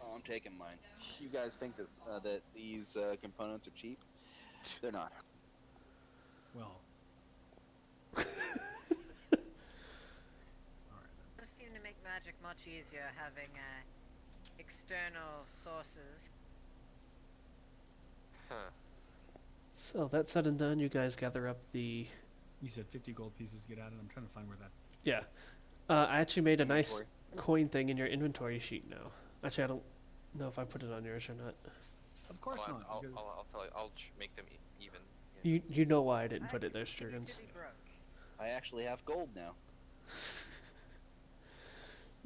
Oh, I'm taking mine. You guys think this, that these components are cheap? They're not. Well. Just seem to make magic much easier having external sources. Huh. So that said and done, you guys gather up the. You said 50 gold pieces to get out of it. I'm trying to find where that. Yeah. I actually made a nice Inventory. coin thing in your inventory sheet now. Actually, I don't know if I put it on yours or not. Of course Well, not. I'll because tell you. I'll make them even. Yeah. You know why I didn't put I it there, continue Striggins. to be broke. I actually have gold now.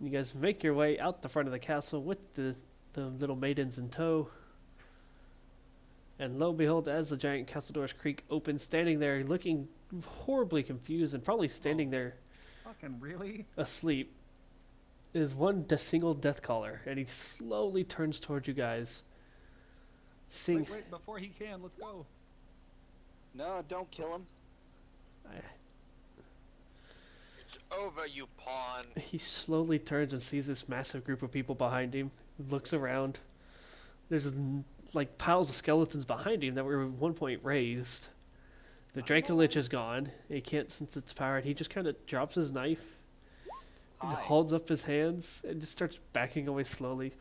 You guys make your way out the front of the castle with the little maidens in tow. And lo and behold, as the giant castle doors creak open, standing there looking horribly confused and probably standing there Fucking really? asleep, is one single death caller. And he slowly turns towards you guys. Seeing. Wait, before he can, let's go. No, don't kill him. It's over, you pawn. He slowly turns and sees this massive group of people behind him. Looks around. There's like piles of skeletons behind him that were at one point raised. The Draco Lich is gone. He can't sense its power, and he just kind of drops his knife and Hi. holds up his hands and just starts backing away slowly.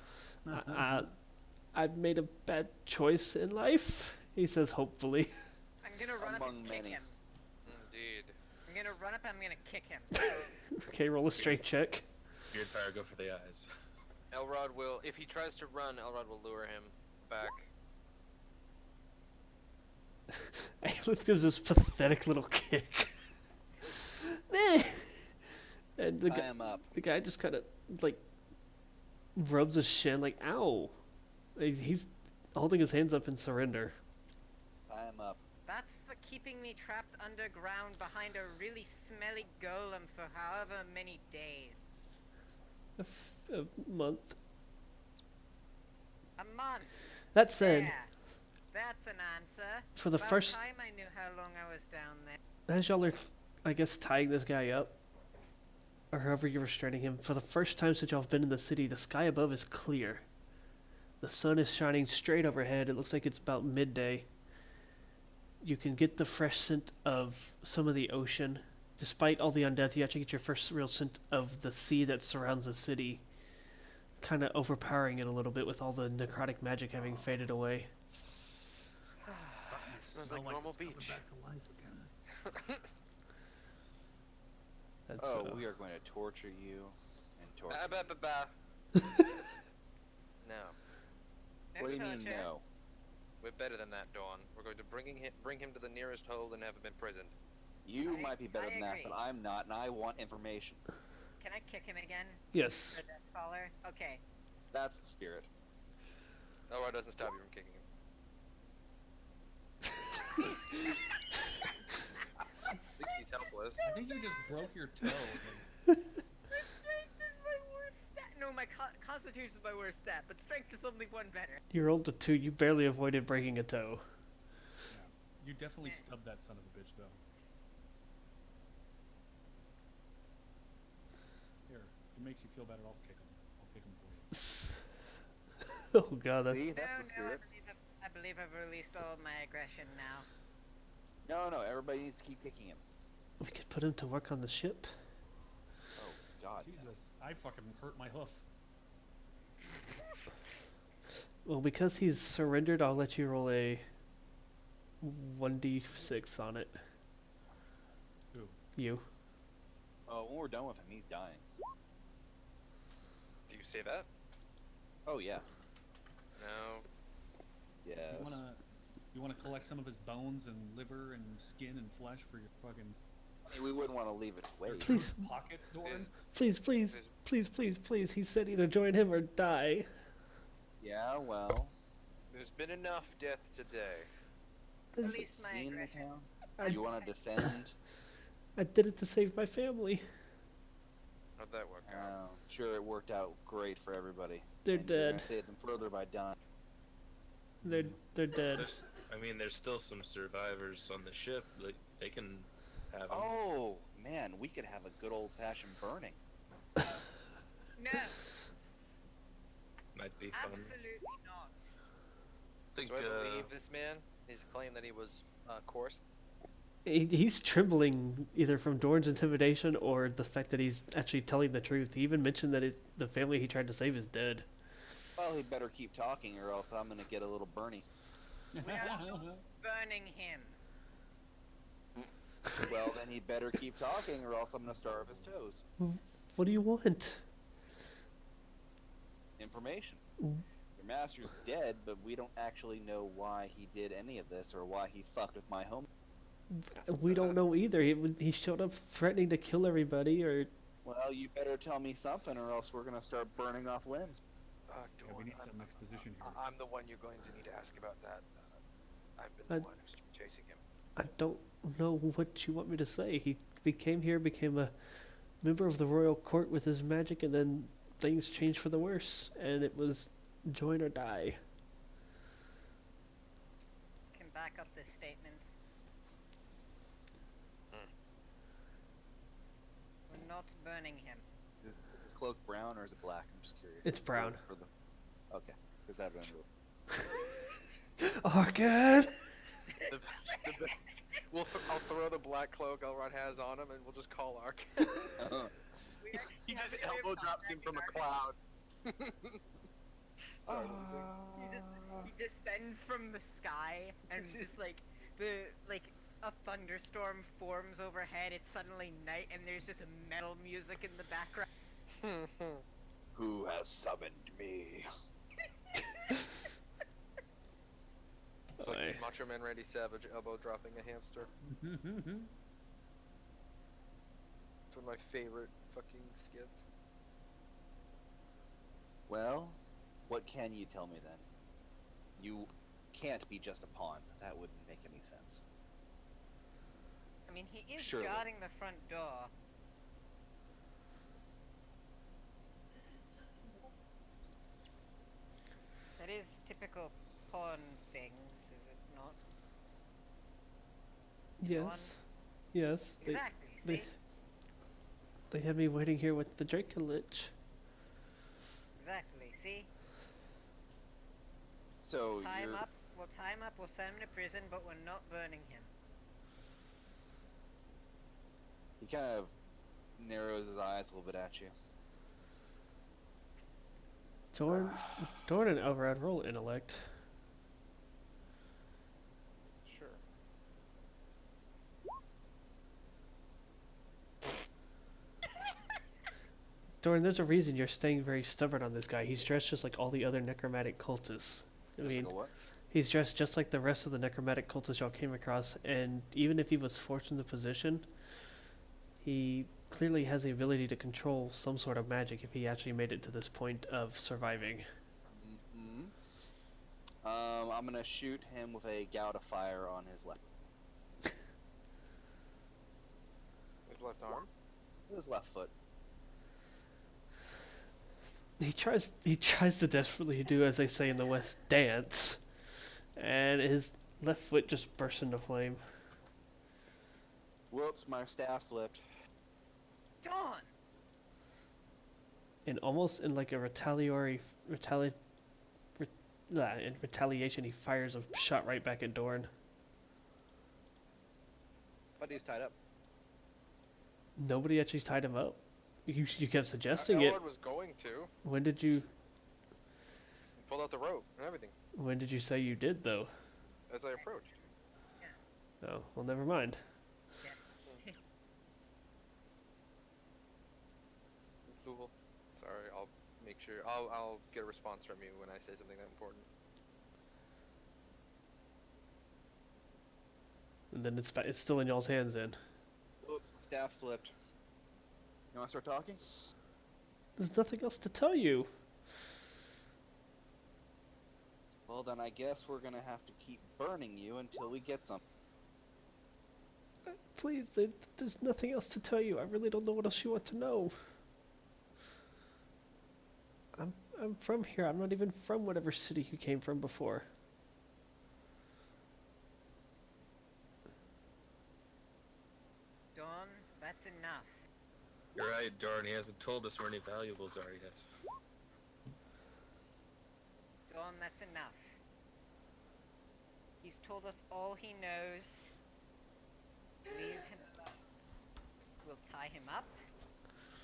I've made a bad choice in life, he says hopefully. I'm gonna run up Among and kick many. him. Indeed. I'm gonna run up and I'm gonna kick him. Okay, roll a strength check. Beard fire, go for the eyes. Elrod will, if he tries to run, Elrod will lure him back. Let's give this pathetic little kick. And I am up. the guy just kind of like rubs his shin like ow. He's holding his hands up in surrender. I am up. That's for keeping me trapped underground behind a really smelly golem for however many days. A month. A month. That said, Yeah. That's an answer. for the About first, time I knew how long I was down there. as y'all are, I guess, tying this guy up, or however you're restraining him, for the first time since y'all have been in the city, the sky above is clear. The sun is shining straight overhead. It looks like it's about midday. You can get the fresh scent of some of the ocean. Despite all the undeath, you actually get your first real scent of the sea that surrounds the city, kind of overpowering it a little bit with all the necrotic magic having faded away. Smells Smell like normal it's coming beach. back to life again. That's, Oh, we are going to torture you and torture. No, No What do you mean torture. no? we're better than that, Dawn. We're going to bring him to the nearest hole and have him imprisoned. You I- might be better I than that, agree. but I'm not, and I want information. Can I kick him again? yes. For that caller? Okay. That's the spirit. Elrod doesn't stop you from kicking him. I think he's helpless. I think you just broke your toe. Strength is my worst stat. No, my constitution is my worst stat, but strength is only one better. You rolled a 2. You barely avoided breaking a toe. Yeah. You definitely stubbed that son of a bitch, though. Here, if it makes you feel better, I'll kick him. I'll kick him for you. Oh god, that, See, that's the no, spirit. I believe I've released all my aggression now. No, everybody needs to keep kicking him. we could put him to work on the ship. Oh God. Jesus, I fucking hurt my hoof. Well, because he's surrendered, I'll let you roll a 1d6 on it. Who? You. Oh, when we're done with him, he's dying. Do you say that? Oh yeah. No. Yes. You wanna collect some of his bones and liver and skin and flesh for your fucking I mean, we wouldn't want to leave it to waste. Please, pockets, Doran? please, please, please, please, please. He said either join him or die. Yeah, well. There's been enough death today. This- Release my Seen the aggression. town? I, You want to defend? I did it to save my family. How'd that work out? Sure, it worked out great for everybody. They're And you're gonna dead. save them further by dying. They're dead. There's still some survivors on the ship. Like, they can have 'em. Oh man, we could have a good old-fashioned burning. No, Might be fun. absolutely not. Think, Do I believe this man? His claim that he was coarse? He's trembling either from Dorn's intimidation or the fact that he's actually telling the truth. He even mentioned that the family he tried to save is dead. Well, he better keep talking, or else I'm gonna get a little burny. We are not burning him. Well, then he better keep talking, or else I'm gonna starve his toes. What do you want? Information. Mm. Your master's dead, but we don't actually know why he did any of this, or why he fucked with my home. We don't know either. He showed up threatening to kill everybody, or Well, you better tell me something, or else we're gonna start burning off limbs. Yeah, we need some exposition here. I'm the one you're going to need to ask about that. I've been I- the one who's chasing him. I don't know what you want me to say. He came here, became a member of the royal court with his magic, and then things changed for the worse, and it was join or die. Can back up this statement. We're not burning him. Is his cloak brown or is it black? I'm just curious. It's brown. For the... Okay, because that would Orchid! I'll throw the black cloak Elrod has on him, and we'll just call Ark. He just elbow drops him from a cloud. Sorry, He descends from the sky and just like a thunderstorm forms overhead. It's suddenly night and there's just metal music in the background. Who has summoned me? It's like Macho Man Randy Savage elbow dropping a hamster. It's one of my favorite fucking skits. Well, what can you tell me then? You can't be just a pawn. That wouldn't make any sense. I mean, he is Surely. guarding the front door. That is typical pawn things, is it not? Yes. Yes. Exactly. They, See? they had me waiting here with the Dracolich. Exactly. See? So Tie him you're... up. We'll tie him up. We'll send him to prison, but we're not burning him. He kind of narrows his eyes a little bit at you. Dorn and Elrod roll intellect. Sure. Dorn, there's a reason you're staying very stubborn on this guy. He's dressed just like all the other necromantic cultists. I Just mean, like a what? he's dressed just like the rest of the necromantic cultists y'all came across, and even if he was forced in the position, he clearly has the ability to control some sort of magic if he actually made it to this point of surviving. Mm-hmm. I'm gonna shoot him with a gout of fire on his left. His left arm. With his left foot. He tries to desperately do, as they say in the West, dance, and his left foot just bursts into flame. Whoops, my staff slipped. Dawn! And almost in like a in retaliation, he fires a shot right back at Dorn. But he's tied up. Nobody actually tied him up. You kept suggesting it. Elrod was going to. When did you? He pulled out the rope and everything When did you say you did though? as I approached. Oh, well, never mind. Fool. Sorry, I'll make sure. I'll get a response from you when I say something that important. And then it's still in y'all's hands then. Whoops, staff slipped. You wanna start talking? There's nothing else to tell you. Well, then I guess we're gonna have to keep burning you until we get some. Please, there's nothing else to tell you. I really don't know what else you want to know. I'm from here. I'm not even from whatever city you came from before. Dawn, that's enough. You're right, Dorn. He hasn't told us where any valuables are yet. Dawn, that's enough. He's told us all he knows. Leave him alone. We'll tie him up.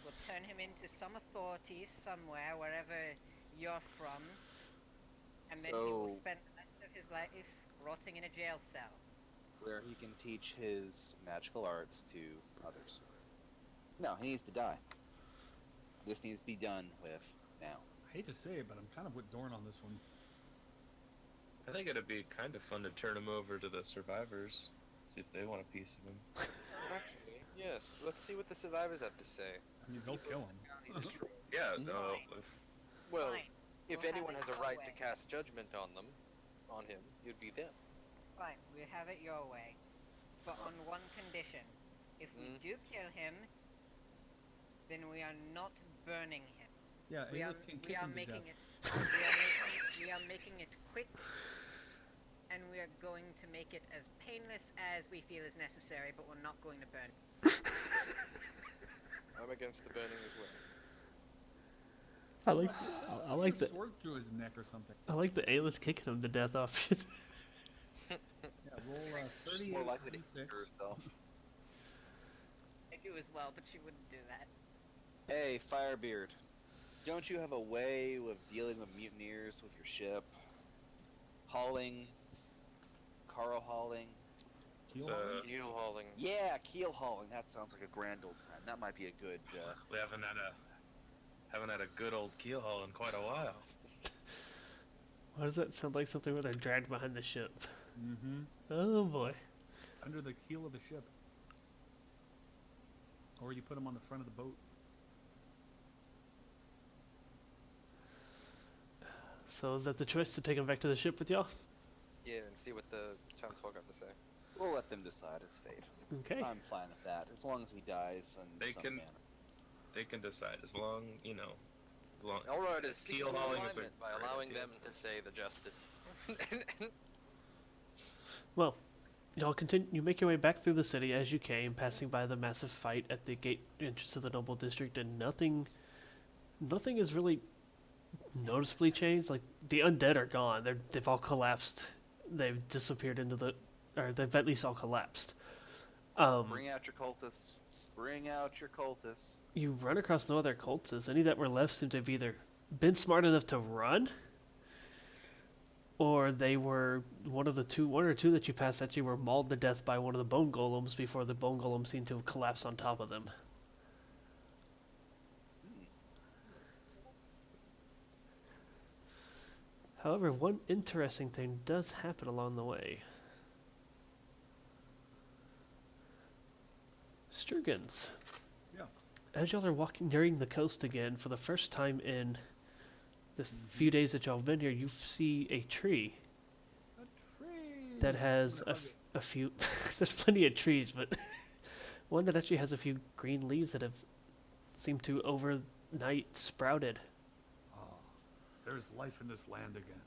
We'll turn him into some authorities somewhere, wherever you're from. And then he will So- spend the rest of his life rotting in a jail cell. Where he can teach his magical arts to others. No, he needs to die. This needs to be done with now. I hate to say it, but I'm kind of with Dorn on this one. I think it'd be kind of fun to turn him over to the survivors, see if they want a piece of him. Actually, yes. Let's see what the survivors have to say. I mean, they'll kill him. County destroyed. Yeah, Mhm. no. Well, Fine. if We'll have anyone it has a our right way. to cast judgment on them, on him, it'd be them. Fine, we'll have it your way. But on one condition. If we do kill him, then we are not burning him. Yeah, We are, Aelith can we kick are him to making death. it we are making it quick, and we are going to make it as painless as we feel is necessary, but we're not going to burn him. I'm against the burning as well. I like the sword through his neck or something. I like the Aelith kicking him to death off shit. Yeah, roll She's 38 more likely to d6. hurt herself. I do as well, but she wouldn't do that. Hey, Firebeard. Don't you have a way of dealing with mutineers with your ship? Hauling? Carl hauling? Keel So, hauling? Keel hauling. Yeah, keel hauling. That sounds like a grand old time. That might be a good, we haven't had a good old keel haul in quite a while. Why does that sound like something where they're dragged behind the ship? Mm-hmm. Oh boy. Under the keel of the ship. Or you put him on the front of the boat. So is that the choice to take him back to the ship with y'all? Yeah, and see what the townsfolk have to say. we'll let them decide his fate. Okay. I'm fine with that, as long as he dies in They some can- manner. They can decide as long, as long. Elrod is Keel seeking hauling is a alignment by great allowing idea. them to say the justice. Well, y'all continue. You make your way back through the city as you came, passing by the massive fight at the gate entrance of the Noble District, and nothing is really noticeably changed. Like the undead are gone. They've all collapsed. They've disappeared into the, or they've at least all collapsed. Bring out your cultists. Bring out your cultists. You run across no other cultists. Any that were left seem to have either been smart enough to run, or they were one or two that you passed actually were mauled to death by one of the bone golems before the bone golem seemed to have collapsed on top of them. However, one interesting thing does happen along the way. Sturgens. Yeah. As y'all are walking nearing the coast again for the first time in the few days that y'all have been here, you see a tree A tree! that has I'm gonna hug it. a few. There's plenty of trees, but one that actually has a few green leaves that have seemed to overnight sprouted. Ah, there's life in this land again.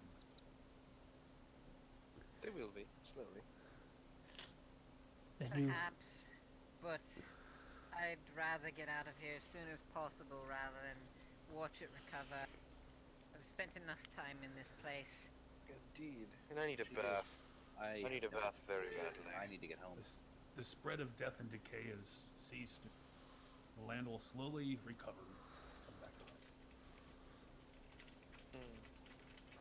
They will be, slowly. And you, Perhaps, but I'd rather get out of here as soon as possible rather than watch it recover. I've spent enough time in this place. Indeed. And I need a She bath. I I need a bath very badly. I need to get home. The spread of death and decay has ceased. The land will slowly recover. Come back to life.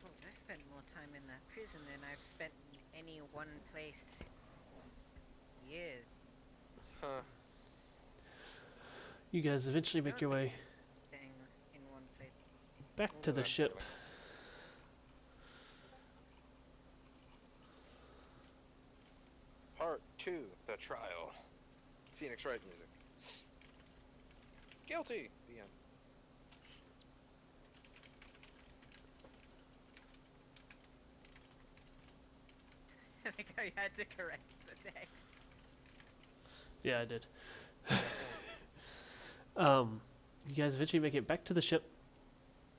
Quote, I've spent more time in that prison than I've spent in any one place years. Huh. you guys eventually make your way Staying in one place. back We'll to go the back ship. that way. Part 2, The Trial. Phoenix Wright music. Guilty! The end. I think I had to correct the text. Yeah, I did. You guys eventually make it back to the ship.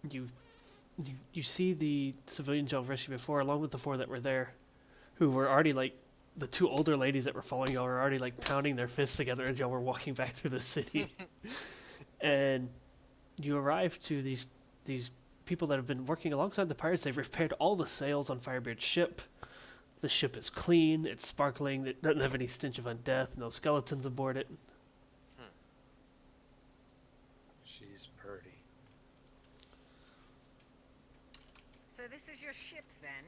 You see the civilians y'all rescued before, along with the 4 that were there, who were already like the 2 older ladies that were following y'all were already like pounding their fists together as y'all were walking back through the city. And you arrive to these people that have been working alongside the pirates. They've repaired all the sails on Firebeard's ship. The ship is clean, it's sparkling, it doesn't have any stench of undeath, no skeletons aboard it. She's pretty. So this is your ship then?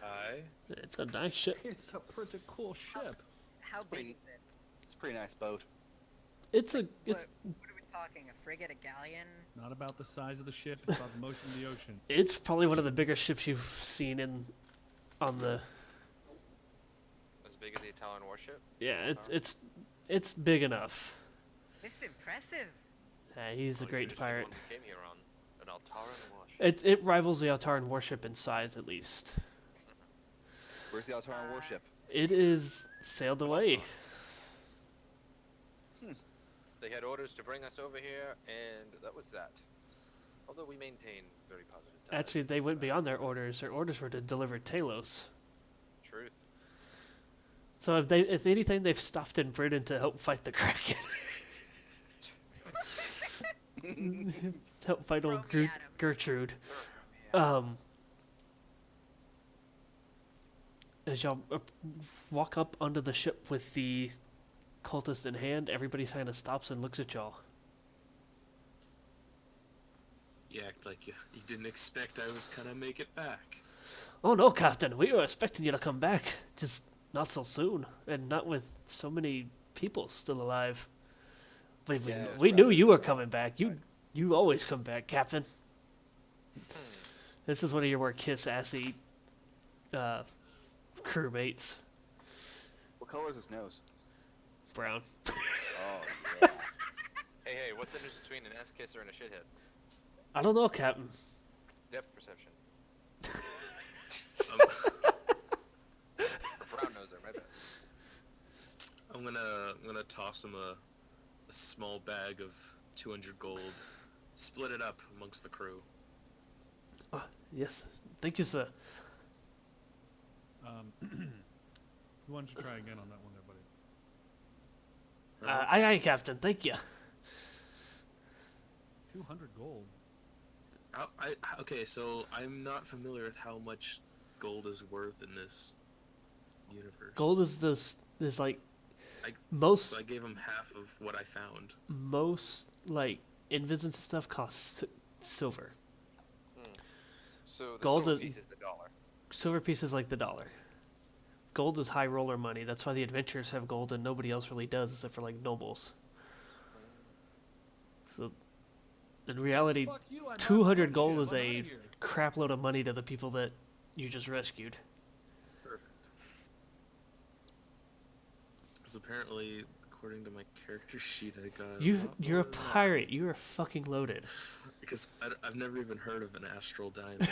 Aye. It's a nice ship. It's a pretty cool ship. How big pretty- is it? It's a pretty nice boat. It's What a are we talking? A frigate, a galleon? Not about the size of the ship, it's about the motion of the ocean. it's probably one of the bigger ships you've seen on the As big as the Italian warship? yeah. It's big enough. This is impressive. He's a Oh, great you're the pirate. one who came here on an Altaran warship. It rivals the Altaran warship in size at least. Where's the Altaran warship? It is sailed away. They had orders to bring us over here, and that was that. Although we maintain very positive ties. Actually, they went beyond their orders. Their orders were to deliver Talos. Truth. So if anything, they've stopped in Britain to help fight the Kraken. To help fight old Throw me at 'em. Gertrude. As y'all walk up onto the ship with the cultist in hand, everybody kind of stops and looks at y'all. You act like you didn't expect I was gonna make it back. Oh no, Captain, we were expecting you to come back, just not so soon, and not with so many people still alive. We knew you were coming back. You always come back, Captain. This is one of your more kiss-assy crewmates. What color is his nose? Brown. Oh, yeah. Hey, what's the difference between an ass kisser and a shithead? I don't know, Captain. Depth perception. Um, Brown noser, my bad. I'm gonna toss him a small bag of 200 gold. Split it up amongst the crew. Yes, thank you, sir. Who wants to try again on that one there, buddy? Aye, Captain, thank you. 200 gold. Okay, so I'm not familiar with how much gold is worth in this universe. Gold is like I most gave him half of what I found. like invisible stuff costs silver. So the Gold silver is- piece is the dollar. Silver piece is like the dollar. Gold is high roller money. That's why the adventurers have gold and nobody else really does, except for like nobles. So, in reality, Fuck you, I'm not 200 doing gold shit. is I'm a outta here. crap load of money to the people that you just rescued. Perfect. Because apparently, according to my character sheet, I got. You're a pirate. You are fucking loaded. Because I've never even heard of an astral diamond.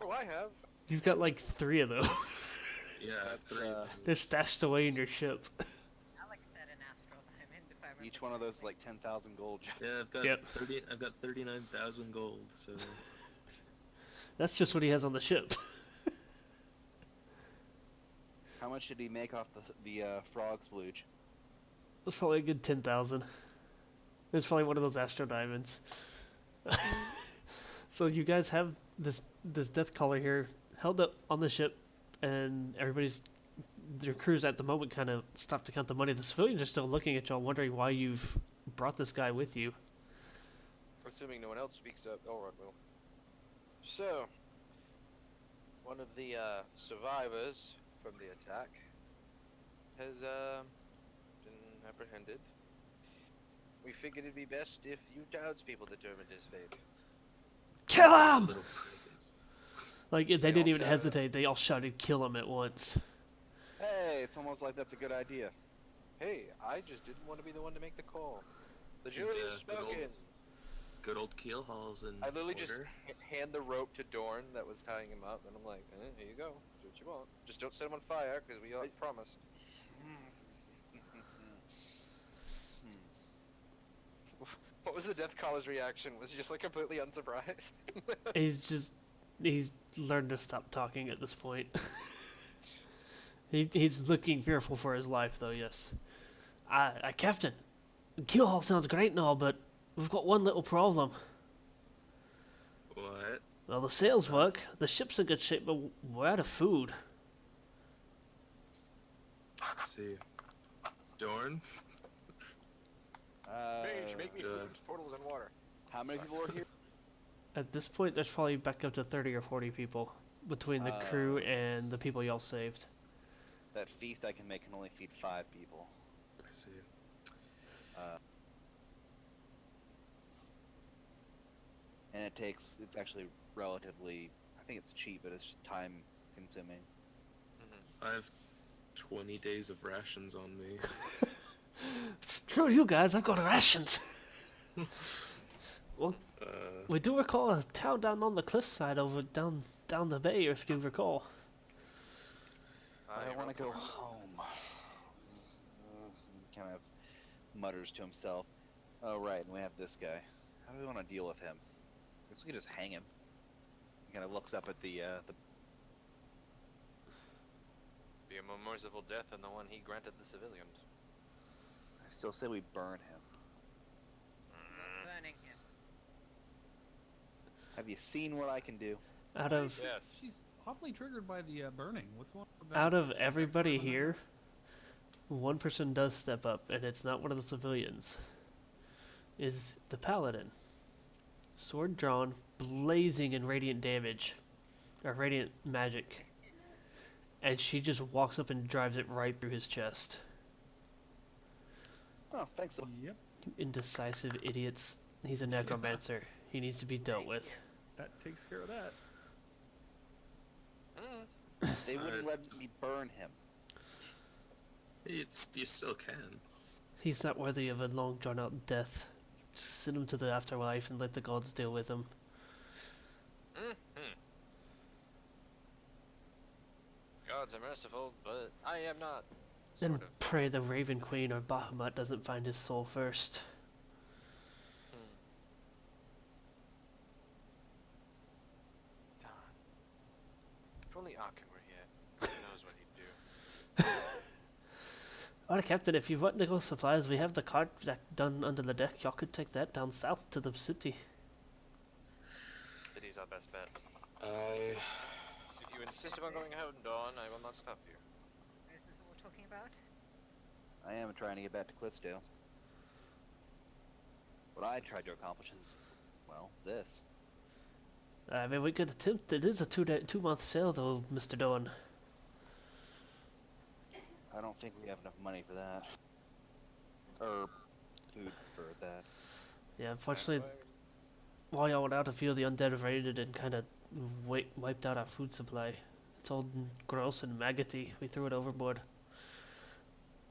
Oh, I have. You've got like 3 of those. Yeah, That's, 3 of uh, them. They're stashed away in your ship. Alex said an astral diamond, if I remember Each one of those is correctly. like 10,000 gold. Yeah, I've got Yep. 39,000 gold. So That's just what he has on the ship. How much did he make off the frog splooge? That's probably a good 10,000. It's probably one of those astro diamonds. So you guys have this death caller here held up on the ship, and your crews at the moment kind of stopped to count the money. The civilians are still looking at y'all, wondering why you've brought this guy with you. Assuming no one else speaks up, Elrod will. So, one of the survivors from the attack has been apprehended. We figured it'd be best if you townspeople determined his fate. Kill him! little present. Like, they They didn't all even shouted. hesitate. They all shouted, kill him at once. Hey, it's almost like that's a good idea. Hey, I just didn't want to be the one to make the call. The And, jury is good old- spoken. Good old keel hauls and. I literally just order. hand the rope to Dorn that was tying him up, and I'm like, here you go. Do what you want. Just don't set him on fire, because we all promised. What was the death caller's reaction? Was he just like completely unsurprised? He's learned to stop talking at this point. He's looking fearful for his life, though, yes. Captain, Keelhaul sounds great and all, but we've got one little problem. What? Well, the sails work, the ship's in good shape, but we're out of food. Let's see. Dorn? Mage, make me good. food, portals, and water. How many people are here? At this point, there's probably back up to 30 or 40 people between the crew and the people y'all saved. That feast I can make can only feed 5 people. I see. And it's actually relatively, I think it's cheap, but it's just time consuming. I have 20 days of rations on me. Screw you guys, I've got rations. Well, we do recall a town down on the cliffside over down down the bay, if you recall. I want to go home. Kind of mutters to himself. Oh, right, and we have this guy. How do we want to deal with him? Guess we can just hang him. He kind of looks up at the Be a more merciful death than the one he granted the civilians. I still say we burn him. Burning him. Have you seen what I can do? Out of Yes. She's awfully triggered by the burning. What's going on? out of everybody here, one person does step up, and it's not one of the civilians. Is the paladin. Sword drawn, blazing in radiant damage, or radiant magic. And she just walks up and drives it right through his chest. Oh, thanks. So. Yep, You indecisive idiots. He's a necromancer. He needs to be dealt with. that takes care of that. They wouldn't let me burn him. You still can. He's not worthy of a long drawn out death. Just send him to the afterlife and let the gods deal with him. Gods are merciful, but I am not. Then Sort of. pray the Raven Queen or Bahamut doesn't find his soul first. Darn. If only Arkin were here. Who knows what he'd do. Alright, Captain, if you want to go supplies, we have the cart that done under the deck. Y'all could take that down south to the city. City's our best bet. I If you insist upon going out, Dawn, I will not stop you. Is this what we're talking about? I am trying to get back to Cliffsdale. What I tried to accomplish is, well, this. I mean, we could attempt. It is a 2-month sale, though, Mr. Dawn. I don't think we have enough money for that. Or food for that. Yeah, unfortunately, while y'all were out, a few of the undead have raided and kind of wiped out our food supply. It's all gross and maggoty. We threw it overboard.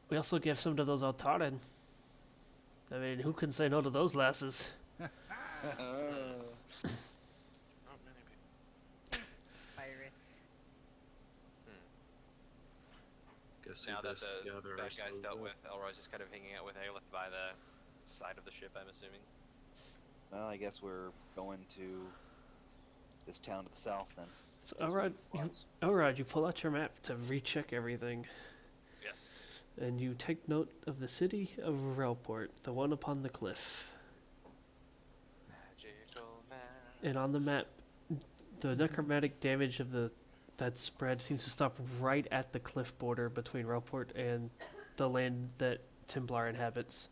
We also gave some to those Altarin. I mean, who can say no to those lasses? Not many people. Pirates. guess Now we that best gather that guy's ourselves dealt up. with, Elroy's just kind of hanging out with Aelith by the side of the ship, I'm assuming. Well, I guess we're going to this town to the south then. So, That's alright, what it was. alright, you pull out your map to recheck everything, Yes. and you take note of the city of Relport, the one upon the cliff. Magical man. And on the map, the necromantic damage of that spread seems to stop right at the cliff border between Relport and the land that Temblar inhabits.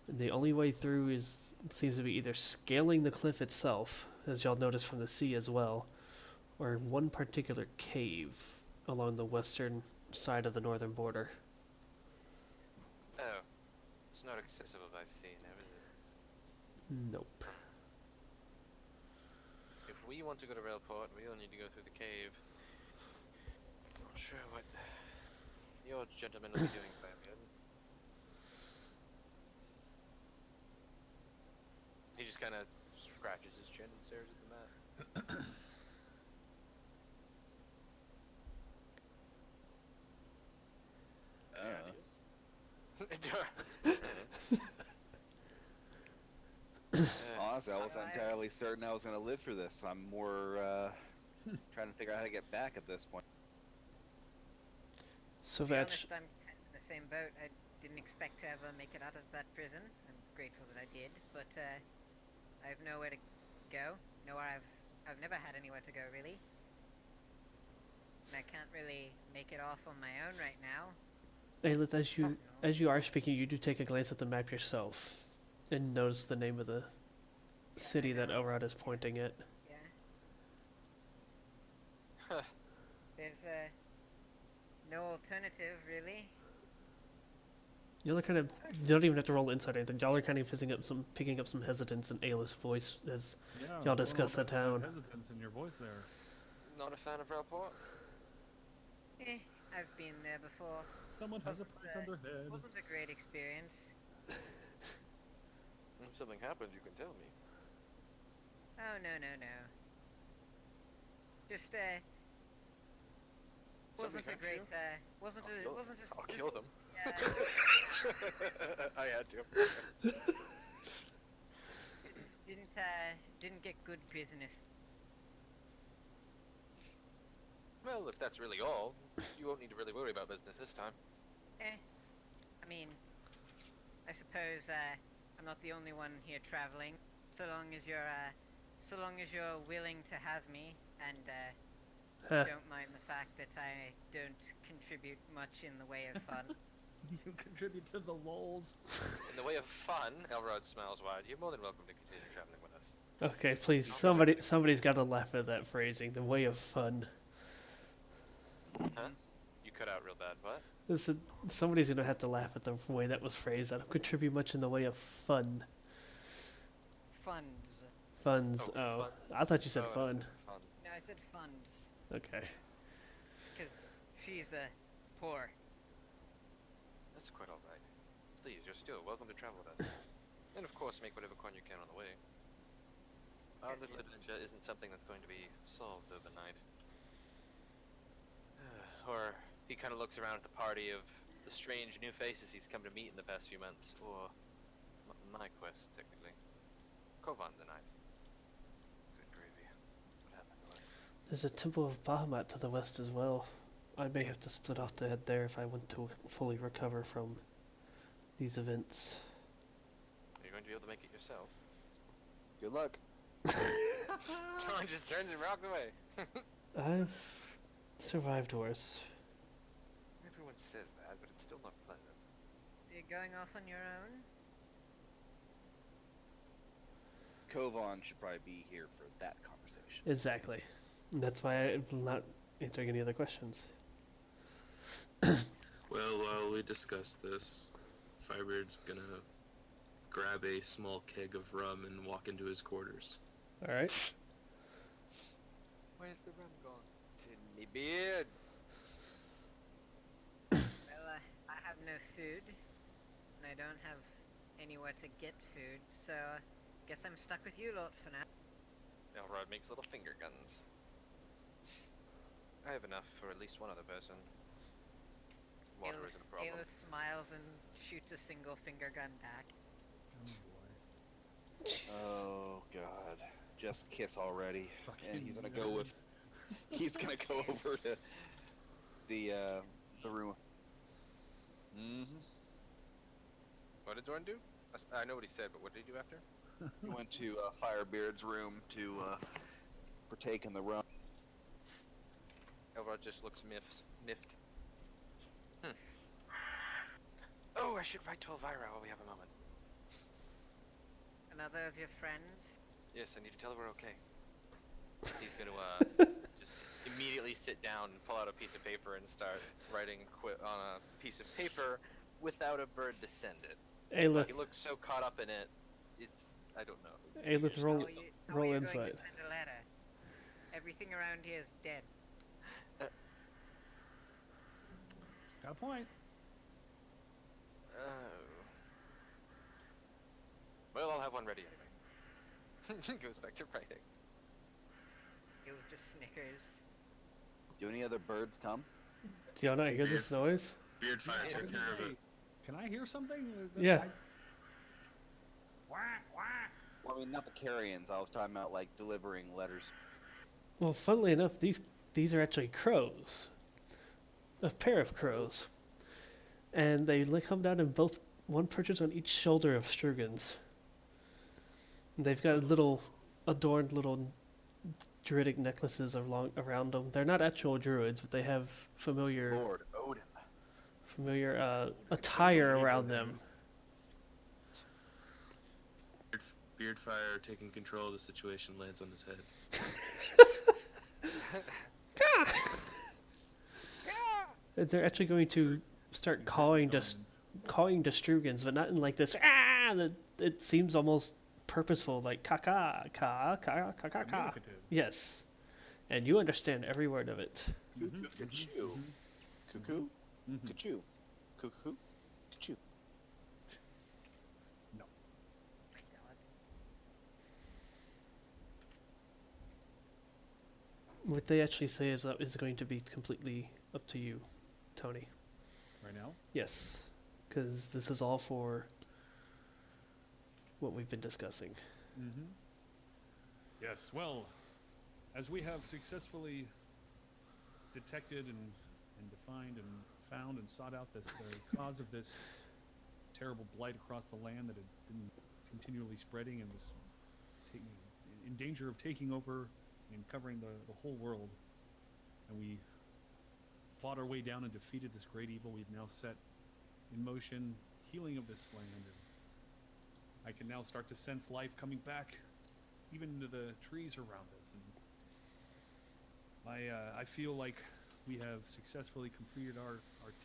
And the only way through seems to be either scaling the cliff itself, as y'all notice from the sea as well, or one particular cave along the western side of the northern border. Oh. It's not accessible by sea now, is it? Nope. If we want to go to Railport, we'll need to go through the cave. Not sure what the old gentleman will be doing by then. He just kind of scratches his chin and stares at the map. Honestly, I wasn't entirely certain I was going to live through this. I'm more trying to figure out how to get back at this point. So To be Vatch, honest, I'm kind of in the same boat. I didn't expect to ever make it out of that prison. I'm grateful that I did, but I have nowhere to go. I've never had anywhere to go really, and I can't really make it off on my own right now. Aelith, as you are speaking, you do take a glance at the map yourself, and notice the name of the city that Elrod is pointing at. Yeah. Huh. There's no alternative really. Y'all are kind of, you don't even have to roll insight or anything. Y'all are kind of picking up some hesitance in Aelith's voice as Yeah, y'all discuss the town. Hesitance in your voice there. Not a fan of Railport? I've been there before. Someone has a Wasn't, price on their head. Wasn't a great experience. If something happens, you can tell me. Oh no. Just Somebody wasn't a touch great you? wasn't I'll a kill- wasn't just I'll kill them. Yeah, I had to. didn't get good business. Well, if that's really all, you won't need to really worry about business this time. I mean, I suppose I'm not the only one here traveling. So long as you're willing to have me and Huh. don't mind the fact that I don't contribute much in the way of fun. You contribute to the lulls. In the way of fun, Elrod smiles wide. You're more than welcome to continue traveling with us. Okay, please, somebody's got to laugh at that phrasing. The way of fun. Huh? You cut out real bad. What? Somebody's gonna have to laugh at the way that was phrased. I don't contribute much in the way of fun. Funds. Funds. Oh, Oh, fun. I thought you said Oh, fun. Fun. No, I said funds. Okay. Because she's poor. That's quite all right. Please, you're still welcome to travel with us. And of course, make whatever coin you can on the way. Our little adventure isn't something that's going to be solved overnight. Or he kind of looks around at the party of the strange new faces he's come to meet in the past few months. Or my quest, technically. Kovan's are nice. Good gravy. What happened to us? There's a temple of Bahamut to the west as well. I may have to split off to head there if I want to fully recover from these events. Are you going to be able to make it yourself? Good luck. Torn just turns and rocks away. I've survived worse. Everyone says that, but it's still not pleasant. You're going off on your own? Kovan should probably be here for that conversation. Exactly. And that's why I'm not answering any other questions. Well, while we discuss this, Firebeard's gonna grab a small keg of rum and walk into his quarters. All right. Where's the rum gone? Sydney Beard! Well, I have no food, and I don't have anywhere to get food, so guess I'm stuck with you lot for now. Elrod makes little finger guns. I have enough for at least one other person. Water isn't a problem. Ayla smiles and shoots a single finger gun back. Oh boy. Oh god, just kiss already. And Fucking he's gonna go with. He's gonna go over to the room. Mm-hmm. What did Zorn do? I know what he said, but what did he do after? He went to Firebeard's room to partake in the rum. Elrod just looks miffed. Oh, I should write to Elvira while we have a moment. Another of your friends? Yes, I need to tell her we're okay. He's gonna just immediately sit down and pull out a piece of paper and start writing on a piece of paper without a bird to send it. Aelith, He looks so caught up in it. It's I don't know. Aelith, roll How are you roll going insight. to send a letter? Everything around here is dead. Got a point. Well, I'll have one ready anyway. Goes back to writing. It was just Snickers. Do any other birds come? Do y'all not hear this noise? Beardfire took care of it. Can I hear something? Yeah. Wah, wah. Well, I mean, not the carrions. I was talking about like delivering letters. Well, funnily enough, these are actually crows. A pair of crows. And they come down in both, one perches on each shoulder of Sturgens. And they've got little, adorned little druidic necklaces around them. They're not actual druids, but they have familiar Lord Odin. attire around them. Beardfire, taking control of the situation, lands on his head. And they're actually going to start calling to Strugans, but not in like this. It seems almost purposeful, like ka ka ka ka ka ka ka. Communicative. Yes, and you understand every word of it. Cuckoo. Cuckoo. Mhm. Cuckoo. Cuckoo. Cuckoo. No. My God. What they actually say is going to be completely up to you, Tony. Right now? Yes, because this is all for what we've been discussing. Mm-hmm. Yes, well, as we have successfully detected and defined and found and sought out the cause of this terrible blight across the land that had been continually spreading and was in danger of taking over and covering the whole world, and we fought our way down and defeated this great evil, we've now set in motion healing of this land, and I can now start to sense life coming back even into the trees around us, and I feel like we have successfully completed our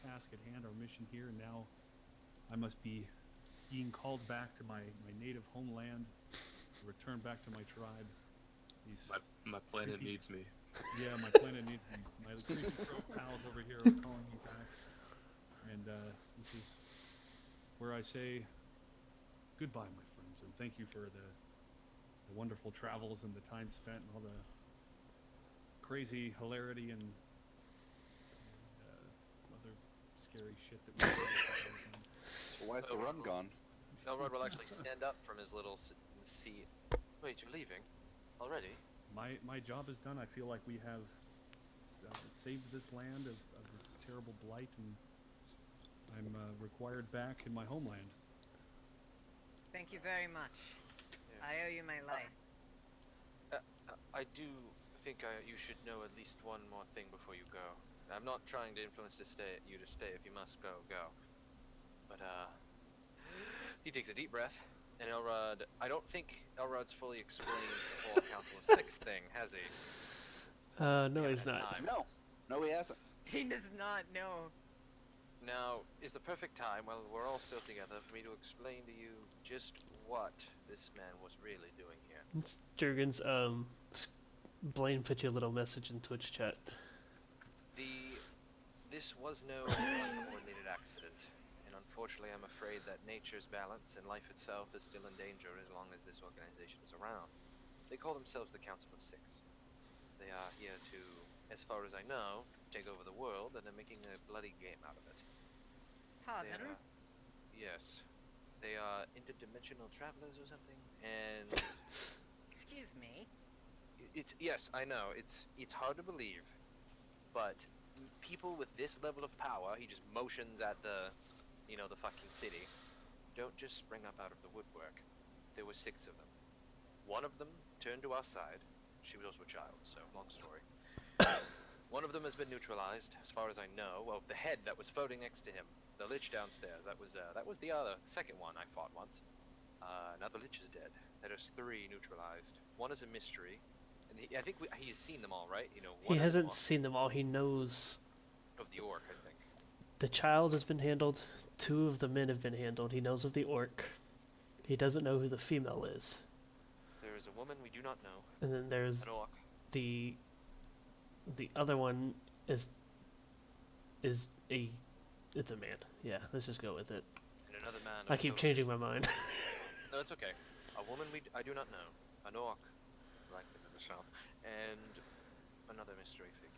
task at hand, our mission here, and now I must be being called back to my native homeland, to return back to my tribe. My planet needs me. Yeah, my planet needs me. My creepy crow pals over here are calling me back. And this is where I say goodbye, my friends, and thank you for the wonderful travels and the time spent and all the crazy hilarity and other scary shit that we did. So why is the rum gone? Elrod will actually stand up from his little seat. Wait, you're leaving? Already? My job is done. I feel like we have saved this land of its terrible blight, and I'm required back in my homeland. Thank you very much. Yeah. I owe you my life. I do think you should know at least one more thing before you go. I'm not trying to influence you to stay. If you must go, go. But he takes a deep breath, and Elrod. I don't think Elrod's fully explained the whole Council of Six thing, has he? No, he's not. Time. No, he hasn't. He does not know. Now is the perfect time, while we're all still together, for me to explain to you just what this man was really doing here. It's Jurgens, Blaine put you a little message in Twitch chat. This was no uncoordinated accident, and unfortunately I'm afraid that nature's balance and life itself is still in danger as long as this organization is around. They call themselves the Council of Six. They are here to, as far as I know, take over the world, and they're making a bloody game out of it. Pardon? Yes. They are interdimensional travelers or something, and Excuse me? yes, I know, it's hard to believe, but people with this level of power, he just motions at the fucking city, don't just spring up out of the woodwork. There were 6 of them. One of them turned to our side. She was also a child, so long story. One of them has been neutralized, as far as I know. Well, the head that was floating next to him, the lich downstairs, that was the second one I fought once. Now the lich is dead. There's 3 neutralized. One is a mystery, and I think he's seen them all, right? He hasn't seen them all. He knows of the orc, I think. the child has been handled. 2 of the men have been handled. He knows of the orc. He doesn't know who the female is. There is a woman we do not know. And then there's An orc. the other one is it's a man. Yeah, let's just go with it. And another man. I keep changing my mind. No, it's okay. A woman I do not know. An orc, like in the south, and another mystery figure.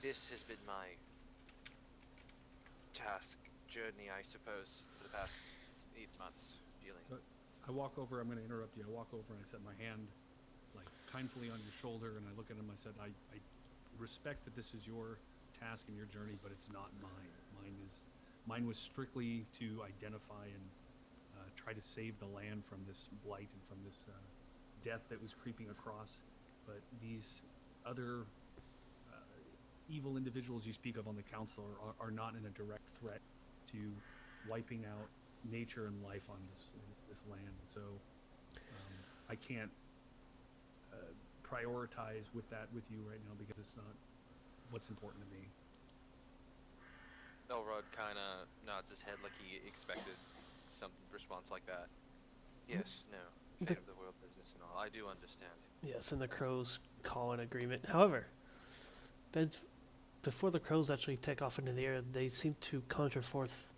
This has been my task, journey, I suppose, for the past 8 months, dealing. So I walk over, I'm going to interrupt you, I walk over and I set my hand like kindly on your shoulder, and I look at him, I said, I respect that this is your task and your journey, but it's not mine. Mine was strictly to identify and try to save the land from this blight and from this death that was creeping across. But these other evil individuals you speak of on the council are not in a direct threat to wiping out nature and life on this land. So I can't prioritize with you right now because it's not what's important to me. Elrod kind of nods his head like he expected some response like that. Yes, no. Fan of the world business and all. I do understand. Yes, and the crows call an agreement. However, before the crows actually take off into the air, they seem to conjure forth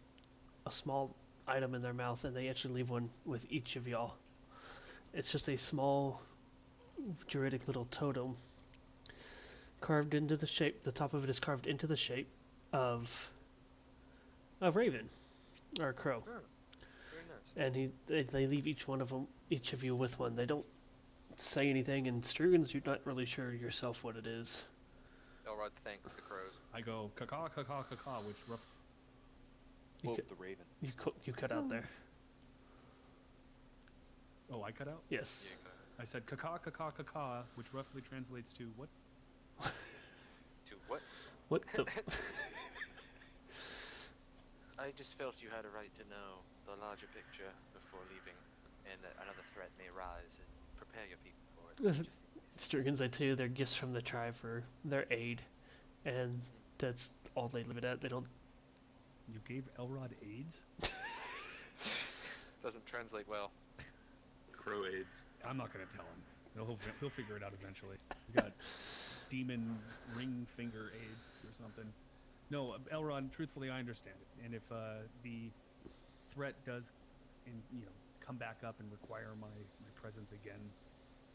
a small item in their mouth, and they actually leave one with each of y'all. It's just a small druidic little totem carved into the shape. The top of it is carved into the shape of a raven or a crow. Oh, very nice. And they leave each of you with one. They don't say anything, and Strugens, you're not really sure yourself what it is. Elrod thanks the crows. I go caca caca caca, which rough. You Wolf cut, the Raven. you cut out there. Oh, I cut out. Yes. I said caca caca caca, which roughly translates to what? To what? What the? I just felt you had a right to know the larger picture before leaving, and that another threat may rise, and prepare your people for it. Listen, just in case. Strugens, I tell you, they're gifts from the tribe for their aid, and that's all they leave it at. They don't. You gave Elrod AIDS? Doesn't translate well. Crow aids. I'm not gonna tell him. He'll figure it out eventually. He's got demon ring finger AIDS or something. No, Elrond. Truthfully, I understand it. And if the threat does, come back up and require my presence again,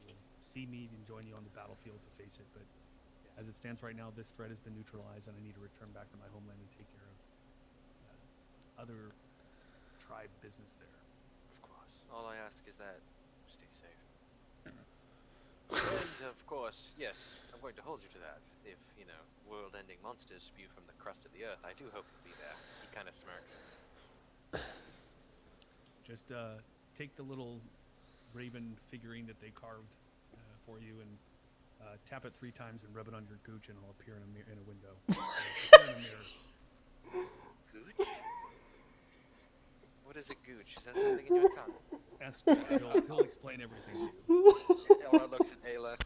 you'll see me and join you on the battlefield to face it. But as it stands right now, this threat has been neutralized, and I need to return back to my homeland and take care of other tribe business there. Of course. All I ask is that you stay safe. And of course, yes, I'm going to hold you to that. If, world-ending monsters spew from the crust of the earth, I do hope to be there. He kind of smirks. Just take the little raven figurine that they carved for you and tap it 3 times and rub it on your gooch, and it'll appear in a window. Appear in a mirror. Gooch? What is a gooch? Is that something in your tongue? Ask him. He'll explain everything to you. Elrod looks at Ayla.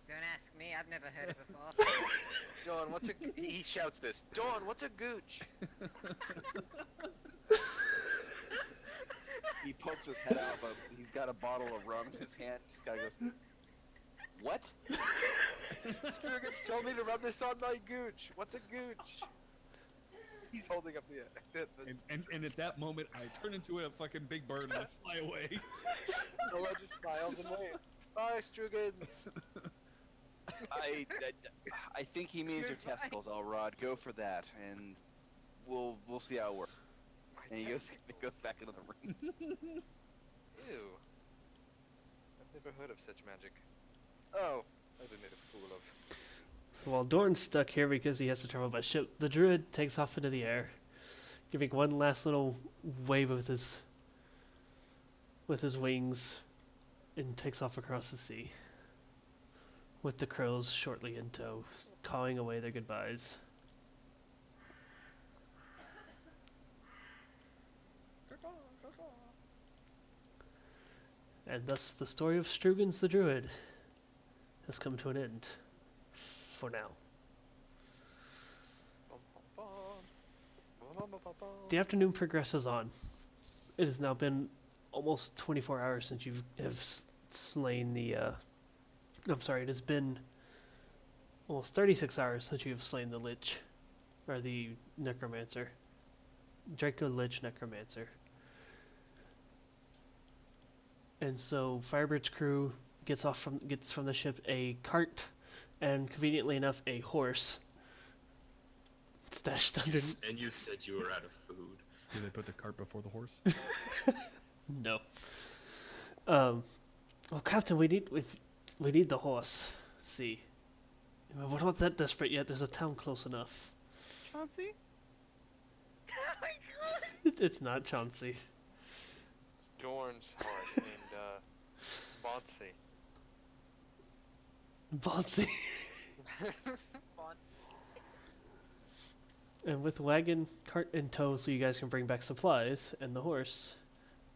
Don't ask me, I've never heard it before. Dawn, what's a... He shouts this. Dawn, what's a gooch? He pokes his head out, but he's got a bottle of rum in his hand. Just kind of goes, "What?" Strugens told me to rub this on my gooch. What's a gooch? He's holding up the And at that moment, I turn into a fucking big bird and I fly away. Elrod just smiles and waves. Bye, Strugens. I think he means your testicles, Elrod. Go for that, and we'll see how it works. And he goes back into the ring. Ew. I've never heard of such magic. Oh, I've been made a fool of. So while Dorn's stuck here because he has to travel by ship, the druid takes off into the air, giving one last little wave with his wings, and takes off across the sea, with the crows shortly in tow, cawing away their goodbyes. And thus the story of Strugens the Druid has come to an end. For now. The afternoon progresses on. It has now been almost 24 hours since you have slain the... I'm sorry, it has been almost 36 hours since you have slain the Lich. Or the Necromancer. Draco Lich Necromancer. And so Firebridge crew gets from the ship a cart and, conveniently enough, a horse stashed underneath. And you said you were out of food. Did they put the cart before the horse? No. Well, Captain, we need the horse. Let's see, we're not that desperate yet. There's a town close enough. Chauncey? Oh my god! It's not Chauncey. It's Dorn's horse named, Bonsi. Bonsi. Fun. And with wagon, cart in tow, so you guys can bring back supplies, and the horse,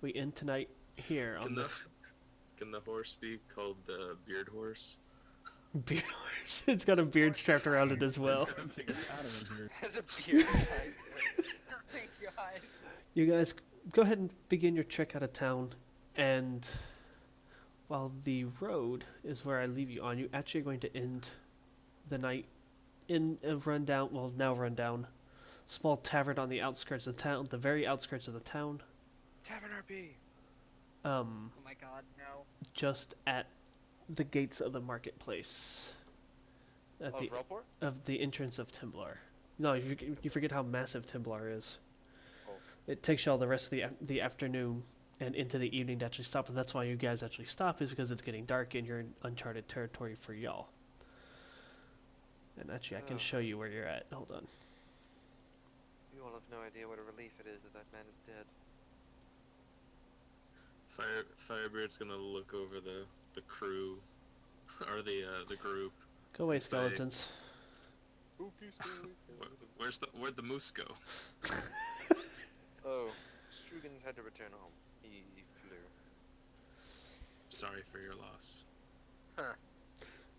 we end tonight here on Can the horse be called the beard horse? beard horse. It's got a beard strapped around it as well. I'm seeing a pattern in here. Has a beard tied. Oh my god. You guys go ahead and begin your trek out of town, and while the road is where I leave you on, you actually are going to end the night in a now rundown, small tavern on the outskirts of town, the very outskirts of the town. Tavern RP. Oh my god, no. just at the gates of the marketplace. At Oh, the Relport? of the entrance of Temblar. No, you forget how massive Temblar is. Oh. It takes you all the rest of the afternoon and into the evening to actually stop, and that's why you guys actually stop, is because it's getting dark and you're in uncharted territory for y'all. And actually, I can Oh. show you where you're at. Hold on. You all have no idea what a relief it is that that man is dead. Firebeard's gonna look over the crew, or the group. Go away, Say- skeletons. Where'd the moose go? Oh, Strugan's had to return home. He flew. Sorry for your loss.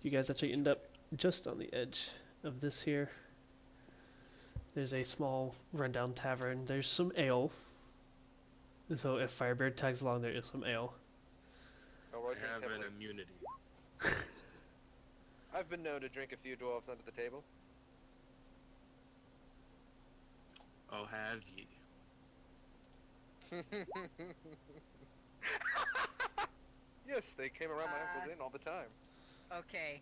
You guys actually end up just on the edge of this here. There's a small rundown tavern. There's some ale. So if Firebeard tags along, there is some ale. Oh, I I drinks have an heavily. immunity. I've been known to drink a few dwarves under the table. I'll have ye. Yes, they came around my uncle's inn all the time. Okay.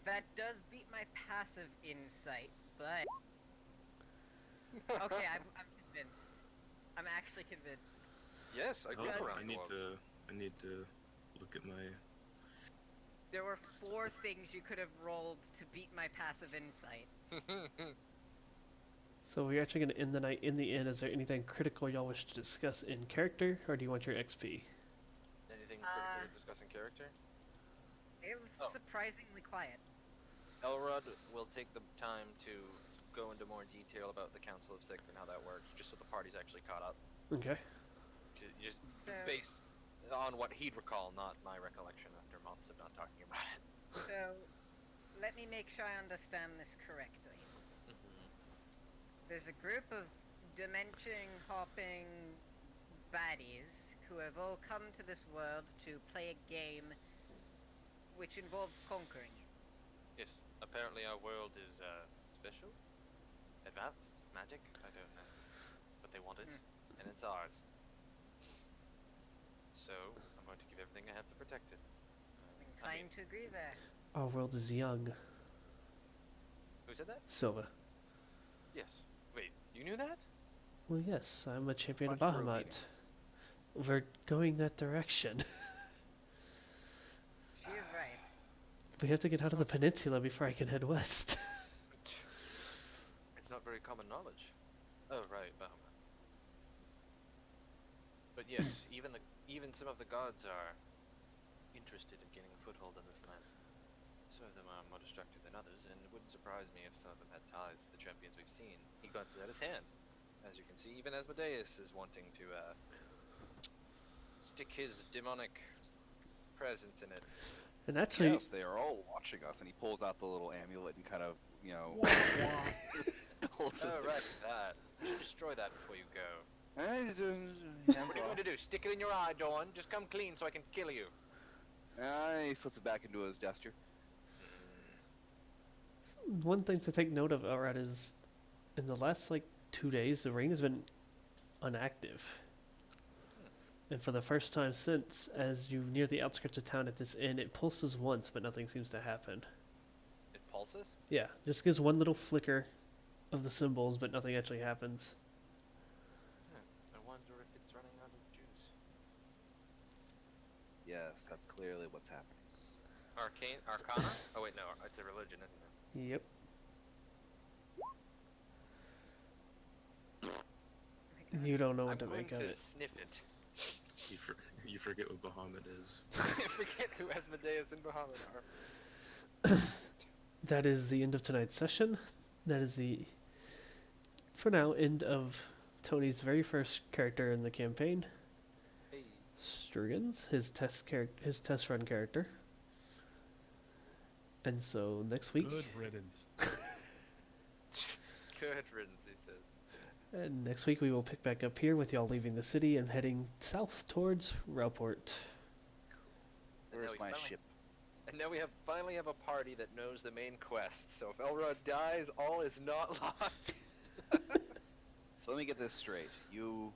That does beat my passive insight, but okay, I'm convinced. I'm actually convinced. Yes, I grew up Oh, around I need dwarves. to look at my. There were 4 things you could have rolled to beat my passive insight. So we're actually going to end the night in the inn. Is there anything critical y'all wish to discuss in character, or do you want your XP? Anything critical to discuss in character? It was Oh. surprisingly quiet. Elrod will take the time to go into more detail about the Council of Six and how that works, just so the party's actually caught up. Okay. Just So- based on what he'd recall, not my recollection after months of not talking about it. So, let me make sure I understand this correctly. There's a group of dimension-hopping baddies who have all come to this world to play a game which involves conquering it. Yes, apparently our world is special, advanced, magic, I don't know. But they want it, and it's ours. So, I'm going to give everything I have to protect it. Inclined to agree there. Our world is young. Who said that? Silva. Yes. Wait, you knew that? Well, yes, I'm a champion of Bunch of Bahamut. We're going that direction. She is right. We have to get out of the peninsula before I can head west. It's not very common knowledge. Oh, right, Bahamut. But yes, even some of the gods are interested in gaining a foothold in this land. Some of them are more destructive than others, and it wouldn't surprise me if some of them had ties to the champions we've seen. He glances at his hand. As you can see, even Asmodeus is wanting to stick his demonic presence in it. And actually, Yes, they are all watching us, and he pulls out the little amulet and kind of, you know, holds it. Oh, right, that. You should destroy that before you go. What What are you going to do? Stick it in your eye, Dawn. Just come clean so I can kill you. He slips it back into his gesture. one thing to take note of, Elrod, is in the last 2 days, the ring has been unactive. And for the first time since, as you near the outskirts of town at this inn, it pulses once, but nothing seems to happen. It pulses? Yeah, just gives one little flicker of the symbols, but nothing actually happens. I wonder if it's running out of juice. Yes, that's clearly what's happening. Arcana? Oh wait, no, it's a religion, isn't it? Yep. You don't know what I'm to going make of to it. sniff it. You forget what Bahamut is. I forget who Asmodeus and Bahamut are. That is the end of tonight's session. That is the, for now, end of Tony's very first character in the campaign, Hey. Strugans, his test run character. And so next week, Good riddance. Good riddance, he says. and next week we will pick back up here with y'all leaving the city and heading south towards Rauport. And Where's now we my finally- ship? And now we finally have a party that knows the main quest. So if Elrod dies, all is not lost. So let me get this straight. You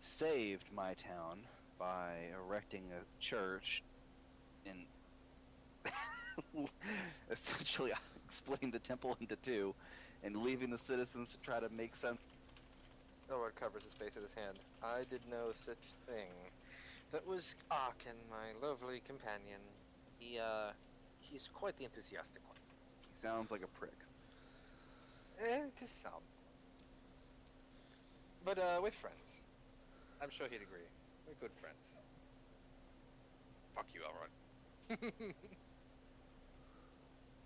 saved my town by erecting a church and essentially splitting the temple into two and leaving the citizens to try to make sense. Elrod covers his face with his hand. I did no such thing. That was Arkin, my lovely companion. He's quite the enthusiastic one. He sounds like a prick. To some. But, we're friends. I'm sure he'd agree. We're good friends. Fuck you, Elrod.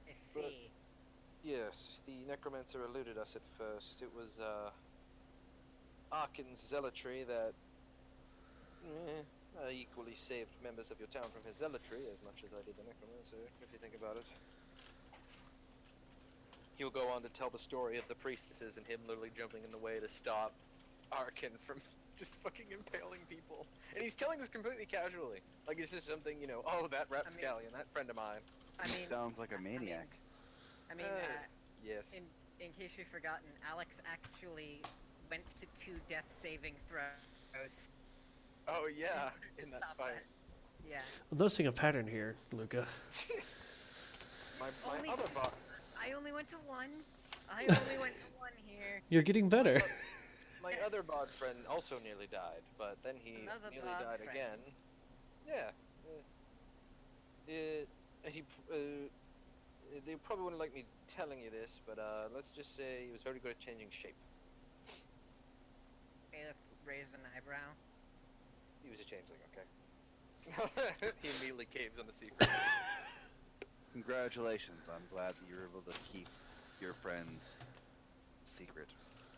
I see. Yes, the necromancer eluded us at first. It was, Arkin's zealotry that equally saved members of your town from his zealotry as much as I did the necromancer, if you think about it. He'll go on to tell the story of the priestesses and him literally jumping in the way to stop Arkin from just fucking impaling people. And he's telling this completely casually. Like it's just something, you know, oh, that rapscallion, that friend of mine. I mean, Sounds like a maniac. Yes. in case you've forgotten, Alex actually went to 2 death-saving throws. Oh yeah, in that Stop fight. that. Yeah. I'm noticing a pattern here, Luca. My Only- other bot. I only went to 1. I only went to 1 here. You're getting better. My Yes. other bod friend also nearly died, but then he Another nearly bod died friend. again. Yeah. They probably wouldn't like me telling you this, but let's just say he was very good at changing shape. Caleb raised an eyebrow. He was a changeling, okay? He immediately caves on the secret. Congratulations. I'm glad that you were able to keep your friend's secret.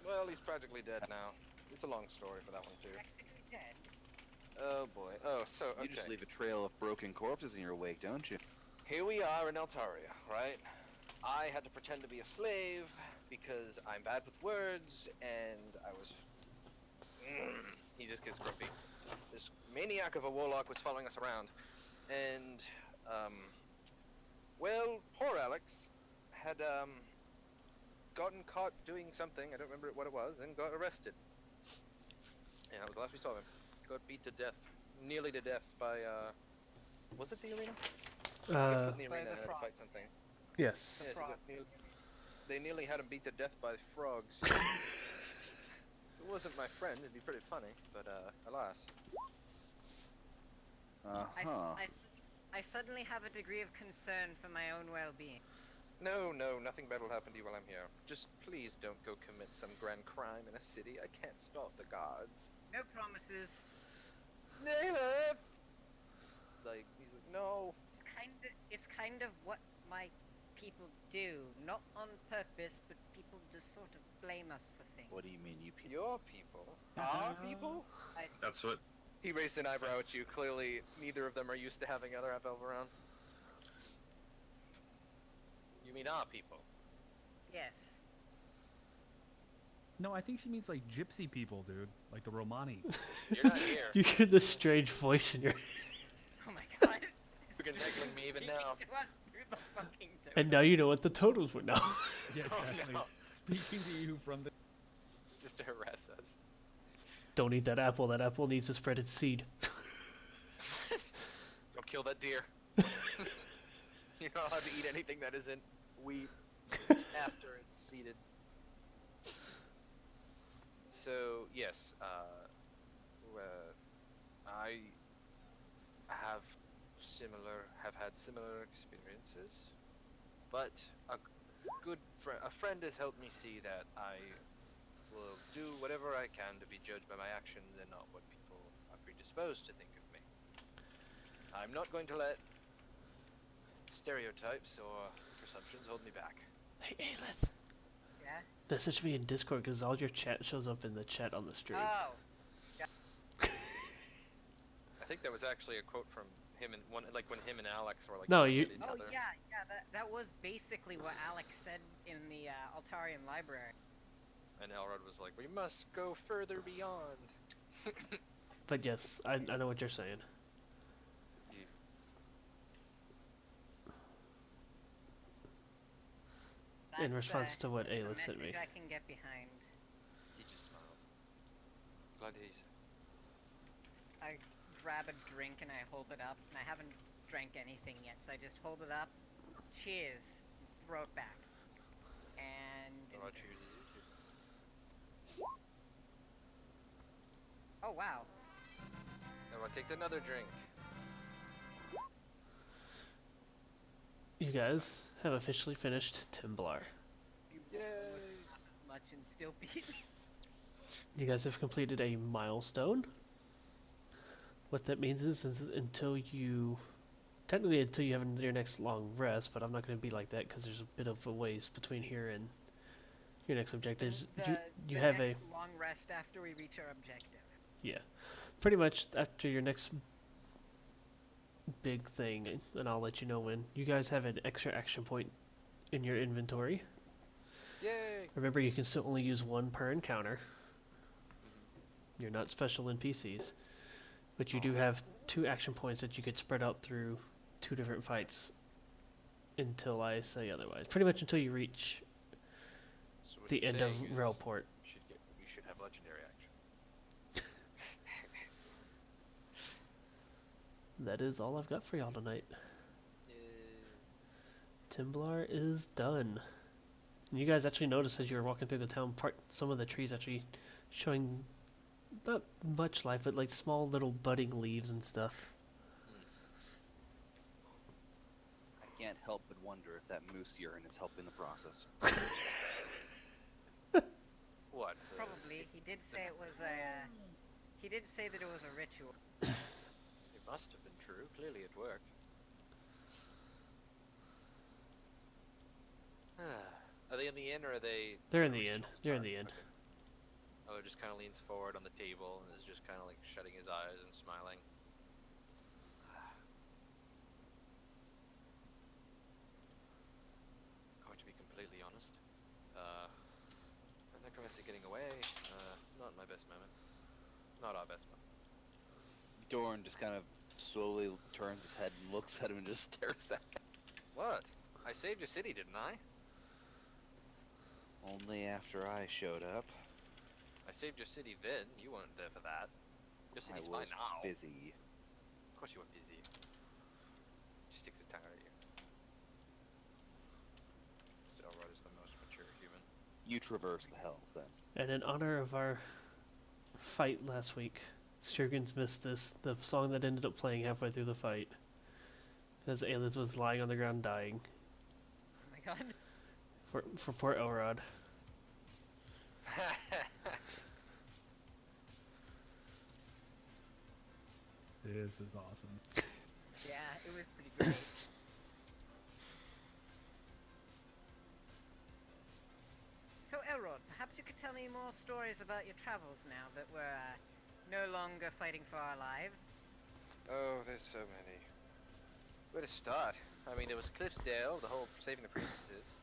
Well, he's practically dead now. It's a long story for that one, too. Practically dead. Oh, boy. Oh, so, okay. You just leave a trail of broken corpses in your wake, don't you? Here we are in Altaria, right? I had to pretend to be a slave because I'm bad with words, and I was... He just gets grumpy. This maniac of a warlock was following us around, and, well, poor Alex had, gotten caught doing something, I don't remember what it was, and got arrested. And that was the last we saw of him. Got beat to death, nearly to death by, was it the arena? He got put in the By arena the and had to frog. fight something. Yes. Yes, he Frogs. they nearly had him beat to death by frogs. It wasn't my friend, it'd be pretty funny, but, alas. I suddenly have a degree of concern for my own well-being. No, nothing bad will happen to you while I'm here. Just please don't go commit some grand crime in a city. I can't stop the gods. No promises. Nayla! Like, he's like, no. It's kind of what my people do. Not on purpose, but people just sort of blame us for things. What do you mean, you people? Your people? Our people? That's what. He raised an eyebrow at you. Clearly, neither of them are used to having other half-elf around. You mean our people? Yes. No, I think she means like gypsy people, dude. Like the Romani. You're not here. You hear this strange voice in your Oh my god. You're neglecting me even now. Speaking to us through the fucking door. And now you know what the totals were now. Yeah, Oh, exactly. no. Speaking to you from the. Just to harass us. Don't eat that apple. That apple needs to spread its seed. Don't kill that deer. You're not allowed to eat anything that isn't wheat after it's seeded. So yes, I have had similar experiences, but a friend has helped me see that I will do whatever I can to be judged by my actions and not what people are predisposed to think of me. I'm not going to let stereotypes or presumptions hold me back. Hey, Aelith. Yeah? Message me in Discord because all your chat shows up in the chat on the stream. Oh. I think that was actually a quote from him and when him and Alex were like No, looking you- at each Oh other. yeah, that was basically what Alex said in the Altarian library. And Elrod was like, "We must go further beyond." But yes, I know what you're saying. In That's, response to what that's a Aelith sent me. message I can get behind. He just smiles. Glad he's. grab a drink and I hold it up, and I haven't drank anything yet, so I just hold it up, cheers, throw it back, and. Elrod chooses you too. Oh wow! Elrod takes another drink. You guys have officially finished Temblar. You Yay! almost half as much and still beat. You guys have completed a milestone. What that means is until you have your next long rest, but I'm not going to be like that because there's a bit of a ways between here and your next objectives. You have a long rest after we reach our objective. yeah, pretty much after your next big thing, and I'll let you know when. You guys have an extra action point in your inventory. Yay! Remember, you can still only use one per encounter. You're not special NPCs. But you do have 2 action points that you could spread out through 2 different fights until I say otherwise. Pretty much until you reach So what the you're end of saying is Railport. we should have legendary action. That is all I've got for y'all tonight. Yay. Temblar is done. And you guys actually noticed as you were walking through the town, some of the trees actually showing not much life, but like small little budding leaves and stuff. I can't help but wonder if that moose urine is helping the process. What? Probably. He did say it was a. He did say that it was a ritual. It must have been true. Clearly it worked. Are they in the inn or are they... They're in the inn. They're in the inn. Okay. Elrod just kind of leans forward on the table and is just kind of like shutting his eyes and smiling. Going to be completely honest. The necromancy getting away, not my best moment. Not our best moment. Dorn just kind of slowly turns his head and looks at him and just stares at him. What? I saved your city, didn't I? Only after I showed up. I saved your city then. You weren't there for that. Your I city's fine was now. busy. Of course you were busy. He sticks his tongue out at you. So Elrod is the most mature human. You traverse the hells then. And in honor of our fight last week, Sturgens missed the song that ended up playing halfway through the fight. As Aelith was lying on the ground dying. Oh my god. For poor Elrod. This is awesome. Yeah, it was pretty great. So Elrod, perhaps you could tell me more stories about your travels now that we're no longer fighting for our lives. Oh, there's so many. Where to start? I mean, there was Cliffsdale, the whole saving the princesses.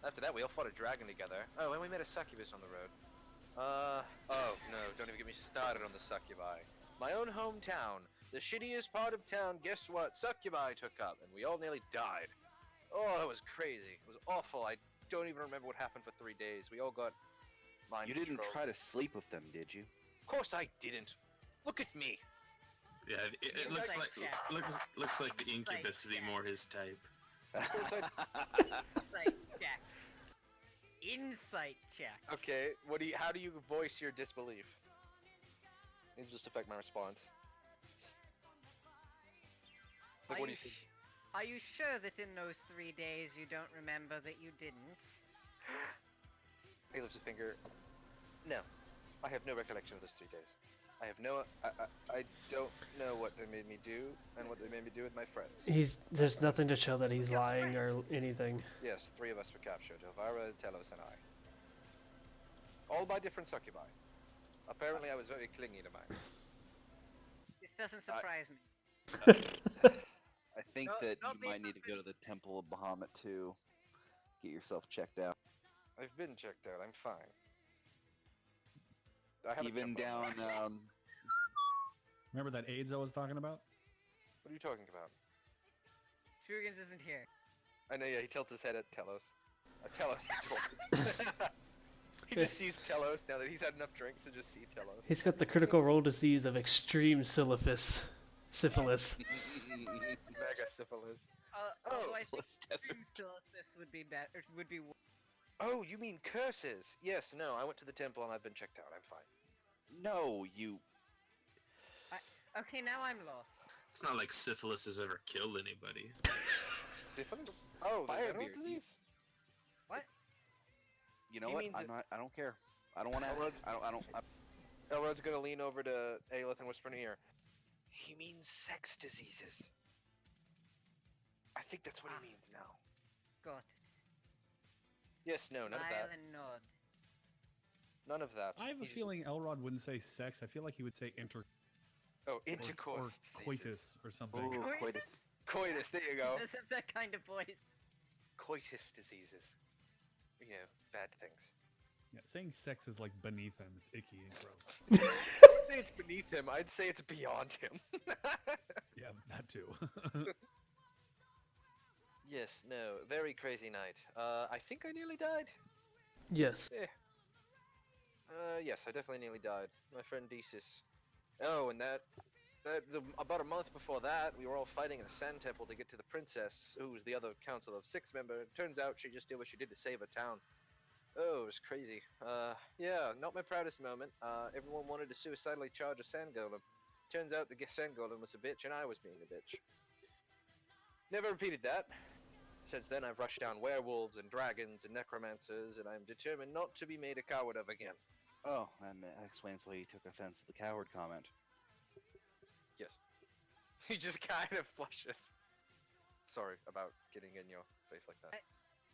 After that, we all fought a dragon together. Oh, and we met a succubus on the road. Oh, no, don't even get me started on the succubi. My own hometown, the shittiest part of town, guess what? Succubi took up, and we all nearly died. Oh, that was crazy. It was awful. I don't even remember what happened for 3 days. We all got mind You didn't controlled. try to sleep with them, did you? Of course I didn't. Look at me. Yeah, it looks Insight like check. looks like the incubus Insight would be check. more his type. Insight check. Insight check. Okay, how do you voice your disbelief? It'll just affect my response. Like, what do you see? Are you sure that in those 3 days you don't remember that you didn't? He lifts a finger. No, I have no recollection of those 3 days. I have no. I don't know what they made me do and what they made me do with my friends. There's nothing to show that he's lying or anything. Yes, 3 of us were captured: Elvira, Telos, and I. All by different succubi. Apparently, I was very clingy to mine. This doesn't surprise me. I think No, that don't you be might need to go to the Temple of Bahamut to get yourself checked out. I've been checked out. I'm fine. I have a Even temper. down, Remember that AIDS I was talking about? What are you talking about? Sturgens isn't here. I know. Yeah, he tilts his head at Telos. Telos is talking. He just sees Telos now that he's had enough drinks to just see Telos. He's got the critical role disease of extreme syphilis. Syphilis. Mega syphilis. Also, I think Let's test extreme syphilis would be better. Would be. Oh, you mean curses? Yes, no, I went to the temple and I've been checked out. I'm fine. No, you. Okay, now I'm lost. It's not like syphilis has ever killed anybody. Syphilis? Oh, the venereal Firebeard. disease? What? You know He what? means I'm it- not. I don't care. I don't want to. I don't. Elrod's gonna lean over to Aelith and whisper in her ear. He means sex diseases. I think that's what he means now. Got it. Yes, no, none of Smile that. and nod. None of that. I have a He just- feeling Elrod wouldn't say sex. I feel like he would say Oh, or intercourse diseases. coitus or something. Ooh, Coitus? coitus. Coitus, there you go. Doesn't have that kind of voice. Coitus diseases. You know, bad things. Yeah, saying sex is like beneath him. It's icky and gross. I would say it's beneath him. I'd say it's beyond him. Yeah, that too. Yes, no, very crazy night. I think I nearly died. Yes. Yes, I definitely nearly died. My friend Desis. Oh, and about a month before that, we were all fighting in a sand temple to get to the princess, who was the other Council of Six member. It turns out she just did what she did to save a town. Oh, it was crazy. Yeah, not my proudest moment. Everyone wanted to suicidally charge a sand golem. Turns out the sand golem was a bitch, and I was being a bitch. Never repeated that. Since then, I've rushed down werewolves and dragons and necromancers, and I'm determined not to be made a coward of again. Oh, and that explains why you took offense to the coward comment. Yes. He just kind of flushes. Sorry about getting in your face like that.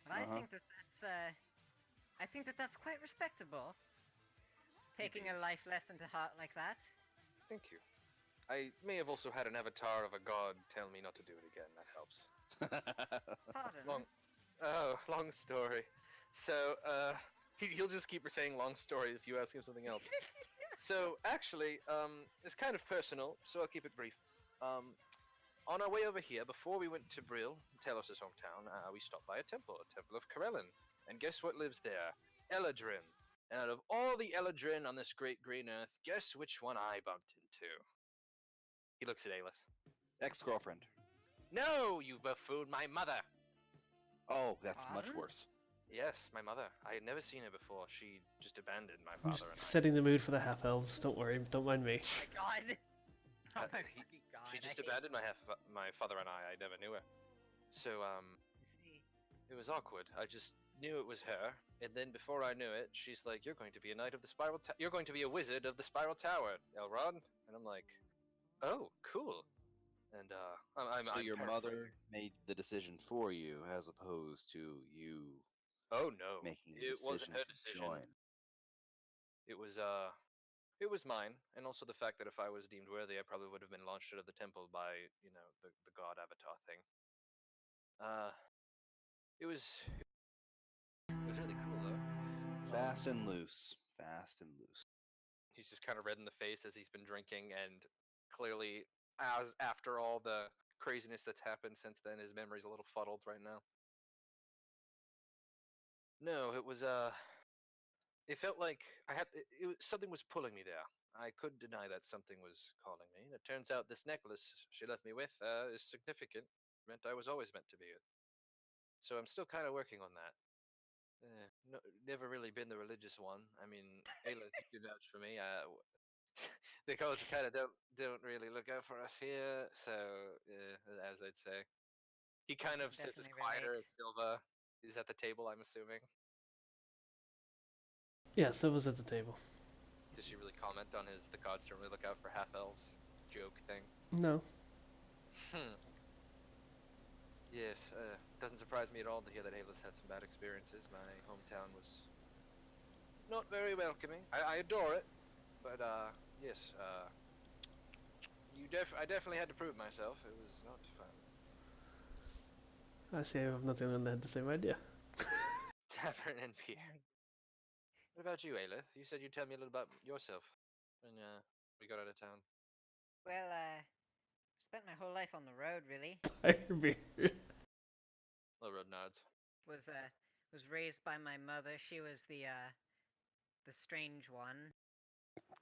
But I Uh-huh. think that's quite respectable. Taking a is. life lesson to heart like that. Thank you. I may have also had an avatar of a god tell me not to do it again. That helps. Pardon. Long story. So, he'll just keep saying long story if you ask him something else. So, actually, it's kind of personal, so I'll keep it brief. On our way over here, before we went to Brill, Talos' hometown, we stopped by a temple of Corellin. And guess what lives there? Eladrin. And out of all the Eladrin on this great green earth, guess which one I bumped into? He looks at Aelith. Ex-girlfriend. No, you buffoon, my mother! Oh, that's much Pardon? worse. Yes, my mother. I had never seen her before. She just abandoned my I'm father and I. setting the mood for the half elves. Don't worry. Don't mind me. Oh my god. Oh my he- fucking god. She just I hate abandoned my father and I. I never knew her. So, to see. it was awkward. I just knew it was her, and then before I knew it, she's like, "You're going to be a knight of the spiral. You're going to be a wizard of the spiral tower, Elrod." And I'm like, "Oh, cool." And I'm So your paraphrasing. mother made the decision for you, as opposed to you Oh no, making the it decision wasn't her to decision. join. It was mine, and also the fact that if I was deemed worthy, I probably would have been launched out of the temple by, the god avatar thing. It was really cool though. Fast and loose. Fast and loose. He's just kind of red in the face as he's been drinking, and clearly, as after all the craziness that's happened since then, his memory's a little fuddled right now. No, it was it felt like something was pulling me there. I couldn't deny that something was calling me. And it turns out this necklace she left me with is significant. Meant I was always meant to be it. So I'm still kind of working on that. No, never really been the religious one. I mean, Ayla, you can vouch for me. The gods kind of don't really look out for us here. So, as they'd say, he kind of sits as Definitely quieter relate. as Silva is at the table. I'm assuming. Yeah, Silva's at the table. Does she really comment on the gods don't really look out for half elves joke thing? No. Yes, doesn't surprise me at all to hear that Ayla's had some bad experiences. My hometown was not very welcoming. I adore it, but yes, I definitely had to prove myself. It was not fun. I see. I have nothing on that. The same idea. Tavern and beer. What about you, Aelith? You said you'd tell me a little about yourself when we got out of town. Well, spent my whole life on the road, really. Firebeard. Little road nods. Was raised by my mother. She was the the strange one.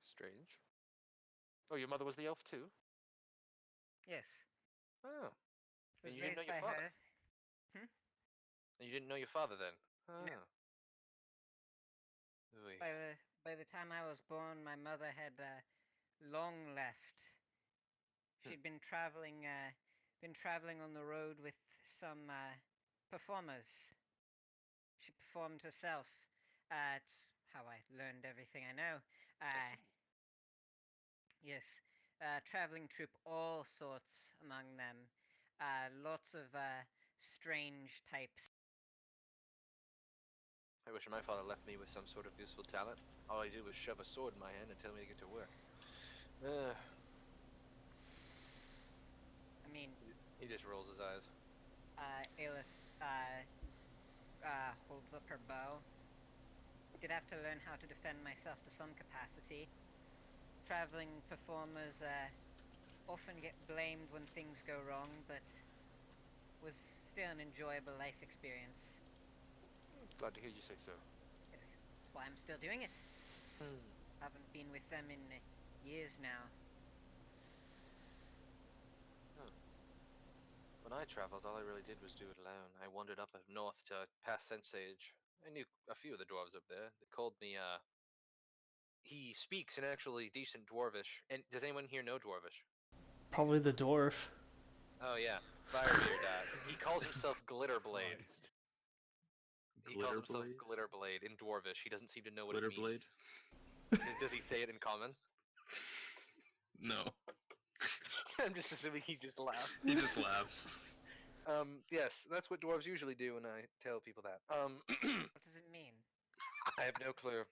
Strange. Oh, your mother was the elf too? Yes, Oh. was And you didn't know raised your by father? her. And you didn't know your father then? Oh. Oy. By the time I was born, my mother had long left. She'd been traveling on the road with some performers. She performed herself. It's how I learned everything I know. I Yes, traveling troupe, all sorts among them. Lots of strange types. I wish my father left me with some sort of useful talent. All he did was shove a sword in my hand and tell me to get to work. I mean, He just rolls his eyes. Aelith holds up her bow. Did have to learn how to defend myself to some capacity. Traveling performers often get blamed when things go wrong, but was still an enjoyable life experience. Glad to hear you say so. That's why I'm still doing it. Haven't been with them in years now. When I traveled, all I really did was do it alone. I wandered up north to past Sense Age. I knew a few of the dwarves up there. They called me, he speaks an actually decent dwarvish. And does anyone here know dwarvish? Probably the dwarf. Oh yeah, Firebeard. He calls himself Glitterblade. Christ. He calls himself Glitterblade? Glitterblade in dwarvish. He doesn't seem to know what it Glitterblade? means. Does he say it in common? No. I'm just assuming he just laughs. He just laughs. Yes, that's what dwarves usually do when I tell people that. What does it mean? I have no clue.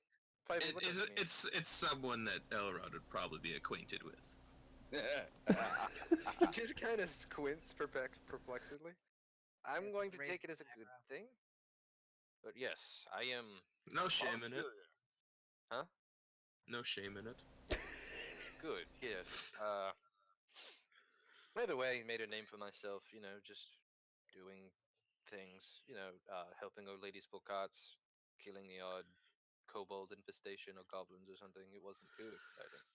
Five, what does it mean? It's someone that Elrod would probably be acquainted with. He just kind of squints perplexedly. I'm Just going to raise take it an as a good eyebrow. thing. But yes, I am. No shame in it. Huh? No shame in it. Good, yes. Either way, made a name for myself, just doing things, helping old ladies pull carts, killing the odd kobold infestation or goblins or something. It wasn't too exciting.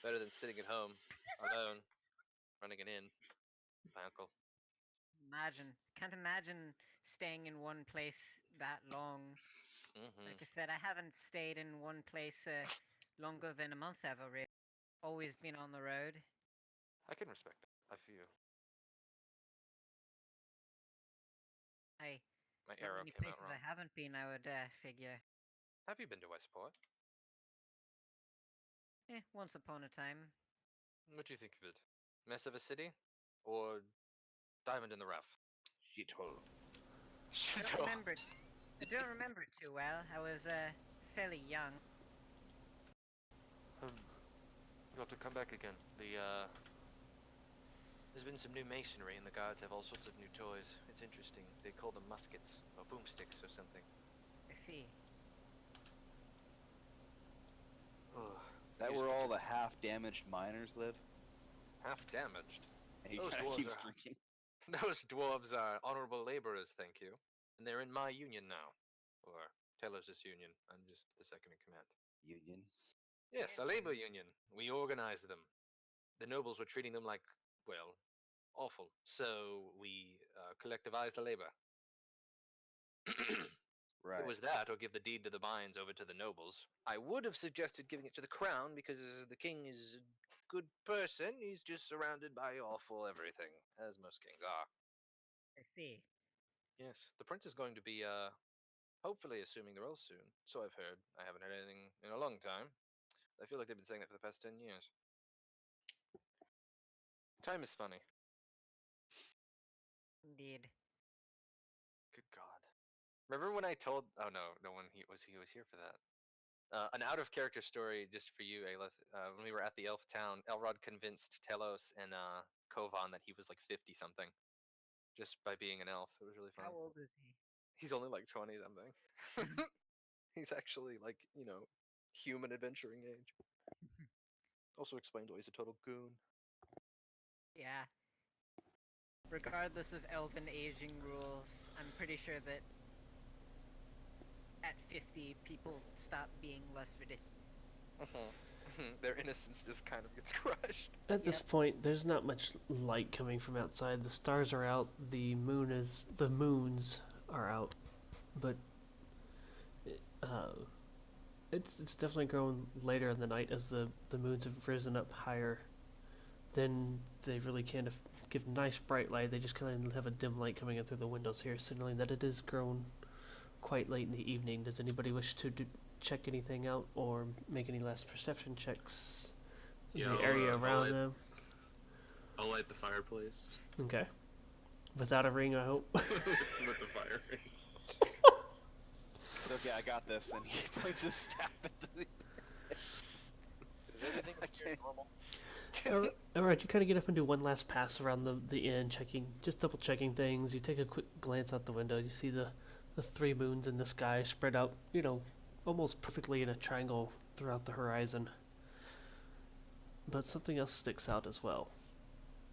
Better than sitting at home, alone, running an inn. My uncle. Can't imagine staying in one place that long. Hmm. Like I said, I haven't stayed in one place longer than a month ever, really. Always been on the road. I can respect that. I feel. I My Not arrow many came out places wrong. I haven't been, I would figure. Have you been to Westport? Once upon a time. What do you think of it? Mess of a city? Or diamond in the rough? Shithole. I don't remember it too well. I was fairly young. Got to come back again. There's been some new masonry, and the guards have all sorts of new toys. It's interesting. They call them muskets, or boomsticks, or something. I see. Ugh. That where all the half-damaged miners live? Half damaged. And he Those kinda dwarves keeps are- drinking. Those dwarves are honorable laborers, thank you. And they're in my union now. Or Telos' union. I'm just the second in command. Union. Yes, a labor union. We organized them. The nobles were treating them like, well, awful. So we collectivized the labor. Right. It was that, or give the deed to the mines over to the nobles. I would have suggested giving it to the crown, because the king is a good person. He's just surrounded by awful everything, as most kings are. I see. Yes, the prince is going to be, hopefully assuming the role soon. So I've heard. I haven't heard anything in a long time. I feel like they've been saying that for the past 10 years. Time is funny. Indeed. Good God. Remember when I told? Oh no, no one he was here for that. An out of character story just for you, Aelith. When we were at the Elf Town, Elrod convinced Telos and Kovan that he was like 50 something, just by being an elf. It was really fun. How old is he? He's only like 20 something. He's actually like human adventuring age. Also explained why he's a total goon. Yeah. Regardless of elven aging rules, I'm pretty sure that at 50, people stop being less ridiculous. Their innocence just kind of gets crushed. At this point, there's not much light coming from outside. The stars are out. The moons are out, but it's definitely grown later in the night as the moons have risen up higher. Then they really can't give nice bright light. They just kind of have a dim light coming in through the windows here, signaling that it is grown quite late in the evening. Does anybody wish to check anything out or make any last perception checks in Yeah, the area around them? I'll light the fireplace. Okay. Without a ring, I hope. With the fire. Okay, I got this, and he points his staff into the. Is everything appear normal? Alright, you kind of get up and do one last pass around the inn, just double checking things. You take a quick glance out the window. You see the three moons in the sky spread out, almost perfectly in a triangle throughout the horizon. But something else sticks out as well.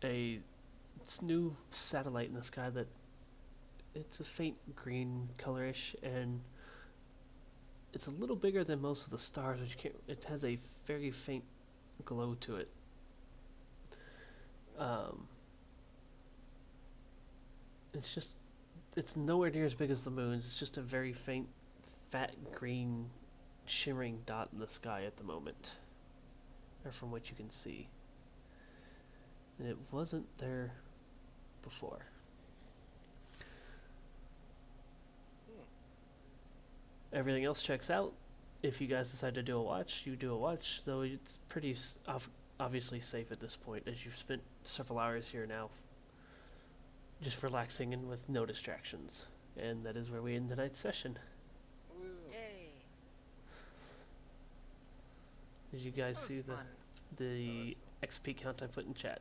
It's new satellite in the sky that it's a faint green colorish, and it's a little bigger than most of the stars, which it has a very faint glow to it. It's nowhere near as big as the moons. It's just a very faint, fat green, shimmering dot in the sky at the moment, or from what you can see. And it wasn't there before. Everything else checks out. If you guys decide to do a watch, you do a watch, though it's pretty obviously safe at this point, as you've spent several hours here now, just relaxing and with no distractions. And that is where we end tonight's session. Yay! Did you guys That was see fun. the XP count I put in chat?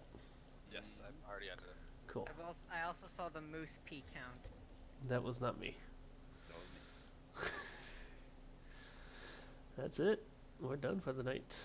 Yes, I've already added it. Cool. I also saw the moose P count. That was not me. That was me. That's it. We're done for the night.